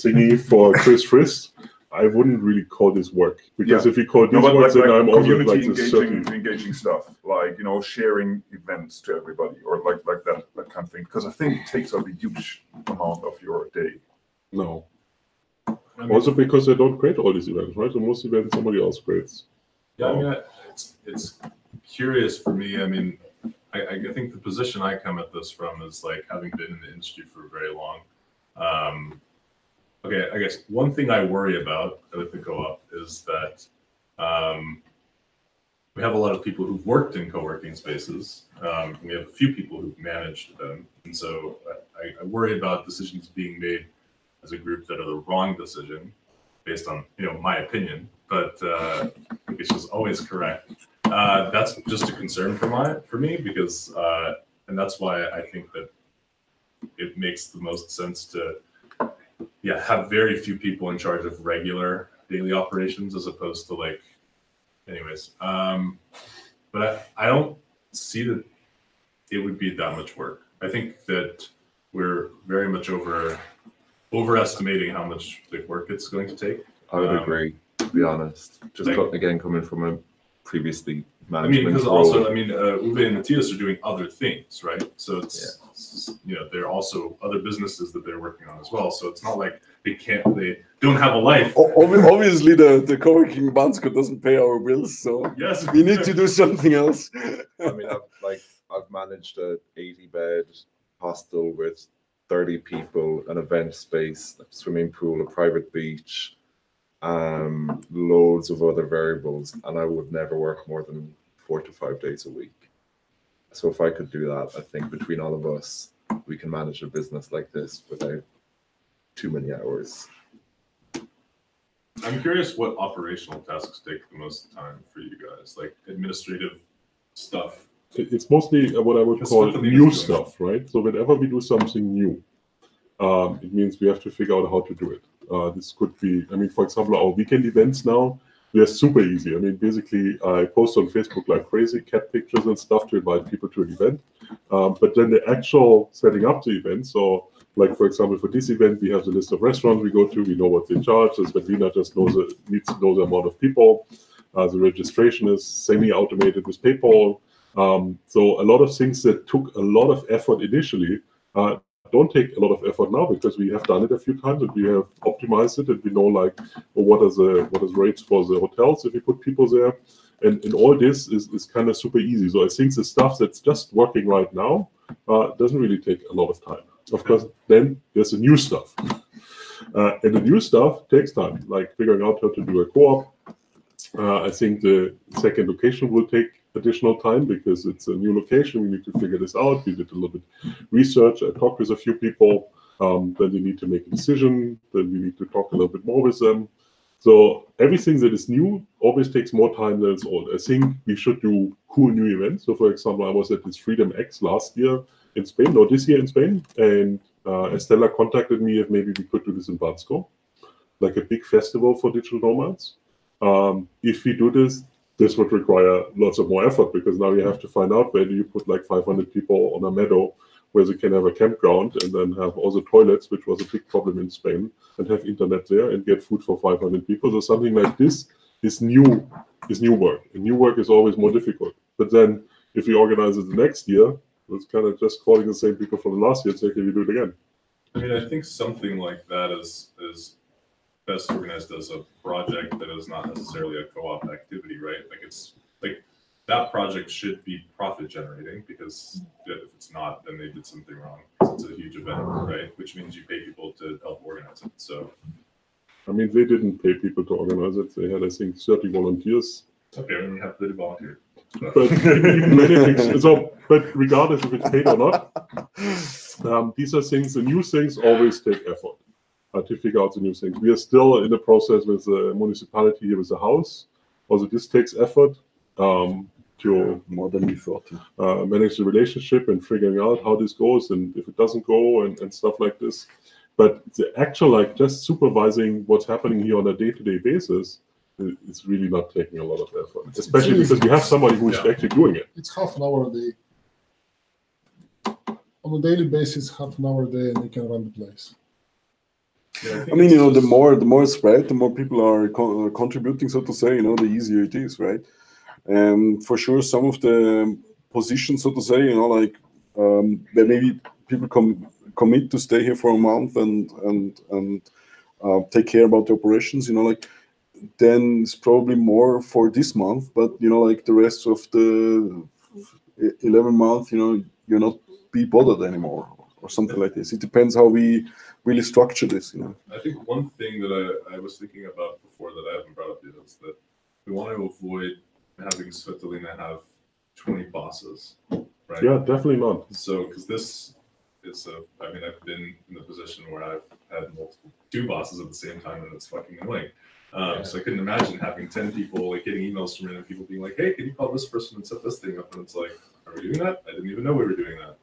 thingy for Chris Frist, I wouldn't really call this work, because if you call this work, then I'm also like this certain engaging stuff, like, you know, sharing events to everybody, or like that kind of thing. Because I think it takes up a huge amount of your day. No. Also because I don't create all these events, right? So most events somebody else creates. Yeah, I mean, it's curious for me. I mean, I think the position I come at this from is like having been in the industry for very long. Okay, I guess one thing I worry about with the co-op is that we have a lot of people who've worked in co-working spaces. We have a few people who've managed them. And so I worry about decisions being made as a group that are the wrong decision based on, you know, my opinion, but which is always correct. That's just a concern for me because, and that's why I think that it makes the most sense to have very few people in charge of regular daily operations as opposed to like, anyways. But I don't see that it would be that much work. I think that we're very much overestimating how much like work it's going to take. I would agree, to be honest. Just again, coming from a previously management because role. also, Uwe and Matthias are doing other things, right? So it's you know, there are also other businesses that they're working on as well. So it's not like they don't have a life. Obviously, the co-working Bansko doesn't pay our bills, so yes, we need to do something else. I mean, I've managed a 80-bed hostel with 30 people, an event space, a swimming pool, a private beach, loads of other variables, and I would never work more than 4 to 5 days a week. So if I could do that, I think between all of us, we can manage a business like this without too many hours. I'm curious what operational tasks take the most time for you guys, like administrative stuff. It's mostly what I would call new stuff, right? So whenever we do something new, it means we have to figure out how to do it. This could be, I mean, for example, our weekend events now, They're super easy. I mean, basically, I post on Facebook like crazy, cat pictures and stuff to invite people to an event. But then the actual setting up the event, so like for example, for this event, we have the list of restaurants we go to, we know what they charge, so Svetlina just needs to know the amount of people. The registration is semi-automated with PayPal. So a lot of things that took a lot of effort initially don't take a lot of effort now because we have done it a few times and we have optimized it and we know like what is rates for the hotels if we put people there. And all this is kind of super easy. So I think the stuff that's just working right now doesn't really take a lot of time. Of course, then there's the new stuff. And the new stuff takes time, like figuring out how to do a co-op. I think the second location will take additional time because it's a new location. We need to figure this out. We did a little bit research. I talked with a few people. Then we need to make a decision. Then we need to talk a little bit more with them. So everything that is new always takes more time than it's old. I think we should do cool new events. So for example, I was at this Freedom X last year in Spain, or this year in Spain. And Estella contacted me if maybe we could do this in Bansko, like a big festival for digital nomads. If we do this, this would require lots of more effort because now you have to find out where do you put like 500 people on a meadow where they can have a campground and then have all the toilets, which was a big problem in Spain, and have internet there and get food for 500 people. So something like this is new work. And new work is always more difficult. But then if we organize it the next year, it's kind of just calling the same people from the last year and saying, can we do it again? I mean, I think something like that is best organized as a project that is not necessarily a co-op activity, right? Like it's like that project should be profit generating because if it's not, then they did something wrong. It's a huge event, right? Which means you pay people to help organize it. So, I mean, they didn't pay people to organize it. They had, I think, 30 volunteers. Okay, then you have to volunteer. But even many things. So, but regardless if it's paid or not, these are things. The new things always take effort. To figure out the new things. We are still in the process with the municipality here with the house. Also, this takes effort to more than we thought. Manage the relationship and figuring out how this goes and if it doesn't go and stuff like this. But the actual, like, just supervising what's happening here on a day-to-day basis is really not taking a lot of effort, especially because we have somebody who is actually doing it. It's half an hour a day. On a daily basis, half an hour a day, and you can run the place. Yeah, I mean, you know, the more spread, the more people are contributing, so to say, you know, the easier it is, right? And for sure, some of the positions, so to say, you know, like that maybe people commit to stay here for a month and take care about the operations, you know, like then it's probably more for this month, but you know, like the rest of the 11 months, you know, you're not be bothered anymore or something like this. It depends how we really structure this, you know. I think one thing that I was thinking about before that I haven't brought up yet is that we want to avoid having Svetlina have 20 bosses, right? Yeah, definitely not. So, because this is I mean, I've been in the position where I've had two bosses at the same time, and it's fucking annoying. So I couldn't imagine having 10 people, like getting emails from random people being like, hey, can you call this person and set this thing up? And it's like, are we doing that? I didn't even know we were doing that.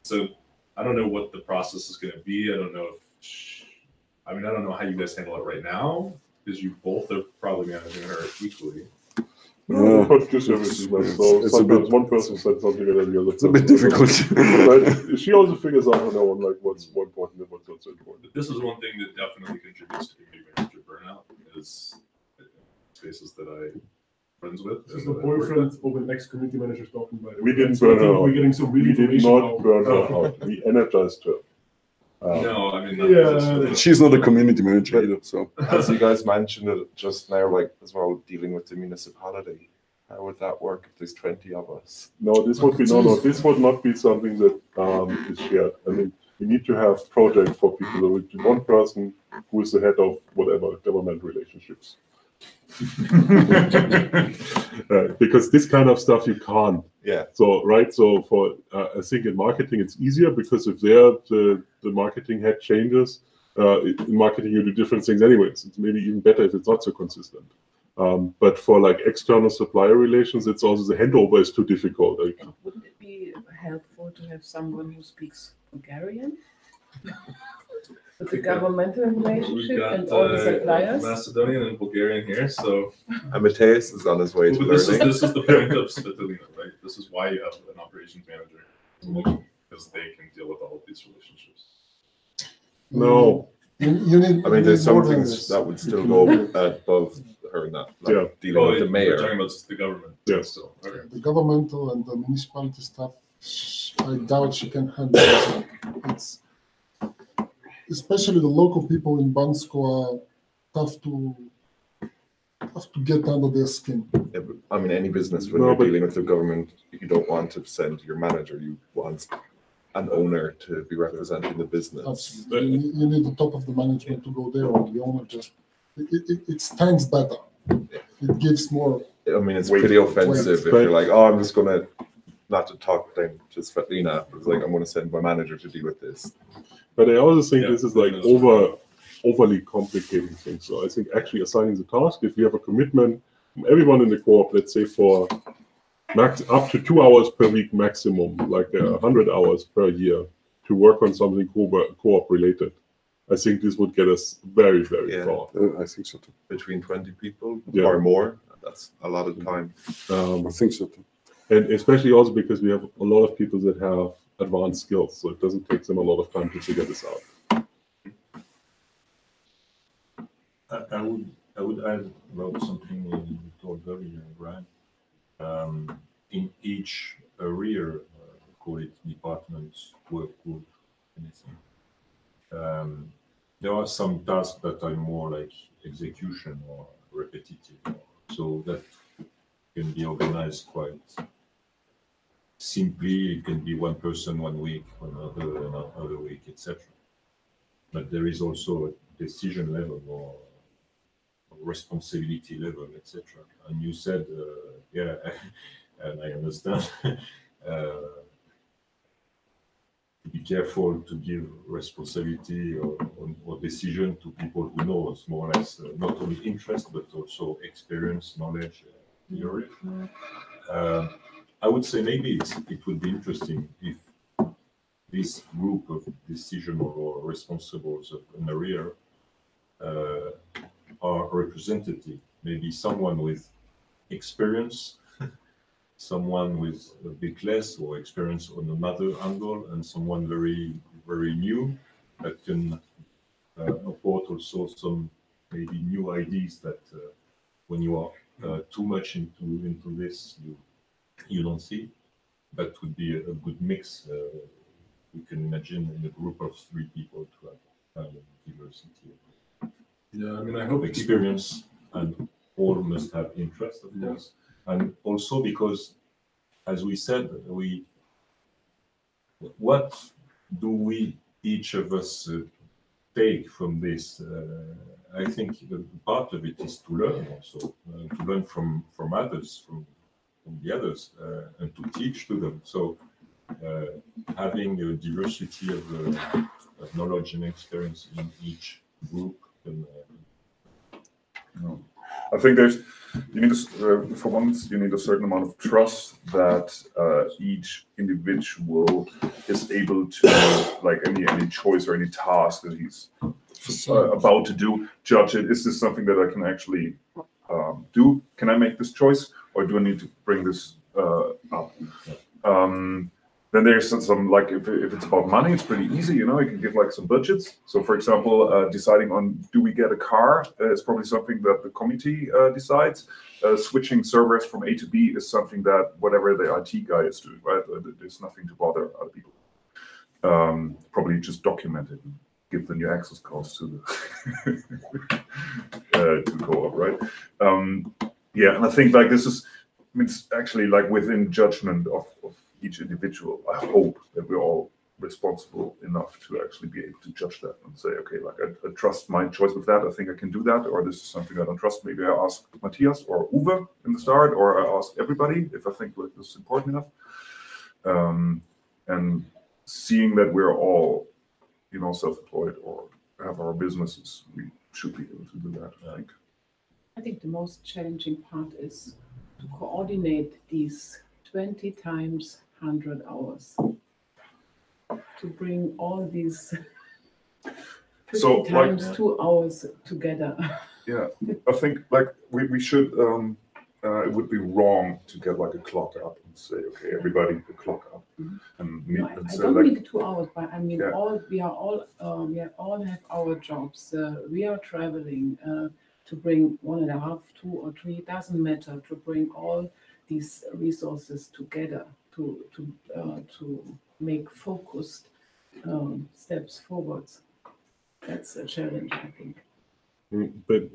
So I don't know what the process is going to be. I don't know I don't know how you guys handle it right now, because you both are probably managing her equally. No, so sometimes one person said something and then the other. It's a bit difficult. But she also figures out on her own like what's more important and what's not so important. This is one thing that definitely contributes to community manager burnout is spaces that I'm friends with. This is the boyfriend of the next community manager talking about it. We didn't burn her out. We're getting some really We did not burn her out. We energized her. No, I mean, she's not a community manager either. So, as you guys mentioned it just now, like as well, dealing with the municipality, how would that work if there's 20 of us? No, this would be this would not be something that is shared. I mean, we need to have projects for people. There would be one person who is the head of whatever government relationships. Because this kind of stuff you can't. Yeah. So right. So for I think in marketing it's easier because if the marketing head changes, in marketing you do different things anyways. It's maybe even better if it's not so consistent. But for like external supplier relations, it's also the handover is too difficult. Like, wouldn't it be helpful to have someone who speaks Bulgarian? with the governmental We've relationship got and all the suppliers. Macedonian and Bulgarian here, so And Matthias is on his way to but this learning. is the point of Svitolina, right? This is why you have an operations manager, because they can deal with all of these relationships. No, You need. I mean, there's more some than things this. that would still go above her, not like Yeah. dealing with the We're mayor. talking about the government. Yes. So, okay. The governmental and the municipality stuff, I doubt she can handle it. It's especially the local people in Bansko are tough to get under their skin. Yeah, but, I mean, any business when No, you're but- dealing with the government, you don't want to send your manager. You want an owner to be representing the business. Absolutely. You need the top of the management to go there, or the owner just. It stands better. It gives more. I mean, it's Wait. pretty offensive if Wait. you're like, oh, I'm just gonna not to talk then to Svetlina. It's like I'm gonna send my manager to deal with this. but I also think Yeah, this is like overly complicating things. So I think actually assigning the task, if we have a commitment from everyone in the co-op, let's say for max up to 2 hours per week maximum, like 100 hours per year to work on something co-op related. I think this would get us very, very Yeah. far. I think so too. Between 20 people Yeah. or more, that's a lot of time. I think so too. And especially also because we have a lot of people that have advanced skills, so it doesn't take them a lot of time to figure this out. I would add about something you told earlier, Brian. In each area, call it departments, work group, anything. There are some tasks that are more like execution or repetitive, so that can be organized quite simply. It can be one person 1 week, another week, etc. But there is also a decision level or responsibility level, etc. And you said, yeah, and I understand. Be careful to give responsibility or decision to people who knows more or less not only interest but also experience, knowledge, theory. I would say maybe it would be interesting if this group of decision or responsibles of an area are representative. Maybe someone with experience, someone with a bit less or experience on another angle, and someone very, very new that can apport also some maybe new ideas that when you are too much into this, you don't see. That would be a good mix. We can imagine in a group of 3 people to have diversity Yeah, I mean, I hope of experience, and all must have interest, of course. And also because, as we said, what do we, each of us, take from this? I think part of it is to learn also, to learn from others, from the others, and to teach to them. So having a diversity of knowledge and experience in each group. And, I think you need for once you need a certain amount of trust that each individual is able to, like any choice or any task that he's about to do, judge it. Is this something that I can actually do? Can I make this choice, or do I need to bring this up? Then there's some like if it's about money, it's pretty easy. You can give like some budgets. So for example, deciding on do we get a car is probably something that the committee decides. Switching servers from A to B is something that whatever the IT guy is doing, right? There's nothing to bother other people. Probably just document it and give the new access codes to the co-op, right? Yeah, and I think like this is, it's actually like within judgment of each individual. I hope that we're all responsible enough to actually be able to judge that and say, okay, like I trust my choice with that. I think I can do that, or this is something I don't trust. Maybe I ask Matthias or Uwe in the start, or I ask everybody if I think like this is important enough. And seeing that we're all, self-employed or have our businesses, we should be able to do that. I think the most challenging part is to coordinate these 20 times 100 hours. To bring all these So, times like, 2 hours together. yeah, I think like we should. It would be wrong to get like a clock up and say, okay, everybody a clock up and meet No, and I say don't like, mean the 2 hours, but I mean Yeah. we all have our jobs. We are traveling to bring 1.5, 2 or 3, doesn't matter, to bring all these resources together to make focused steps forwards. That's a challenge, I think. But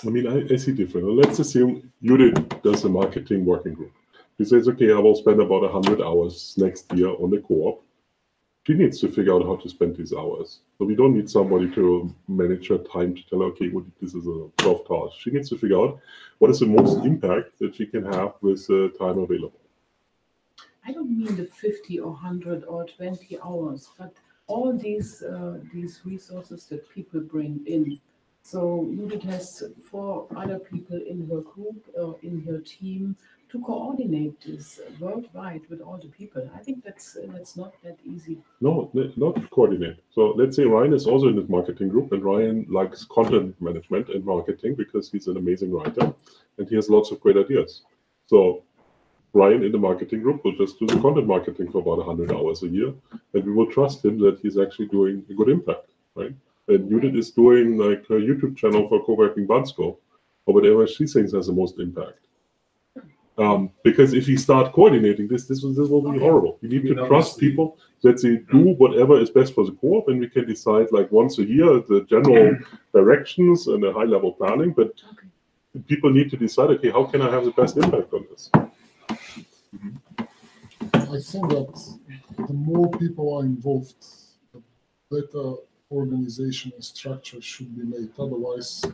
I mean, I see different. Let's assume Judith does a marketing working group. She says, okay, I will spend about 100 hours next year on the co-op. She needs to figure out how to spend these hours. So we don't need somebody to manage her time to tell her, okay, well, this is a 12 task. She needs to figure out what is the most impact that she can have with time available. I don't mean the 50 or 100 or 20 hours, but all these resources that people bring in. So Judith has 4 other people in her group, in her team, to coordinate this worldwide with all the people. I think that's not that easy. No, not coordinate. So let's say Ryan is also in this marketing group, and Ryan likes content management and marketing because he's an amazing writer and he has lots of great ideas. So Ryan in the marketing group will just do the content marketing for about 100 hours a year, and we will trust him that he's actually doing a good impact, right? And Judith is doing like her YouTube channel for co-working Bansko, or whatever she thinks has the most impact. Because if you start coordinating this will be horrible. You need to trust people that they do whatever is best for the co-op, and we can decide like once a year the general directions and a high-level planning, but people need to decide, okay, how can I have the best impact on this? I think that the more people are involved, the better organization and structure should be made. Otherwise,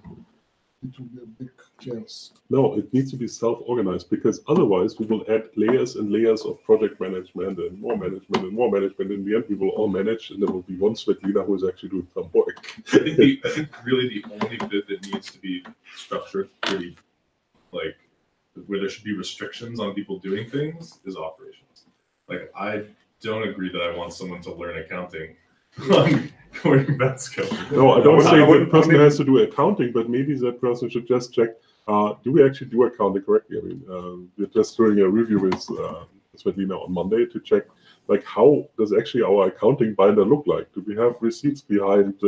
it will be a big chaos. No, it needs to be self-organized, because otherwise we will add layers and layers of project management and more management and more management. In the end, we will all manage, and there will be one sweat leader who is actually doing some work. I think really the only bit that needs to be structured, really, like where there should be restrictions on people doing things, is operations. Like, I don't agree that I want someone to learn accounting on going Bansko. No, I don't say that person has to do accounting, but maybe that person should just check, do we actually do accounting correctly? I mean, we're just doing a review with Svetlina on Monday to check, like, how does actually our accounting binder look like? Do we have receipts behind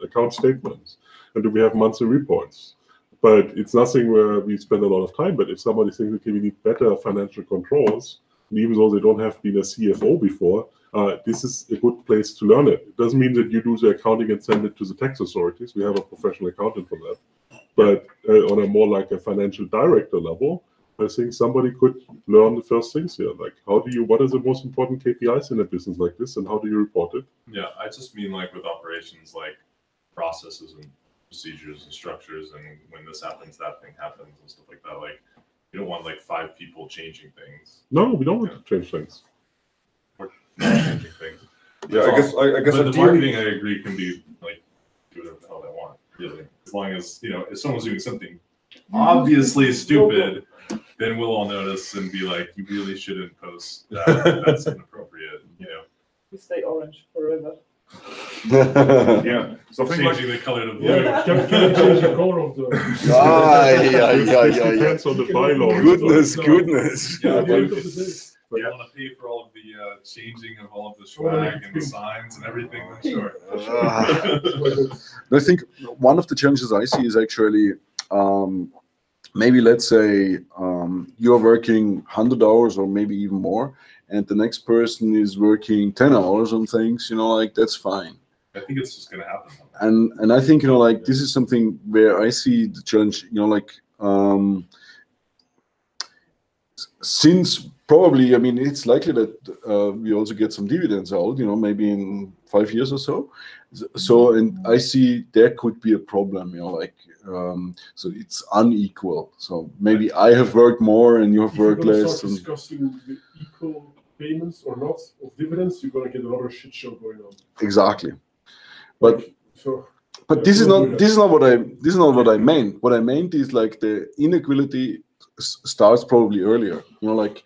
account statements? And do we have monthly reports? But it's nothing where we spend a lot of time. But if somebody thinks, okay, we need better financial controls, and even though they don't have been a CFO before, this is a good place to learn it. It doesn't mean that you do the accounting and send it to the tax authorities. We have a professional accountant for that. But on a more like a financial director level, I think somebody could learn the first things here. Like, what are the most important KPIs in a business like this, and how do you report it? Yeah, I just mean like with operations, like processes and procedures and structures, and when this happens, that thing happens, and stuff like that. Like, you don't want like 5 people changing things. No, we don't want to change things. Or changing things. Yeah, I guess But the marketing, I agree, can be like do whatever the hell they want, really. As long as, you know, if someone's doing something obviously stupid, then we'll all notice and be like, you really shouldn't post that. That's inappropriate, you know. We stay orange forever. Yeah. So I think Changing the color of the blue. Yeah, can you change the color of the? Depends on the bylaws. Goodness. Yeah, At the end of the day. But you want to pay for all of the changing of all of the swag and the signs and everything, then sure. I think one of the challenges I see is actually maybe let's say you're working 100 hours or maybe even more, and the next person is working 10 hours on things, you know, like that's fine. I think it's just going to happen. And I think, you know, like this is something where I see the challenge, you know, like since probably, I mean, it's likely that we also get some dividends out, you know, maybe in 5 years or so. So, and I see there could be a problem, you know, like, so it's unequal. So maybe I have worked more and you have worked less. Start discussing the equal payments or not of dividends, you're going to get another shit show going on. Exactly. But so, but this is not what I meant. What I meant is like the inequality starts probably earlier. You know, like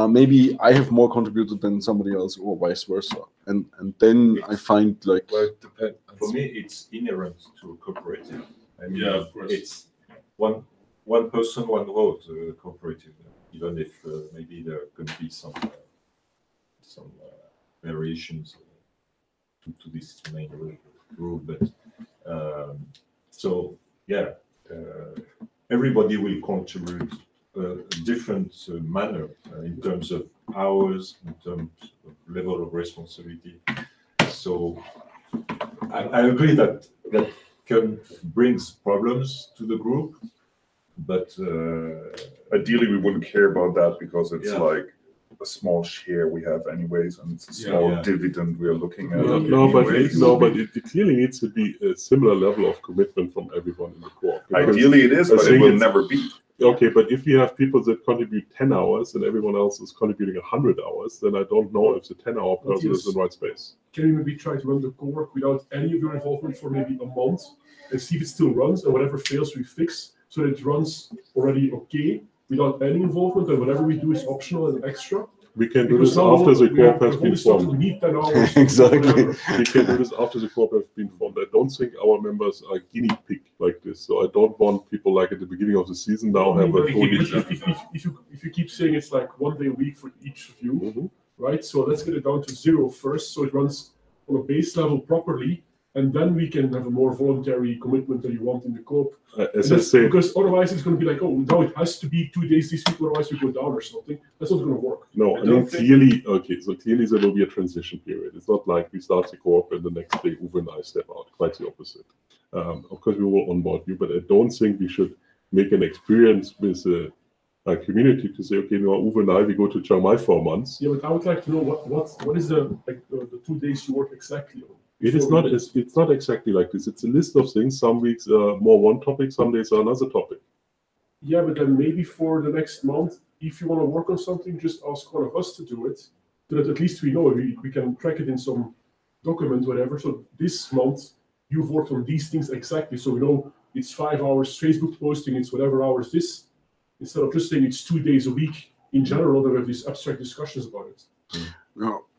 maybe I have more contributed than somebody else, or vice versa, and then I find like Well, it depends. For me, it's inherent to a cooperative. I mean, Yeah, of course. it's one person, one vote cooperative, even if maybe there could be some variations to this main rule. But so yeah, everybody will contribute a different manner in terms of hours, in terms of level of responsibility. So I agree that brings problems to the group, but Ideally, we wouldn't care about that because it's Yeah. like a small share we have anyways, and it's a small Yeah. dividend we are looking at. But it clearly needs to be a similar level of commitment from everyone in the co-op. Because Ideally, it is, I but it think will it's- never be. Okay, but if you have people that contribute 10 hours and everyone else is contributing 100 hours, then I don't know if the 10-hour person is in the right space. Can you maybe try to run the co-work without any of your involvement for maybe a month and see if it still runs, and whatever fails we fix so that it runs already okay without any involvement, and whatever we do is optional and extra? We can do Because this now after the we co-op have has only been started formed. to meet 10 hours. Exactly. We can do this after the co-op has been formed. I don't think our members are guinea pig like this. So I don't want people like at the beginning of the season now have a fully. If you keep saying it's like 1 day a week for each of you, Mhm. right? So let's get it down to 0 first, so it runs on a base level properly, and then we can have a more voluntary commitment that you want in the co-op. As I say, Because otherwise it's going to be like, oh, now it has to be 2 days this week, otherwise we go down or something. That's not going to work. no, I mean clearly, okay, so clearly there will be a transition period. It's not like we start the co-op and the next day Uwe and I step out. Quite the opposite. Of course, we will onboard you, but I don't think we should make an experience with a community to say, okay, now Uwe and I, we go to Chiang Mai for months. Yeah, but I would like to know what is the 2 days you work exactly on? It is not. It's not exactly like this. It's a list of things. Some weeks more one topic. Some days are another topic. Yeah, but then maybe for the next month, if you want to work on something, just ask one of us to do it, so that at least we know we can track it in some document, whatever. So this month you've worked on these things exactly, so we know it's 5 hours Facebook posting, it's whatever hours this, instead of just saying it's 2 days a week in general. That we have these abstract discussions about it.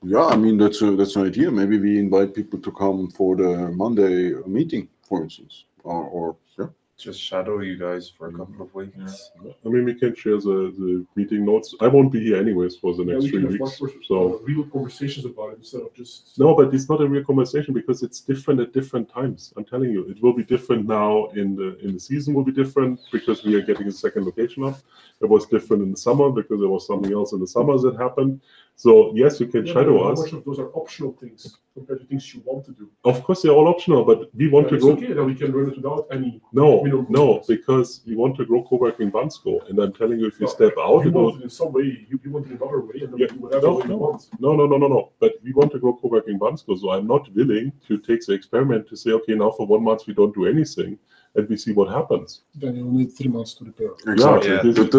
yeah, I mean that's an idea. Maybe we invite people to come for the Monday meeting, for instance, or yeah. Just shadow you guys for a couple of weeks. I mean, we can share the meeting notes. I won't be here anyways for the next we 3 can have weeks. more So real conversations about it instead of just no, but it's not a real conversation because it's different at different times. I'm telling you, it will be different now. In the season will be different because we are getting a second location up. It was different in the summer because there was something else in the summer that happened. So yes, you can shadow how us. much of those are optional things compared to things you want to do? Of course, they're all optional, but we want to It's grow. okay that we can run it without any. No, minimum no, commitments. because we want to grow co-working Bansko. And I'm telling you, if you step out, You it will. want it in some way, you want it another way, and then Yeah, do whatever way you want. No. But we want to grow co-working Bansko. So I'm not willing to take the experiment to say, okay, now for 1 month we don't do anything and we see what happens. Then you need 3 months to repair. Exactly. Yeah. That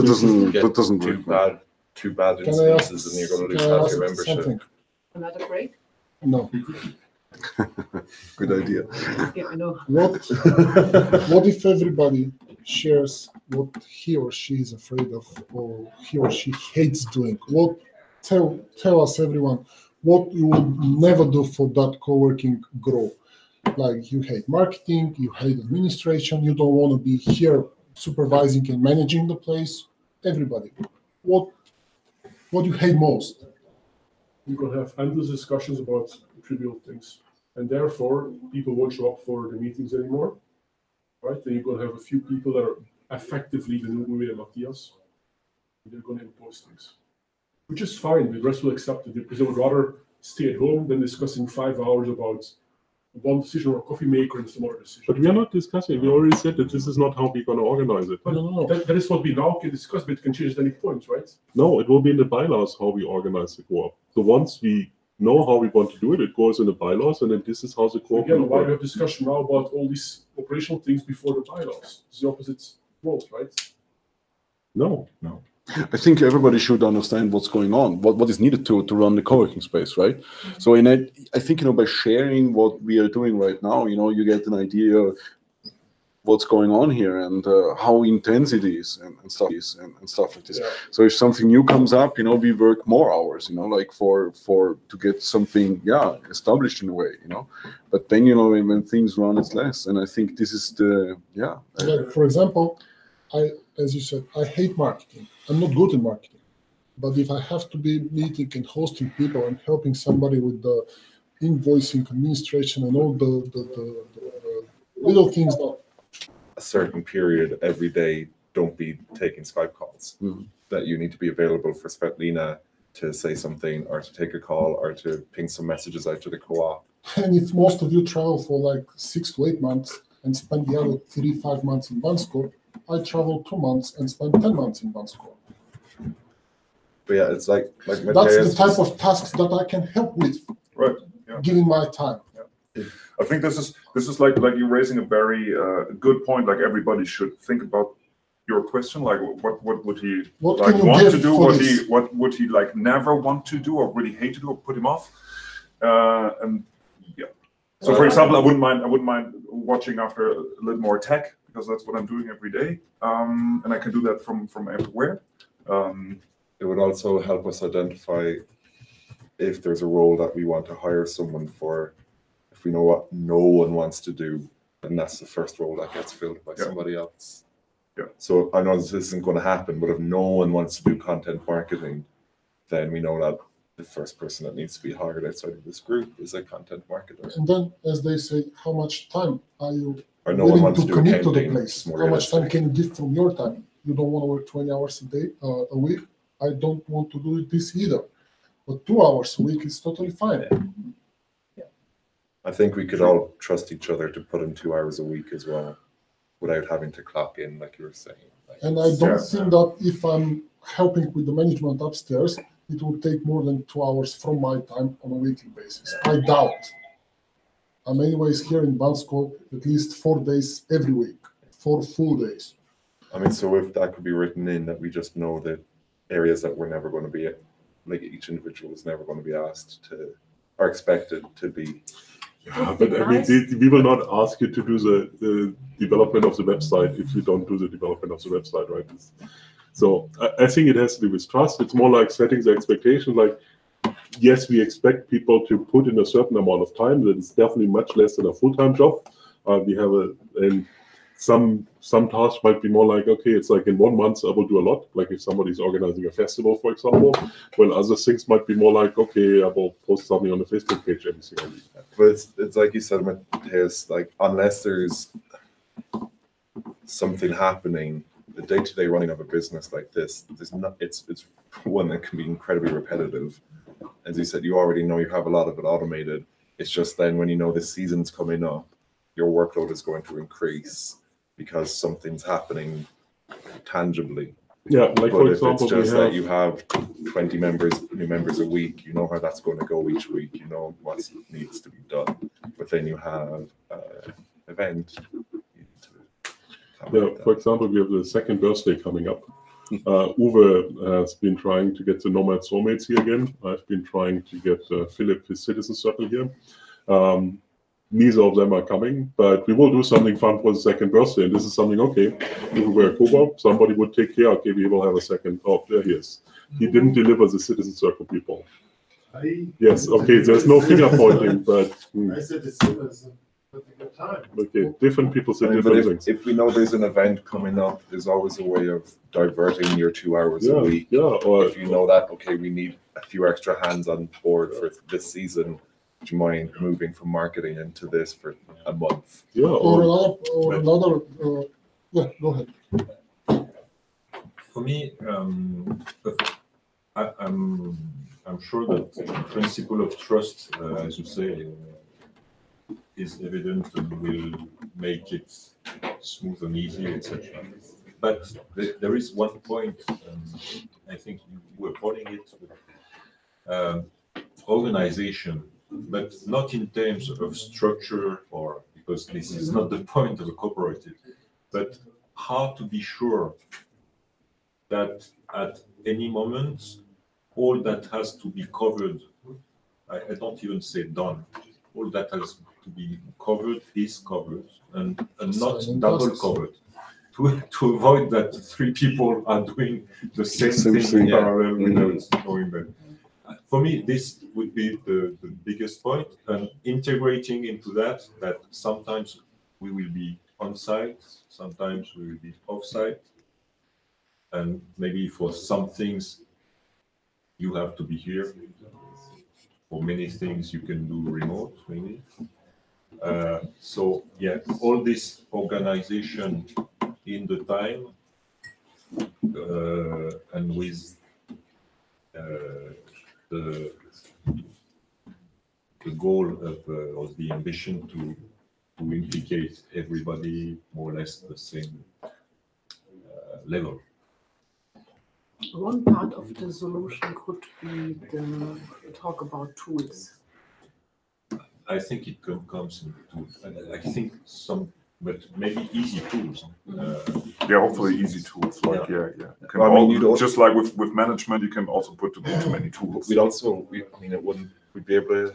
doesn't Too work. two bad Can I ask, instances, and you're going to can lose I half ask your membership. something? Another break? No. Good idea. Yeah, I know. What if everybody shares what he or she is afraid of, or he or she hates doing? Tell us, everyone, what you would never do for that co-working grow. Like you hate marketing, you hate administration, you don't want to be here supervising and managing the place. Everybody, what you hate most? You can have endless discussions about trivial things, and therefore people won't show up for the meetings anymore, right? Then you're going to have a few people that are effectively the new Uwe and Matthias. They're going to impose things, which is fine. The rest will accept it because they would rather stay at home than discussing 5 hours about one decision or a coffee maker and some other decision. But we are not discussing. We already said that this is not how we're going to organize it. No. That is what we now can discuss, but it can change at any point, right? No, it will be in the bylaws how we organize the co-op. So once we know how we want to do it, it goes in the bylaws, and then this is how the co-op Again, will why we work. have discussion now about all these operational things before the bylaws? It's the opposite world, right? No. I think everybody should understand what's going on, what is needed to run the co-working space, right? So in it, I think, by sharing what we are doing right now, you get an idea. what's going on here and how intense it is and stuff like this. Yeah. So if something new comes up, we work more hours, like for to get something established in a way, But then when things run, it's less, and I think this is the Like, for example, as you said, I hate marketing. I'm not good in marketing. But if I have to be meeting and hosting people and helping somebody with the invoicing, administration, and all the little things that A certain period every day, don't be taking Skype calls. That you need to be available for Svetlina to say something, or to take a call, or to ping some messages out to the co-op. And if most of you travel for like 6 to 8 months and spend the other 3-5 months in Bansko, I travel 2 months and spend 10 months in Bansko. But yeah, it's like That's Matthias the type of tasks that I can help with, Right. Yeah. given my time. I think this is like you're raising a very good point. Like everybody should think about your question. Like what would he What like can you want to give do? for What this? what would he like never want to do, or really hate to do, or put him off? And yeah. So for example, I wouldn't mind watching after a little more tech, because that's what I'm doing every day. And I can do that from everywhere. It would also help us identify if there's a role that we want to hire someone for. If we know what no one wants to do, then that's the first role that gets filled by somebody else. Yeah. So I know this isn't going to happen, but if no one wants to do content marketing, then we know that the first person that needs to be hired outside of this group is a content marketer. And then, as they say, how much time are you Or no one willing wants to to do commit to the accounting. place? It's more How much time realistic. can you give from your time? You don't want to work 20 hours a day, a week. I don't want to do this either. But 2 hours a week is totally fine. I think we could all trust each other to put in 2 hours a week as well, without having to clock in, like you were saying. And I don't think that if I'm helping with the management upstairs, it will take more than 2 hours from my time on a weekly basis. I doubt. I'm anyways here in Bansko at least 4 days every week, 4 full days. I mean, so if that could be written in, that we just know the areas that we're never going to be, like each individual is never going to be asked to, or expected to be. Yeah, but I mean, we will not ask you to do the development of the website if you don't do the development of the website, right? So I think it has to do with trust. It's more like setting the expectation. Like, yes, we expect people to put in a certain amount of time. That is definitely much less than a full-time job. We have and some tasks might be more like, okay, it's like in 1 month I will do a lot. Like if somebody's organizing a festival, for example. Well, other things might be more like, okay, I will post something on the Facebook page every single week. But it's like you said, Matthias, like unless there's something happening, the day-to-day running of a business like this, there's not. It's one that can be incredibly repetitive. As you said, you already know you have a lot of it automated. It's just then when you know the season's coming up, your workload is going to increase because something's happening tangibly. Yeah, like But for if example, it's just that you have 20 new members a week, you know how that's going to go each week, you know what needs to be done. But then you have an event. For example, we have the second birthday coming up. Uwe has been trying to get the Nomad Soulmates here again. I've been trying to get Philip, his citizen circle here. Neither of them are coming, but we will do something fun for the second birthday. And this is something, okay, if we were a co-op, somebody would take care, okay, we will have a second. Oh, there he is. He didn't deliver the citizen circle people. Yes, okay, there's no finger pointing, but... I said it's a good time. Okay, different people say But different things. if we know there's an event coming up, there's always a way of diverting your 2 hours a week. Yeah, or if you know that, okay, we need a few extra hands on board for this season, do you mind moving from marketing into this for a month? Yeah, Or another yeah, go ahead. For me, I'm sure that the principle of trust, as you say, is evident and will make it smooth and easy, etc. But there is one point, I think you were pointing it, organization, but not in terms of structure, or because this is not the point of a cooperative, but how to be sure that at any moment, all that has to be covered, I don't even say done, all that has to be covered is covered and not Signing double costs. covered. To avoid that three people are doing the same Same thing thing, in yeah. parallel without knowing that. For me, this would be the biggest point, and integrating into that sometimes we will be on site, sometimes we will be off site, and maybe for some things you have to be here. For many things you can do remote, maybe. So yeah, all this organization in the time and with the goal of or the ambition to implicate everybody more or less the same level. One part of the solution could be the talk about tools. I think it comes in tools. I think some, but maybe easy tools. Yeah, hopefully easy tools. Like yeah. You can I mean, all- you'd also- just like with management, you can also put too many tools. I mean, we'd be able to,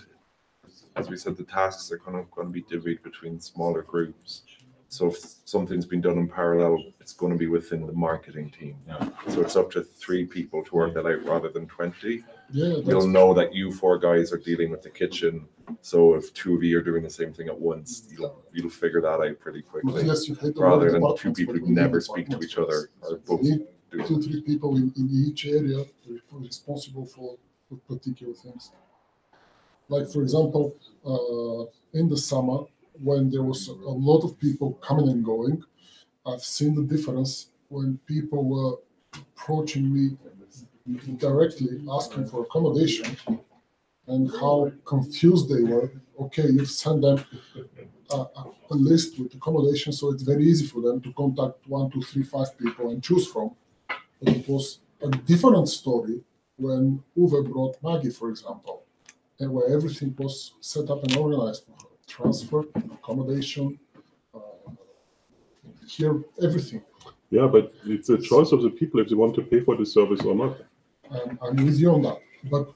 as we said, the tasks are kind of going to be divvied between smaller groups. So if something's been done in parallel, it's going to be within the marketing team. Yeah. So it's up to 3 people to work that out rather than 20. Yeah, that's You'll know that you 4 guys are dealing with the kitchen. So if 2 of you are doing the same thing at once, you'll figure that out pretty quickly. yes, you hate the Rather word than 2 departments, people but who we need never speak to departments each other first. are both We need doing 2-3 people in each area responsible for particular things. Like for example, in the summer when there was a lot of people coming and going, I've seen the difference when people were approaching me directly asking for accommodation and how confused they were. Okay, you send them a list with accommodation, so it's very easy for them to contact 1, 2, 3, 5 people and choose from. But it was a different story when Uwe brought Maggie, for example, and where everything was set up and organized: transfer, accommodation, here, everything. Yeah, but it's a choice of the people if they want to pay for the service or not. I'm with you on that. But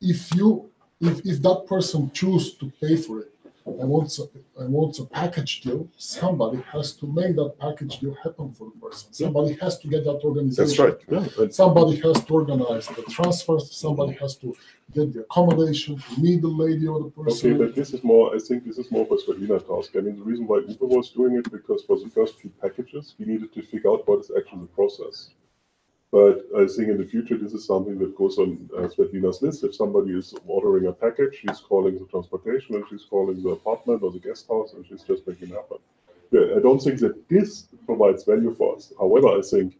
if that person chooses to pay for it and wants a package deal, somebody has to make that package deal happen for the person. Somebody has to get that organization. That's right. Yeah, Somebody has to organize the transfers. Somebody has to get the accommodation, to meet the lady or the person. okay, but this is more, I think this is more for Svelina task. I mean, the reason why Uber was doing it, because for the first few packages, he needed to figure out what is actually the process. But I think in the future, this is something that goes on Svetlina's list. If somebody is ordering a package, she's calling the transportation, and she's calling the apartment or the guest house, and she's just making it happen. Yeah, I don't think that this provides value for us. However, I think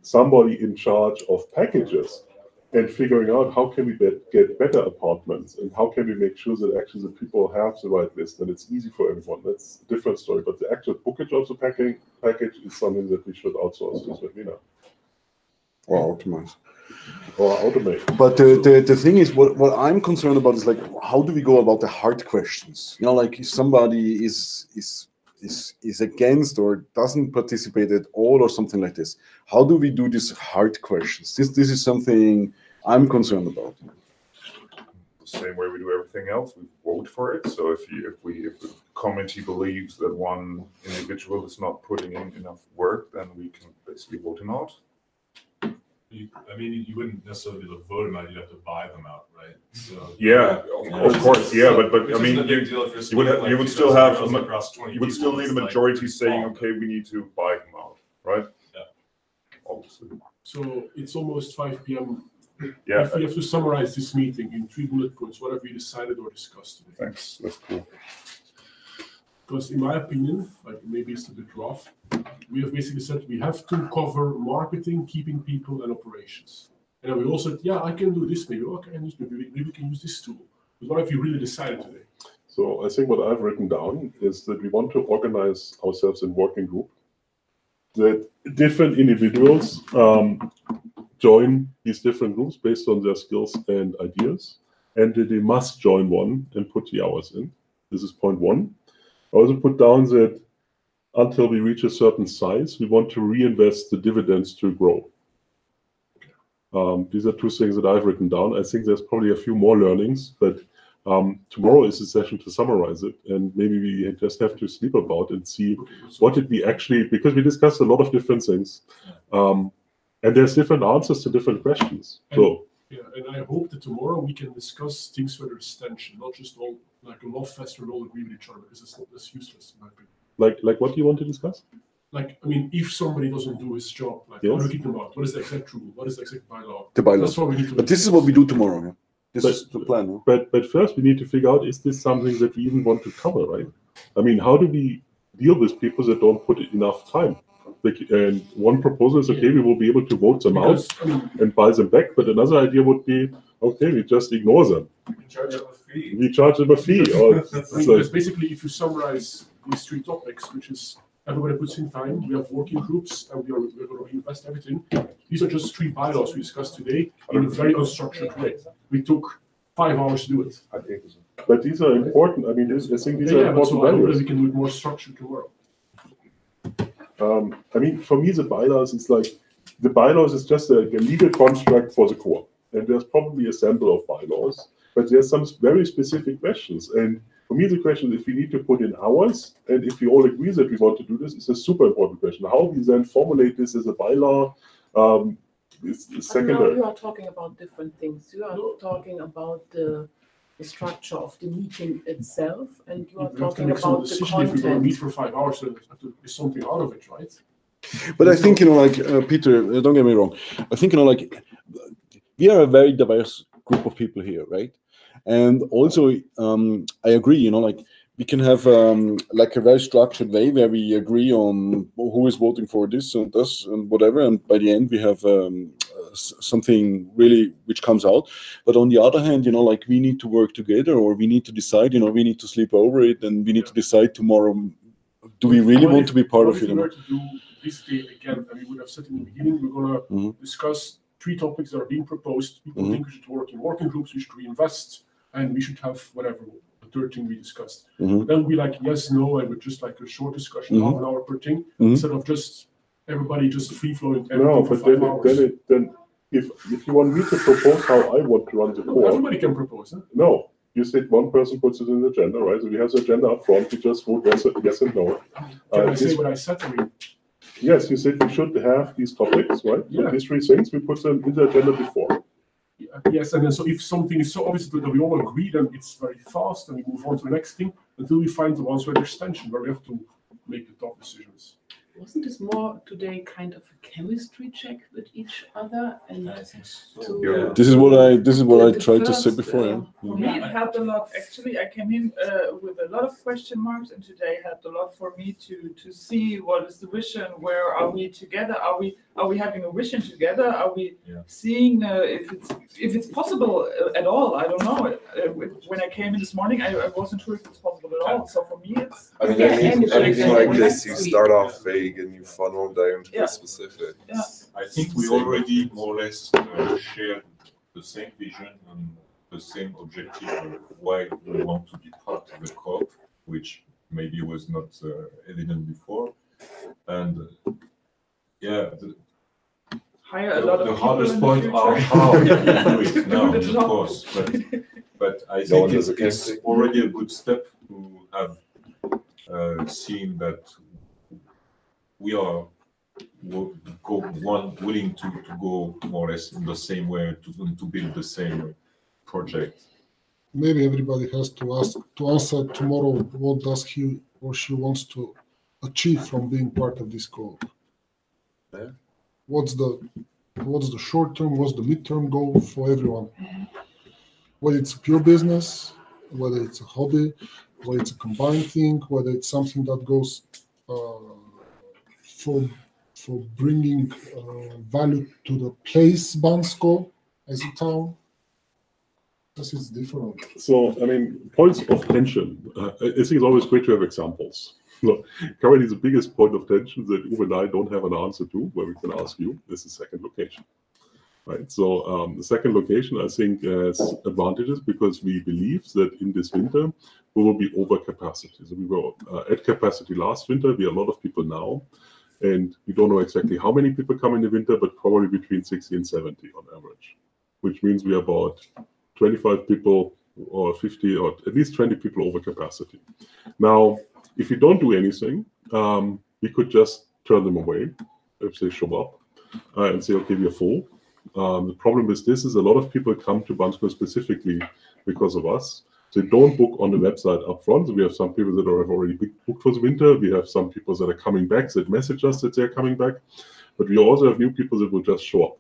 somebody in charge of packages and figuring out how can we get better apartments and how can we make sure that actually the people have the right list and it's easy for everyone. That's a different story. But the actual bookage of the package is something that we should outsource to Svetlina. Or automate. Or automate. But the thing is, what I'm concerned about is like, how do we go about the hard questions? You know, like if somebody is against or doesn't participate at all or something like this, how do we do these hard questions? This is something I'm concerned about. The same way we do everything else, we vote for it. So if the committee believes that one individual is not putting in enough work, then we can basically vote him out. I mean, you wouldn't necessarily be able to vote them out, you'd have to buy them out, right? So Yeah, of course, yeah, but Which I mean, isn't a big deal if you're you would speaking, you like, would 2,000 still have girls across 20 you would still people, need a it's like majority pretty saying, small. okay, we need to buy him out, right? Yeah. Obviously. So it's almost 5 p.m. Yeah. If we have to summarize this meeting in 3 bullet points, what have we decided or discussed today? Thanks. That's cool. Because in my opinion, like maybe it's a bit rough, we have basically said we have to cover marketing, keeping people, and operations. And then we also said, yeah, I can do this maybe. Okay, maybe we can use this tool. But what have you really decided today? So I think what I've written down is that we want to organize ourselves in working group, that different individuals join these different groups based on their skills and ideas, and that they must join one and put the hours in. This is point 1. I also put down that until we reach a certain size, we want to reinvest the dividends to grow. These are 2 things that I've written down. I think there's probably a few more learnings, but Tomorrow is a session to summarize it, and maybe we just have to sleep about and see what did we actually, because we discussed a lot of different things, and there's different answers to different questions. So yeah, and I hope that tomorrow we can discuss things where there's tension, not just all like a love fest where we all agree with each other, because that's useless in my opinion. Like what do you want to discuss? Like, I mean, if somebody doesn't do his job, like, how do we keep them out? What is the exact rule? What is the exact bylaw? The bylaw. That's what we need to. But this is what we do tomorrow. Yeah? This is the plan. Yeah? But first we need to figure out, is this something that we even want to cover, right? I mean, how do we deal with people that don't put enough time? Like, and one proposal is, okay, we will be able to vote them out and buy them back. But another idea would be, okay, we just ignore them. We charge them a fee. We charge them a fee. Or because basically, if you summarize these 3 topics, which is everybody puts in time, we have working groups, and we're going to reinvest everything. These are just 3 bylaws we discussed today in a very unstructured way. We took 5 hours to do it. But these are important. I mean, I think these are important so I hope that values. we can do it more structured tomorrow. I mean, for me, the bylaws is like, the bylaws is just a legal construct for the core. And there's probably a sample of bylaws, but there's some very specific questions. And for me, the question is if we need to put in hours, and if we all agree that we want to do this, is a super important question. How we then formulate this as a bylaw is secondary. You are talking about different things. You are talking about the structure of the meeting itself, and you are talking about the content. If we're going to meet for 5 hours, then there's something out of it, right? But I think, like, Peter, don't get me wrong. I think, like, we are a very diverse group of people here, right? And also, I agree, like, we can have like a very structured way where we agree on who is voting for this and this and whatever, and by the end we have something really which comes out. But on the other hand, like, we need to work together, or we need to decide, we need to sleep over it, and we need to decide tomorrow, do we really want to be part of it? If we were to do this day again, and we would have said in the beginning, we're going to discuss 3 topics that are being proposed. People think we should work in working groups, we should reinvest, and we should have whatever, the 3rd thing we discussed. Then we'll be like, yes, no, and with just like a short discussion, half an hour per thing, instead of just everybody just free-flowing everything for 5 hours. Then if you want me to propose how I want to run the core. Everybody can propose, huh? No. You said one person puts it in the agenda, right? So we have the agenda up front, we just vote yes and no. Can I say what I said? Yes, you said we should have these topics, right? Yeah. So these 3 things, we put them in the agenda before. Yes, and then so if something is so obvious that we all agree, then it's very fast, and we move on to the next thing until we find the ones where there's tension, where we have to make the tough decisions. Wasn't this more today kind of a chemistry check with each other? And This is what I tried to say before. For me, it helped a lot. Actually, I came in with a lot of question marks, and today helped a lot for me to see what is the vision. Where are we together? Are we having a vision together? Are we seeing if it's possible at all? I don't know. When I came in this morning, I wasn't sure if it's possible at all. So for me, it's. I mean, anything like this, you start off vague and you funnel down to the specifics. Yeah. I think we already more or less shared the same vision and the same objective of why we want to be part of the Coop, which maybe was not evident before. And hire a lot of the people hardest in the point future. are how we do it now, of course. But I think it's already a good step to have seen that we are willing to go more or less in the same way to build the same project. Maybe everybody has to answer tomorrow what does he or she wants to achieve from being part of this Coop. Yeah. What's the short term, what's the midterm goal for everyone? Whether it's a pure business, whether it's a hobby, whether it's a combined thing, whether it's something that goes for bringing value to the place Bansko as a town. This is different. So, I mean, points of tension. I think it's always great to have examples. So, currently, the biggest point of tension that Uwe and I don't have an answer to, where we can ask you, is the second location. Right. So, the second location, I think, has advantages because we believe that in this winter we will be over capacity. So, we were at capacity last winter. We have a lot of people now, and we don't know exactly how many people come in the winter, but probably between 60 and 70 on average, which means we are about 25 people or 50 or at least 20 people over capacity. Now, if you don't do anything, we could just turn them away if they show up and say, okay, we are full. The problem with this is a lot of people come to Bansko specifically because of us. They don't book on the website up front. So we have some people that have already booked for the winter. We have some people that are coming back that message us that they're coming back. But we also have new people that will just show up.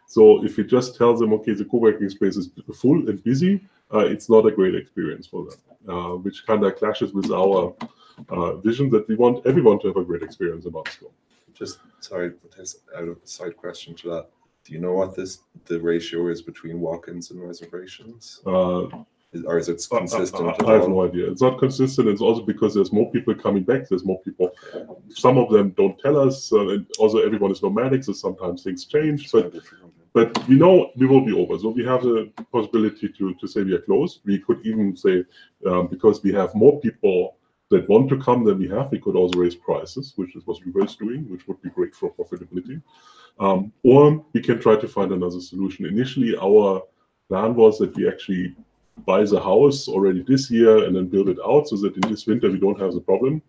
So if we just tell them, okay, the co-working space is full and busy, it's not a great experience for them, which kind of clashes with our vision that we want everyone to have a great experience in Bansko. Just sorry, but there's a side question to that. Do you know what the ratio is between walk-ins and reservations? Or is it consistent? I have no idea. It's not consistent. It's also because there's more people coming back. There's more people. Some of them don't tell us. And also, everyone is nomadic, so sometimes things change. But we know we will be over. So we have the possibility to say we are closed. We could even say, because we have more people that want to come than we have, we could also raise prices, which is what we were doing, which would be great for profitability. Or we can try to find another solution. Initially, our plan was that we actually buy the house already this year and then build it out so that in this winter we don't have the problem.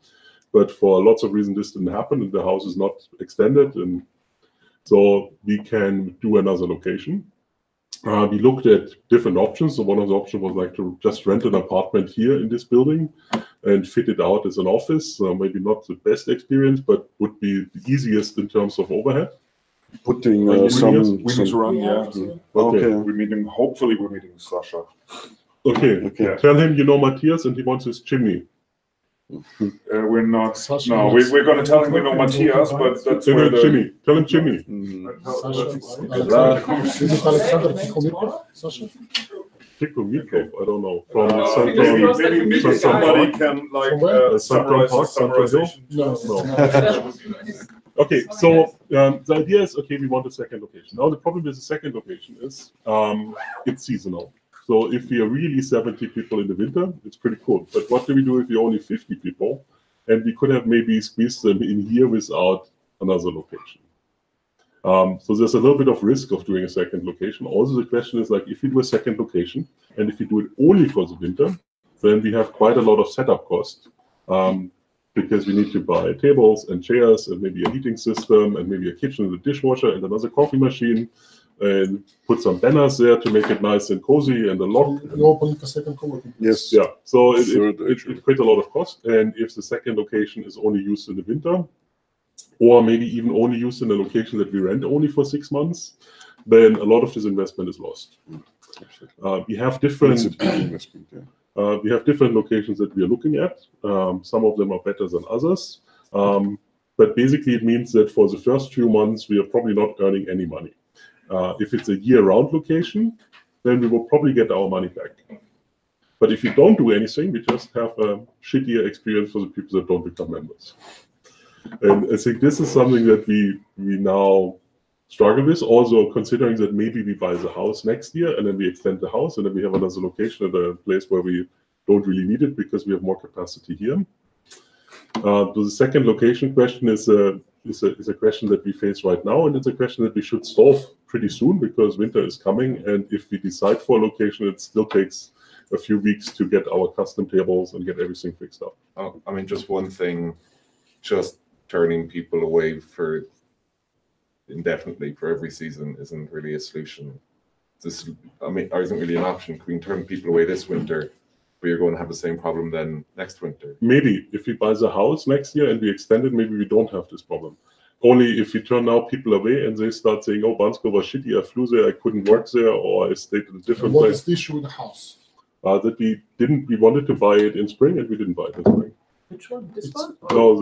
But for lots of reasons, this didn't happen and the house is not extended. And so we can do another location. We looked at different options. So one of the options was like to just rent an apartment here in this building and fit it out as an office. Maybe not the best experience, but would be the easiest in terms of overhead. Putting we need some to run, Okay. Hopefully we're meeting Sasha. Okay. Yeah. Tell him you know Matthias and he wants his chimney. We're not. Sasha No, is- we're going to tell him we know Matthias, but that's Tell where him the. chimney. Tell him chimney. Is it Alexander Tikhomikov? Sasha? Tikhomikov, I don't know. From Maybe somebody can like summarize the summarization. No. Okay, so the idea is, okay, we want a second location. Now the problem with the second location is it's seasonal. So if we are really 70 people in the winter, it's pretty cool. But what do we do if we're only 50 people? And we could have maybe squeezed them in here without another location. So there's a little bit of risk of doing a second location. Also, the question is like, if we do a second location, and if we do it only for the winter, then we have quite a lot of setup cost. Because we need to buy tables and chairs and maybe a heating system and maybe a kitchen and a dishwasher and another coffee machine and put some banners there to make it nice and cozy and a lock. You open a second co-working. Yes. Yeah. So it creates a lot of cost. And if the second location is only used in the winter, or maybe even only used in a location that we rent only for 6 months, then a lot of this investment is lost. We have different. We have different locations that we are looking at. Some of them are better than others. But basically, it means that for the first few months, we are probably not earning any money. If it's a year-round location, then we will probably get our money back. But if you don't do anything, we just have a shittier experience for the people that don't become members. And I think this is something that we now struggle with, also considering that maybe we buy the house next year and then we extend the house and then we have another location at a place where we don't really need it because we have more capacity here. The second location question is a question that we face right now, and it's a question that we should solve pretty soon because winter is coming, and if we decide for a location, it still takes a few weeks to get our custom tables and get everything fixed up. I mean, just one thing, just turning people away for indefinitely for every season isn't really a solution. Isn't really an option. Can we turn people away this winter, but you're going to have the same problem then next winter? Maybe if we buy the house next year and we extend it, maybe we don't have this problem. Only if we turn now people away and they start saying, "Oh, Bansko was shitty. I flew there. I couldn't work there, or I stayed in a different What place." is the issue with the house? That we wanted to buy it in spring and we didn't buy it in spring. Which one? This one? No,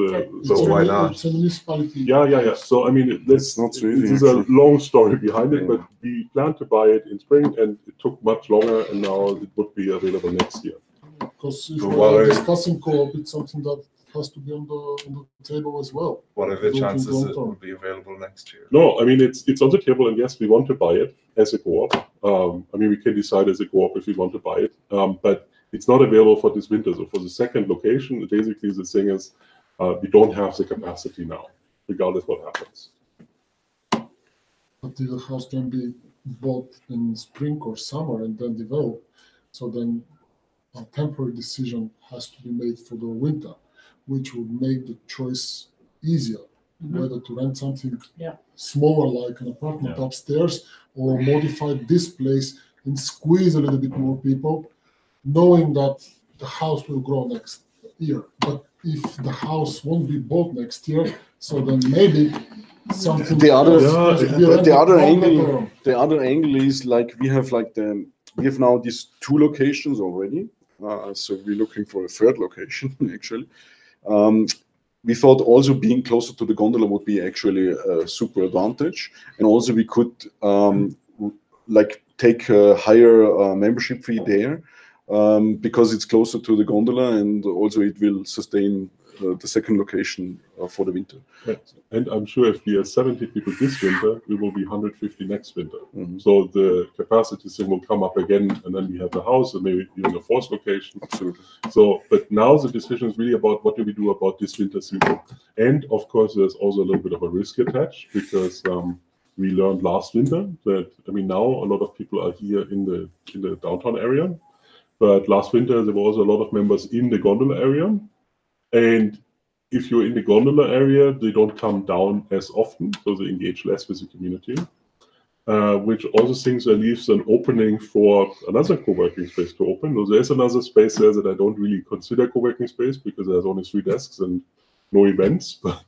why not? It's a municipality. Yeah. So I mean, this is a long story behind it, but we planned to buy it in spring, and it took much longer, and now it would be available next year. Because if we're discussing co-op, it's something that has to be on the table as well. What are the chances it will be available next year? No, I mean it's on the table, and yes, we want to buy it as a co-op. I mean, we can decide as a co-op if we want to buy it, but it's not available for this winter. So for the second location, basically the thing is we don't have the capacity now, regardless what happens. But the house can be bought in spring or summer and then developed. So then a temporary decision has to be made for the winter, which would make the choice easier, whether to rent something smaller like an apartment upstairs or modify this place and squeeze a little bit more people, knowing that the house will grow next year. But if the house won't be bought next year, so then maybe something. The other the angle is like we have now these 2 locations already. So we're looking for a 3rd location actually. We thought also being closer to the gondola would be actually a super advantage, and also we could take a higher membership fee there because it's closer to the gondola, and also it will sustain the 2nd location for the winter. And I'm sure if we are 70 people this winter, we will be 150 next winter. So the capacity thing will come up again, and then we have the house and maybe even a 4th location. Absolutely. So, but now the decision is really about what do we do about this winter season. And of course, there's also a little bit of a risk attached because we learned last winter that, now a lot of people are here in the downtown area, but last winter there were also a lot of members in the gondola area. And if you're in the gondola area, they don't come down as often, so they engage less with the community, which also things leaves an opening for another co-working space to open. So there's another space there that I don't really consider co-working space because there's only 3 desks and no events, but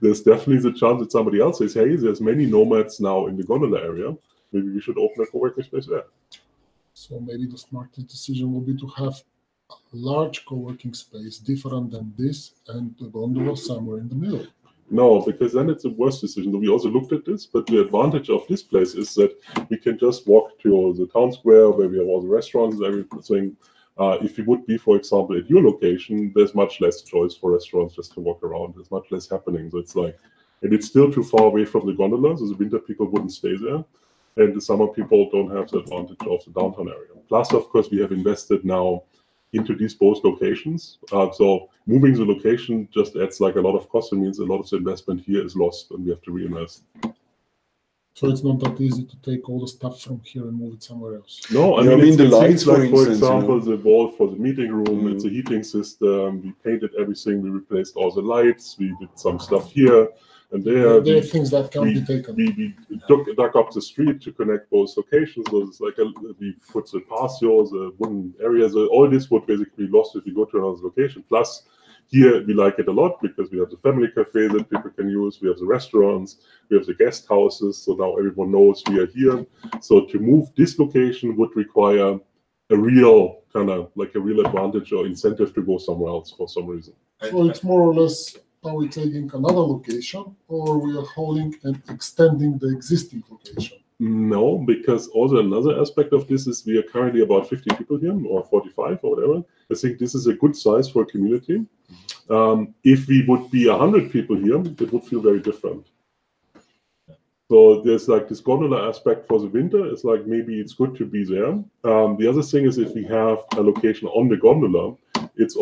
there's definitely the chance that somebody else says, hey, there's many nomads now in the gondola area, maybe we should open a co-working space there. So maybe the smartest decision will be to have a large co-working space different than this and the gondola somewhere in the middle. No, because then it's a worse decision. We also looked at this, but the advantage of this place is that we can just walk to the town square where we have all the restaurants and everything. If you would be, for example, at your location, there's much less choice for restaurants just to walk around. There's much less happening. So it's and it's still too far away from the gondola, so the winter people wouldn't stay there. And the summer people don't have the advantage of the downtown area. Plus, of course, we have invested now into these both locations. So moving the location just adds a lot of cost. It means a lot of the investment here is lost and we have to reinvest. So it's not that easy to take all the stuff from here and move it somewhere else. No, I mean the lights, for example, the wall for the meeting room, it's a heating system. We painted everything. We replaced all the lights. We did some stuff here and there. There are things that can be taken. We dug up the street to connect both locations. So it's we put the patio, the wooden areas. All this would basically be lost if we go to another location. Plus, here we like it a lot because we have the family cafe that people can use. We have the restaurants. We have the guest houses. So now everyone knows we are here. So to move this location would require a real a real advantage or incentive to go somewhere else for some reason. So it's more or less, are we taking another location or we are holding and extending the existing location? No, because also another aspect of this is we are currently about 50 people here or 45 or whatever. I think this is a good size for a community. If we would be 100 people here, it would feel very different. So there's this gondola aspect for the winter. It's maybe it's good to be there. The other thing is if we have a location on the gondola, it's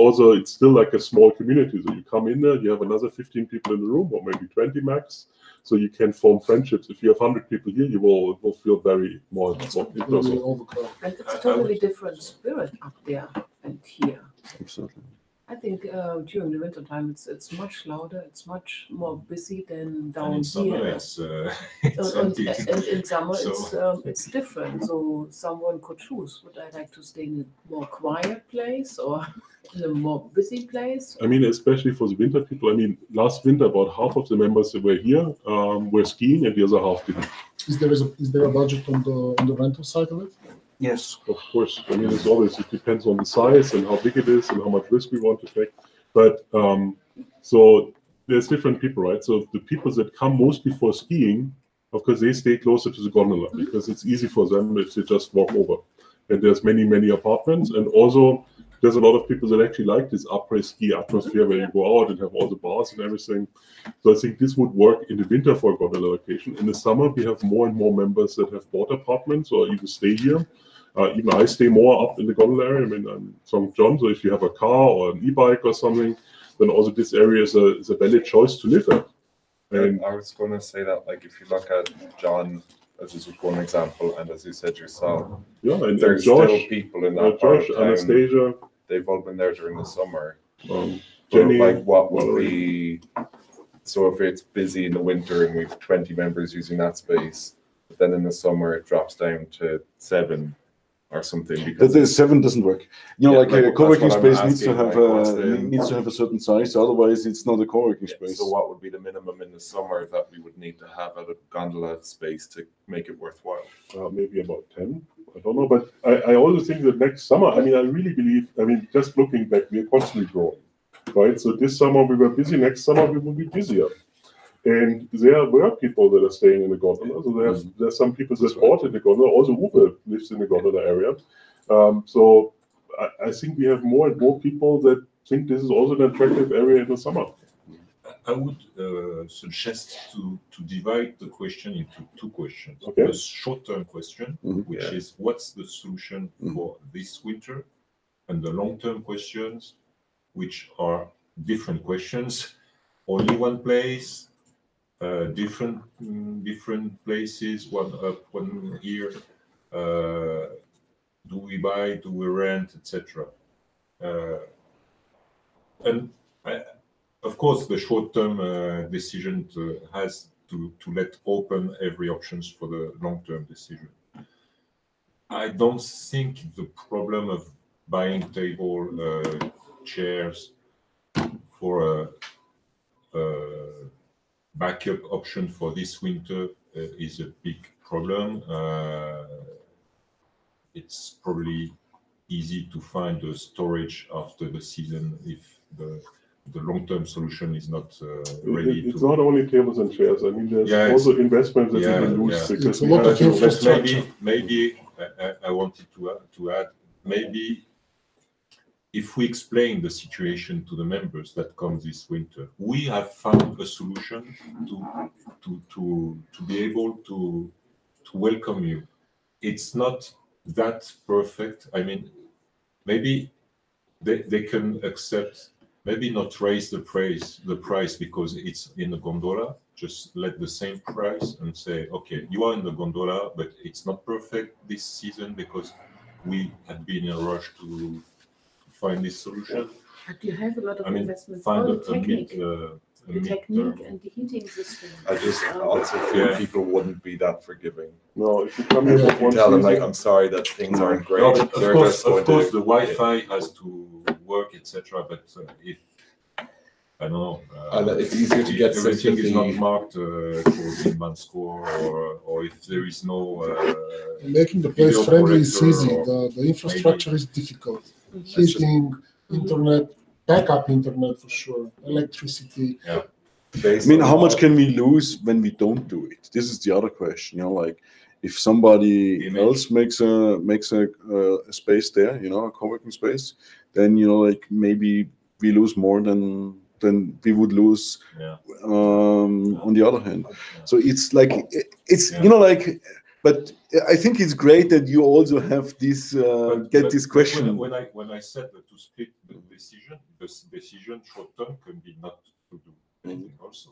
still a small community. So you come in there, you have another 15 people in the room, or maybe 20 max. So you can form friendships. If you have 100 people here, it will feel very more personal. And it's a totally different spirit up there and here. Absolutely. I think during the winter time it's much louder, it's much more busy than down here. And in summer it's different. So someone could choose. Would I like to stay in a more quiet place or in a more busy place? I mean, especially for the winter people. I mean, last winter about half of the members that were here were skiing, and the other half didn't. Is there a budget on the rental side of it? Yes, of course. I mean, it depends on the size and how big it is and how much risk we want to take. But so there's different people, right? So the people that come mostly for skiing, of course, they stay closer to the gondola because it's easy for them if they just walk over. And there's many apartments, and also there's a lot of people that actually like this après-ski atmosphere where you go out and have all the bars and everything. So I think this would work in the winter for a gondola location. In the summer, we have more and more members that have bought apartments or even stay here. Even I stay more up in the gondola area. I mean, I'm St. John, so if you have a car or an e-bike or something, then also this area is a valid choice to live at. And I was going to say that, if you look at John as just one example, and as you said yourself, Yeah, and there's Josh, still people in that part Josh, of town. Anastasia, They've all been there during the summer. Jenny, like what would Valerie. be, so if it's busy in the winter and we've 20 members using that space, but then in the summer it drops down to 7 or something. Because The 7 doesn't work. You know, Yeah, like like, a co-working that's what I'm space needs to asking, have like, what's the- needs to have a certain size. Otherwise, it's not a co-working space. So what would be the minimum in the summer that we would need to have at a gondola space to make it worthwhile? Maybe about 10. I don't know, but I also think that next summer, I mean, I really believe, I mean, just looking back, we are constantly growing, right? So this summer we were busy, next summer we will be busier. And there were people that are staying in the gondola. So there's some people that bought in the gondola. Also, Uwe lives in the gondola area. So I think we have more and more people that think this is also an attractive area in the summer. I would suggest to divide the question into 2 questions. Okay. The short-term question, which is what's the solution for this winter, and the long-term questions, which are different questions. Only one place, different places, one up, one here. Do we buy? Do we rent, etc. And of course, the short-term decision has to let open every options for the long-term decision. I don't think the problem of buying table, chairs for a backup option for this winter is a big problem. It's probably easy to find a storage after the season if the long-term solution is not ready. It's not only tables and chairs. I mean, there's also investments that we can lose. It's a lot of infrastructure. Maybe I wanted to add, maybe if we explain the situation to the members that come this winter, we have found a solution to be able to welcome you. It's not that perfect. I mean, maybe they can accept, maybe not raise the price because it's in the gondola. Just let the same price and say, okay, you are in the gondola, but it's not perfect this season because we had been in a rush to find this solution. But you have a lot of investments. Find All a the technique and the heating system. I just also feel people wouldn't be that forgiving. No, if you come here with one tell them, like, season- I'm sorry that things aren't great. No, but They're of just course, going to- the Wi-Fi has to work, etc. But if I don't know, it's easier to get everything is not sympathy. marked for inbound score, or if there is no Making the place video friendly is corrector easy. or The infrastructure is difficult. Heating, internet, backup internet for sure, electricity. Yeah. I mean, how much can we lose when we don't do it? This is the other question. You know, like if somebody else makes a space there, you know, a co-working space, then you know, like maybe we lose more than we would lose on the other hand. So it's like you know, like, but I think it's great that you also have this this question. When I said that to split the decision short term can be not to do anything also.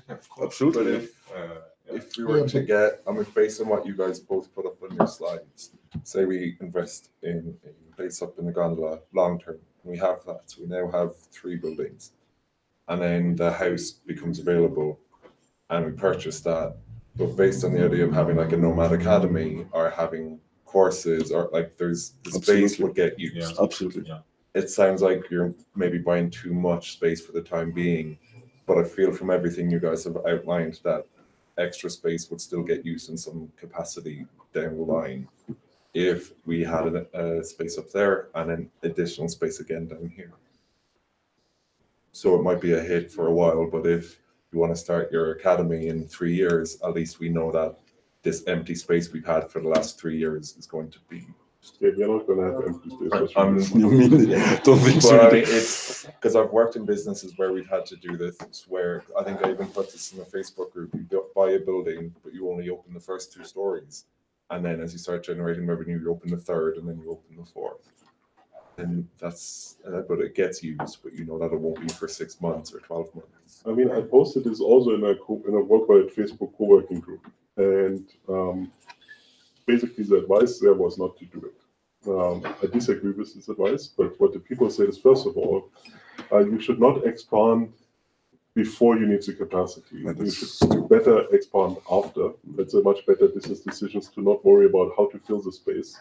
Of course. Absolutely. But if we were to get, I mean, based on what you guys both put up on your slides, say we invest in a place up in the gondola long term, we have that. So we now have 3 buildings, and then the house becomes available, and we purchase that. But based on the idea of having like a nomad academy or having courses, or like there's the space would get used. Yeah. Absolutely. Yeah. It sounds like you're maybe buying too much space for the time being, but I feel from everything you guys have outlined that extra space would still get used in some capacity down the line if we had a space up there and an additional space again down here. So it might be a hit for a while, but if you want to start your academy in 3 years, at least we know that this empty space we've had for the last 3 years is going to be. Yeah, we're not going to have empty space. Don't think so. But I mean, it's because I've worked in businesses where we've had to do this, where I think I even put this in the Facebook group. You buy a building, but you only open the first 2 stories. And then as you start generating revenue, you open the 3rd and then you open the 4th. And that's, but it gets used, but you know that it won't be for 6 months or 12 months. I mean, I posted this also in a worldwide Facebook co-working group. And basically the advice there was not to do it. I disagree with this advice, but what the people said is, first of all, you should not expand before you need the capacity. You should better expand after. That's a much better business decision to not worry about how to fill the space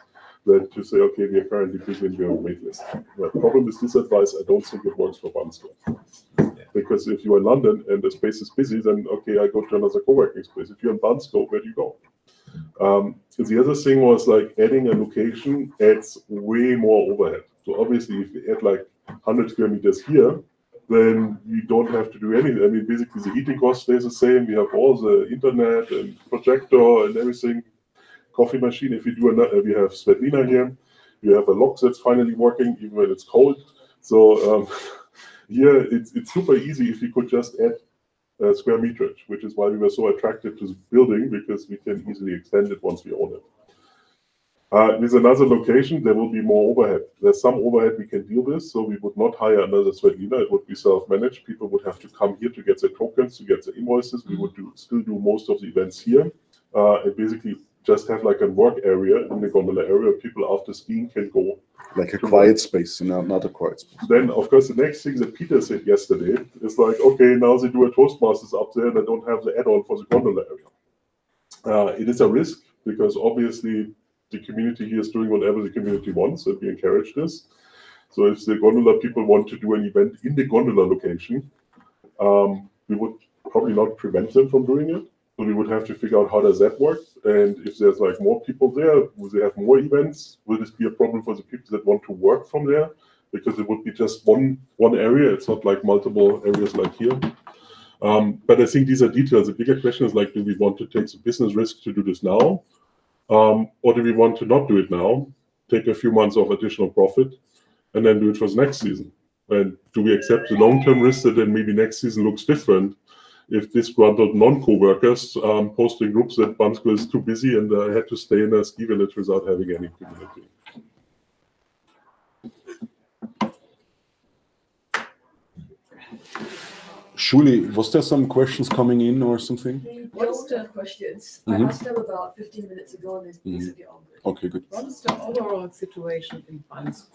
than to say, okay, we are currently busy and we have a wait list. The problem with this advice, I don't think it works for Bansko. Because if you're in London and the space is busy, then okay, I go to another co-working space. If you're in Bansko, where do you go? The other thing was like adding a location adds way more overhead. So obviously if you add like 100 square meters here, then you don't have to do anything. I mean, basically the heating cost stays the same. We have all the internet and projector and everything, coffee machine. If you do we have Svetlina here. You have a lock that's finally working even when it's cold. So here it's super easy if you could just add square meterage, which is why we were so attracted to the building, because we can easily extend it once we own it. With another location, there will be more overhead. There's some overhead we can deal with, so we would not hire another Svetlina. It would be self-managed. People would have to come here to get their tokens, to get the invoices. We would still do most of the events here, and basically just have like a work area in the gondola area. People after skiing can go. Like a quiet space, not a quiet space. Then, of course, the next thing that Peter said yesterday is like, okay, now they do a Toastmasters up there and they don't have the add-on for the gondola area. It is a risk because obviously the community here is doing whatever the community wants, and we encourage this. So if the gondola people want to do an event in the gondola location, we would probably not prevent them from doing it. So we would have to figure out how does that work, and if there's like more people there, will they have more events? Will this be a problem for the people that want to work from there? Because it would be just one area. It's not like multiple areas like here. But I think these are details. The bigger question is like, do we want to take the business risk to do this now? Or do we want to not do it now, take a few months of additional profit, and then do it for the next season? And do we accept the long-term risk that then maybe next season looks different if disgruntled non-co-workers posting groups that Bansko is too busy and I had to stay in a ski village without having any community? Shuli, was there some questions coming in or something? Just questions. I asked them about 15 minutes ago and they said you're on good. Okay, good. What's the overall situation in Bansko?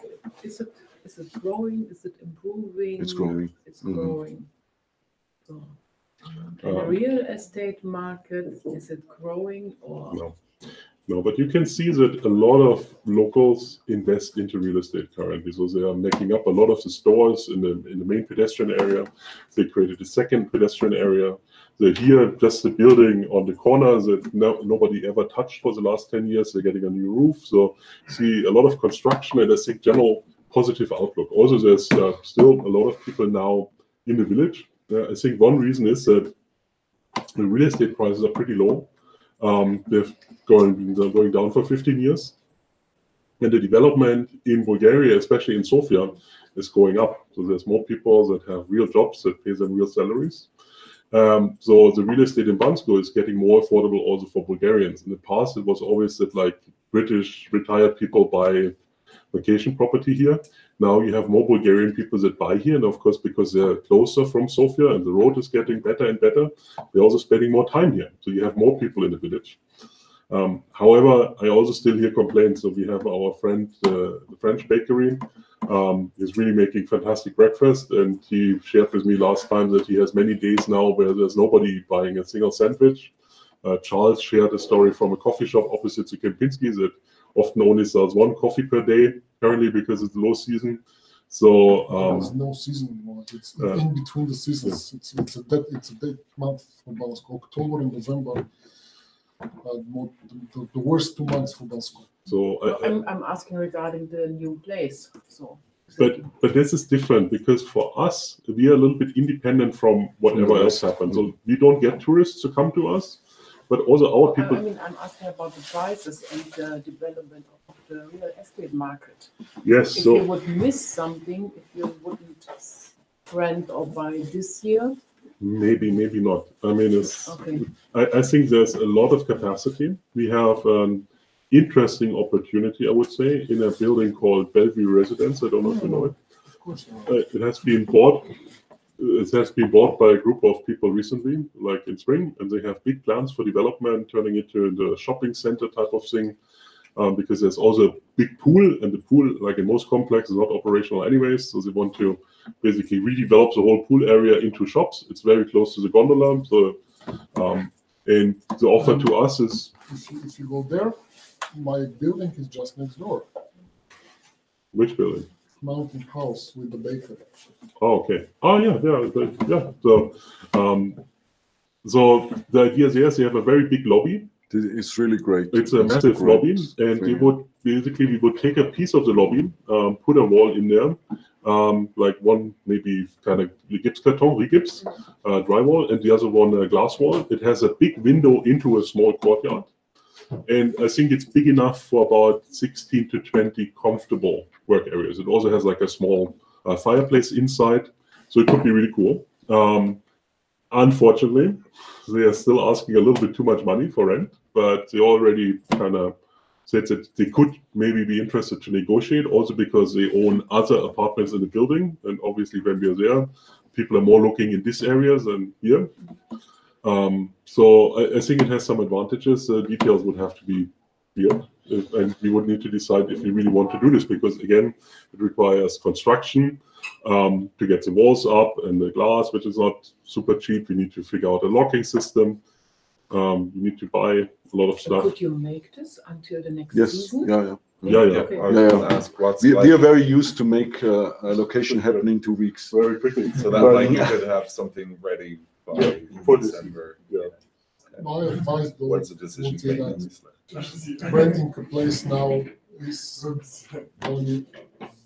Is it growing? Is it improving? It's growing. It's growing. So, in the real estate market, is it growing or? No, but you can see that a lot of locals invest into real estate currently. So they are making up a lot of the stores in the main pedestrian area. They created a second pedestrian area. They're here, just the building on the corner that nobody ever touched for the last 10 years. They're getting a new roof. So see a lot of construction and I think general positive outlook. Also, there's still a lot of people now in the village. I think one reason is that the real estate prices are pretty low. They've been going down for 15 years. And the development in Bulgaria, especially in Sofia, is going up. So there's more people that have real jobs that pay them real salaries. So the real estate in Bansko is getting more affordable also for Bulgarians. In the past, it was always that like British retired people buy vacation property here. Now you have more Bulgarian people that buy here, and of course, because they're closer from Sofia and the road is getting better and better, they're also spending more time here. So you have more people in the village. However, I also still hear complaints. So we have our friend, the French bakery. He's really making fantastic breakfast, and he shared with me last time that he has many days now where there's nobody buying a single sandwich. Charles shared a story from a coffee shop opposite to Kempinski that often only sells one coffee per day currently because it's low season. So there's no season anymore. It's in between the seasons. It's a dead month for Bansko. October and November, the worst 2 months for Bansko. So I'm asking regarding the new place. So. But this is different because for us, we are a little bit independent from whatever else happens. So we don't get tourists to come to us. But also our people. I mean, I'm asking about the prices and the development of the real estate market. Yes. If you would miss something, if you wouldn't rent or buy this year. Maybe not. I mean, it's. Okay. I think there's a lot of capacity. We have an interesting opportunity, I would say, in a building called Bellevue Residence. I don't know if you know it. Of course. It has been bought it has been bought by a group of people recently, like in spring, and they have big plans for development, turning it into a shopping center type of thing. Because there's also a big pool, and the pool, like in most complexes, is not operational anyways. So they want to basically redevelop the whole pool area into shops. It's very close to the gondola. So, and the offer to us is, if you go there, my building is just next door. Which building? Mountain House with the bakery. Oh, okay. Oh, yeah. So the idea there is they have a very big lobby. It's really great. It's a massive lobby, and we would take a piece of the lobby, put a wall in there, like one maybe kind of gips carton, re-gips, drywall, and the other one a glass wall. It has a big window into a small courtyard, and I think it's big enough for about 16 to 20 comfortable work areas. It also has like a small fireplace inside, so it could be really cool. Unfortunately, they are still asking a little bit too much money for rent, but they already kind of said that they could maybe be interested to negotiate, also because they own other apartments in the building. And obviously, when we are there, people are more looking in this area than here. So I think it has some advantages. Details would have to be clear, and we would need to decide if we really want to do this, because again, it requires construction to get the walls up and the glass, which is not super cheap. We need to figure out a locking system. We need to buy a lot of stuff. Could you make this until the next Yes. season? Yeah. Okay. I was going to ask what's We like, are very used to make a location happen in 2 weeks. Very quickly. so that like you could have something ready by for December. My advice though Once the decision would be made, that obviously. renting a place now is only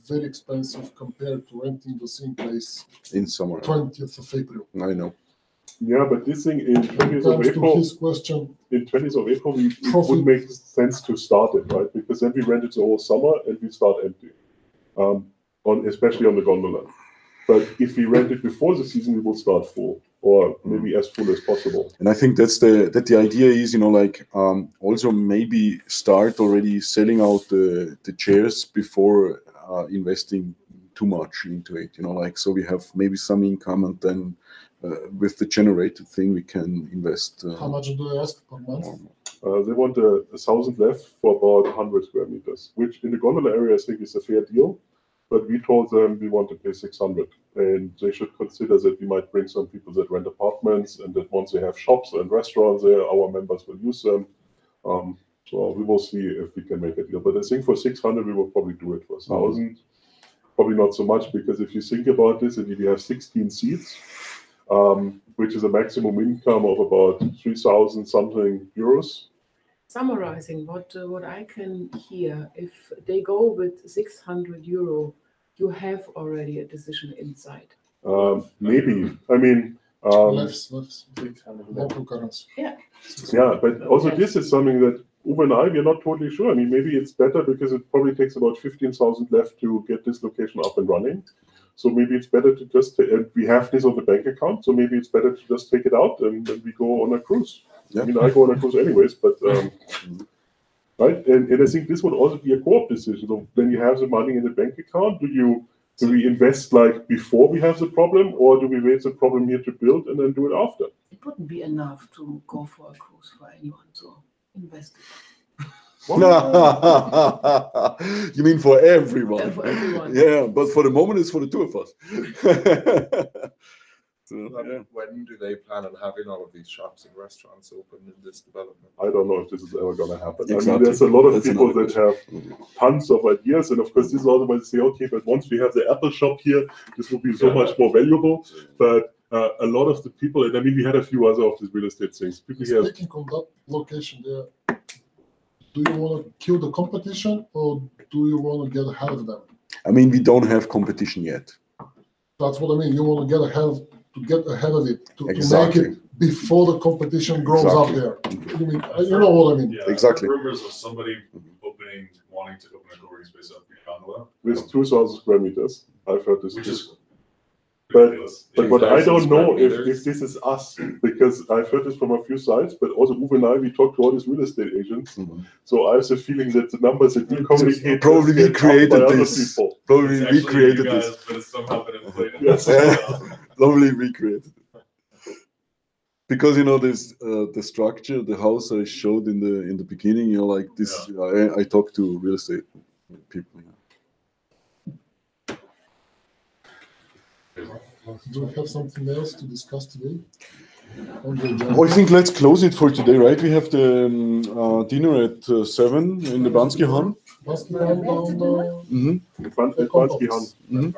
very expensive compared to renting the same place In summer. 20th of April. I know. Yeah, but this thing in 20th of Comes to April, his question, in 20th of April, it Profit. would make sense to start it, right? Because then we rent it the whole summer and we start empty, especially on the gondola. But if we rent it before the season, we will start full, or maybe as full as possible. And I think that's the idea is, also maybe start already selling out the chairs before investing too much into it, so we have maybe some income, and then with the generated thing we can invest. how much do they ask per month? They want 1,000 left for about 100 square meters, which in the gondola area I think is a fair deal. But we told them we want to pay 600, and they should consider that we might bring some people that rent apartments, and that once they have shops and restaurants there, our members will use them. So we will see if we can make a deal. But I think for 600 we will probably do it. For 1,000, probably not so much, because if you think about this, and if you have 16 seats, which is a maximum income of about 3,000 something euros. Summarizing what I can hear, if they go with 600 euro, you have already a decision inside. Maybe. I mean, Less local currency. yeah, but also this is something that Uwe and I, we're not totally sure. I mean, maybe it's better because it probably takes about 15,000 left to get this location up and running. So maybe it's better to just, and we have this on the bank account, so maybe it's better to just take it out and we go on a cruise. Yeah. I mean, I go on a cruise anyways, but, right? And I think this would also be a co-op decision. So then you have the money in the bank account. Do we invest like before we have the problem, or do we wait the problem here to build and then do it after? It wouldn't be enough to go for a cruise for anyone, so invest. You mean for everyone? Yeah, for everyone. Yeah, but for the moment, it's for the two of us. So, When do they plan on having all of these shops and restaurants open in this development? I don't know if this is ever going to happen. Exactly. I mean, there's a lot of That's people another that have tons of ideas, and of course, this is also why they say, okay, but once we have the Apple shop here, this will be so much more valuable. But a lot of the people, and I mean, we had a few other of these real estate things. People here. Speaking on that location there, do you want to kill the competition, or do you want to get ahead of them? I mean, we don't have competition yet. That's what I mean. You want to get ahead of it, to Exactly. make it before the competition grows up there. You know what I mean? Yeah, Exactly. Rumors of somebody wanting to open a co-working space up in Gondola. With 2,000 square meters. I've heard this. Which is But what I 2,000 don't know square if meters. this is us, because I've heard this from a few sites, but also Uwe and I, we talked to all these real estate agents. So I have the feeling that the numbers that we communicate Probably we get up by created other this. people. Probably It's we actually created you guys, this. but it's somehow been inflated. Yes. Lovely recreated. Because this the structure, the house I showed in the beginning, like this. I talked to real estate people. Do we have something else to discuss today? I think let's close it for today, right? We have the dinner at 7 in the Bansky Han. Bansky Han.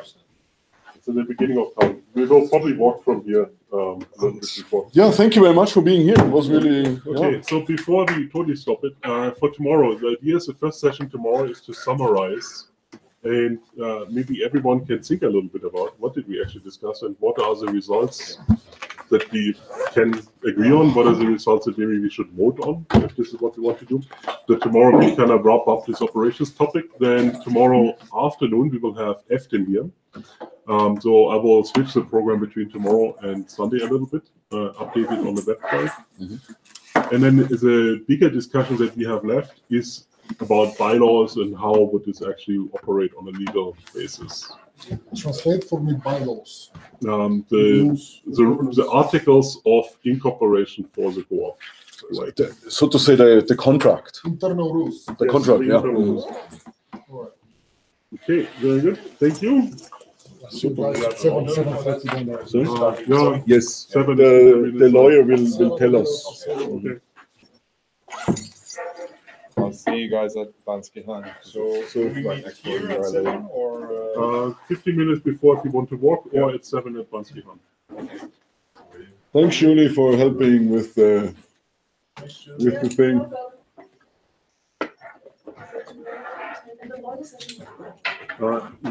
It's in the beginning of town. We will probably walk from here a little bit before. Yeah, thank you very much for being here. It was really... Okay, so before we totally stop it, for tomorrow, the idea is the first session tomorrow is to summarize, and maybe everyone can think a little bit about what did we actually discuss and what are the results that we can agree on, what are the results that maybe we should vote on, if this is what we want to do. So tomorrow we kind of wrap up this operations topic. Then tomorrow afternoon we will have EFTIN here. So I will switch the program between tomorrow and Sunday a little bit, update it on the website. And then the bigger discussion that we have left is about bylaws and how would this actually operate on a legal basis. Translate for me bylaws. The articles of incorporation for the co-op. Like so to say the contract. Internal rules. The contract, the internal rules. Okay, very good. Thank you. Super. Yes, the lawyer will tell us. Okay. I'll see you guys at Bansky Han. So we meet here at 7 or 15 minutes before if you want to walk, or at 7 at Bansky Han. Thanks, Julie, for helping with the thing.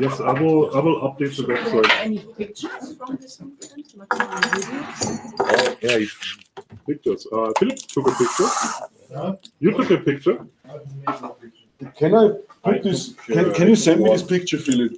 Yes, I will update the website. Any pictures from this event? Like a video? Yeah, pictures. Philip took a picture. You took a picture. Can I put this? Can you send me this picture, Philip?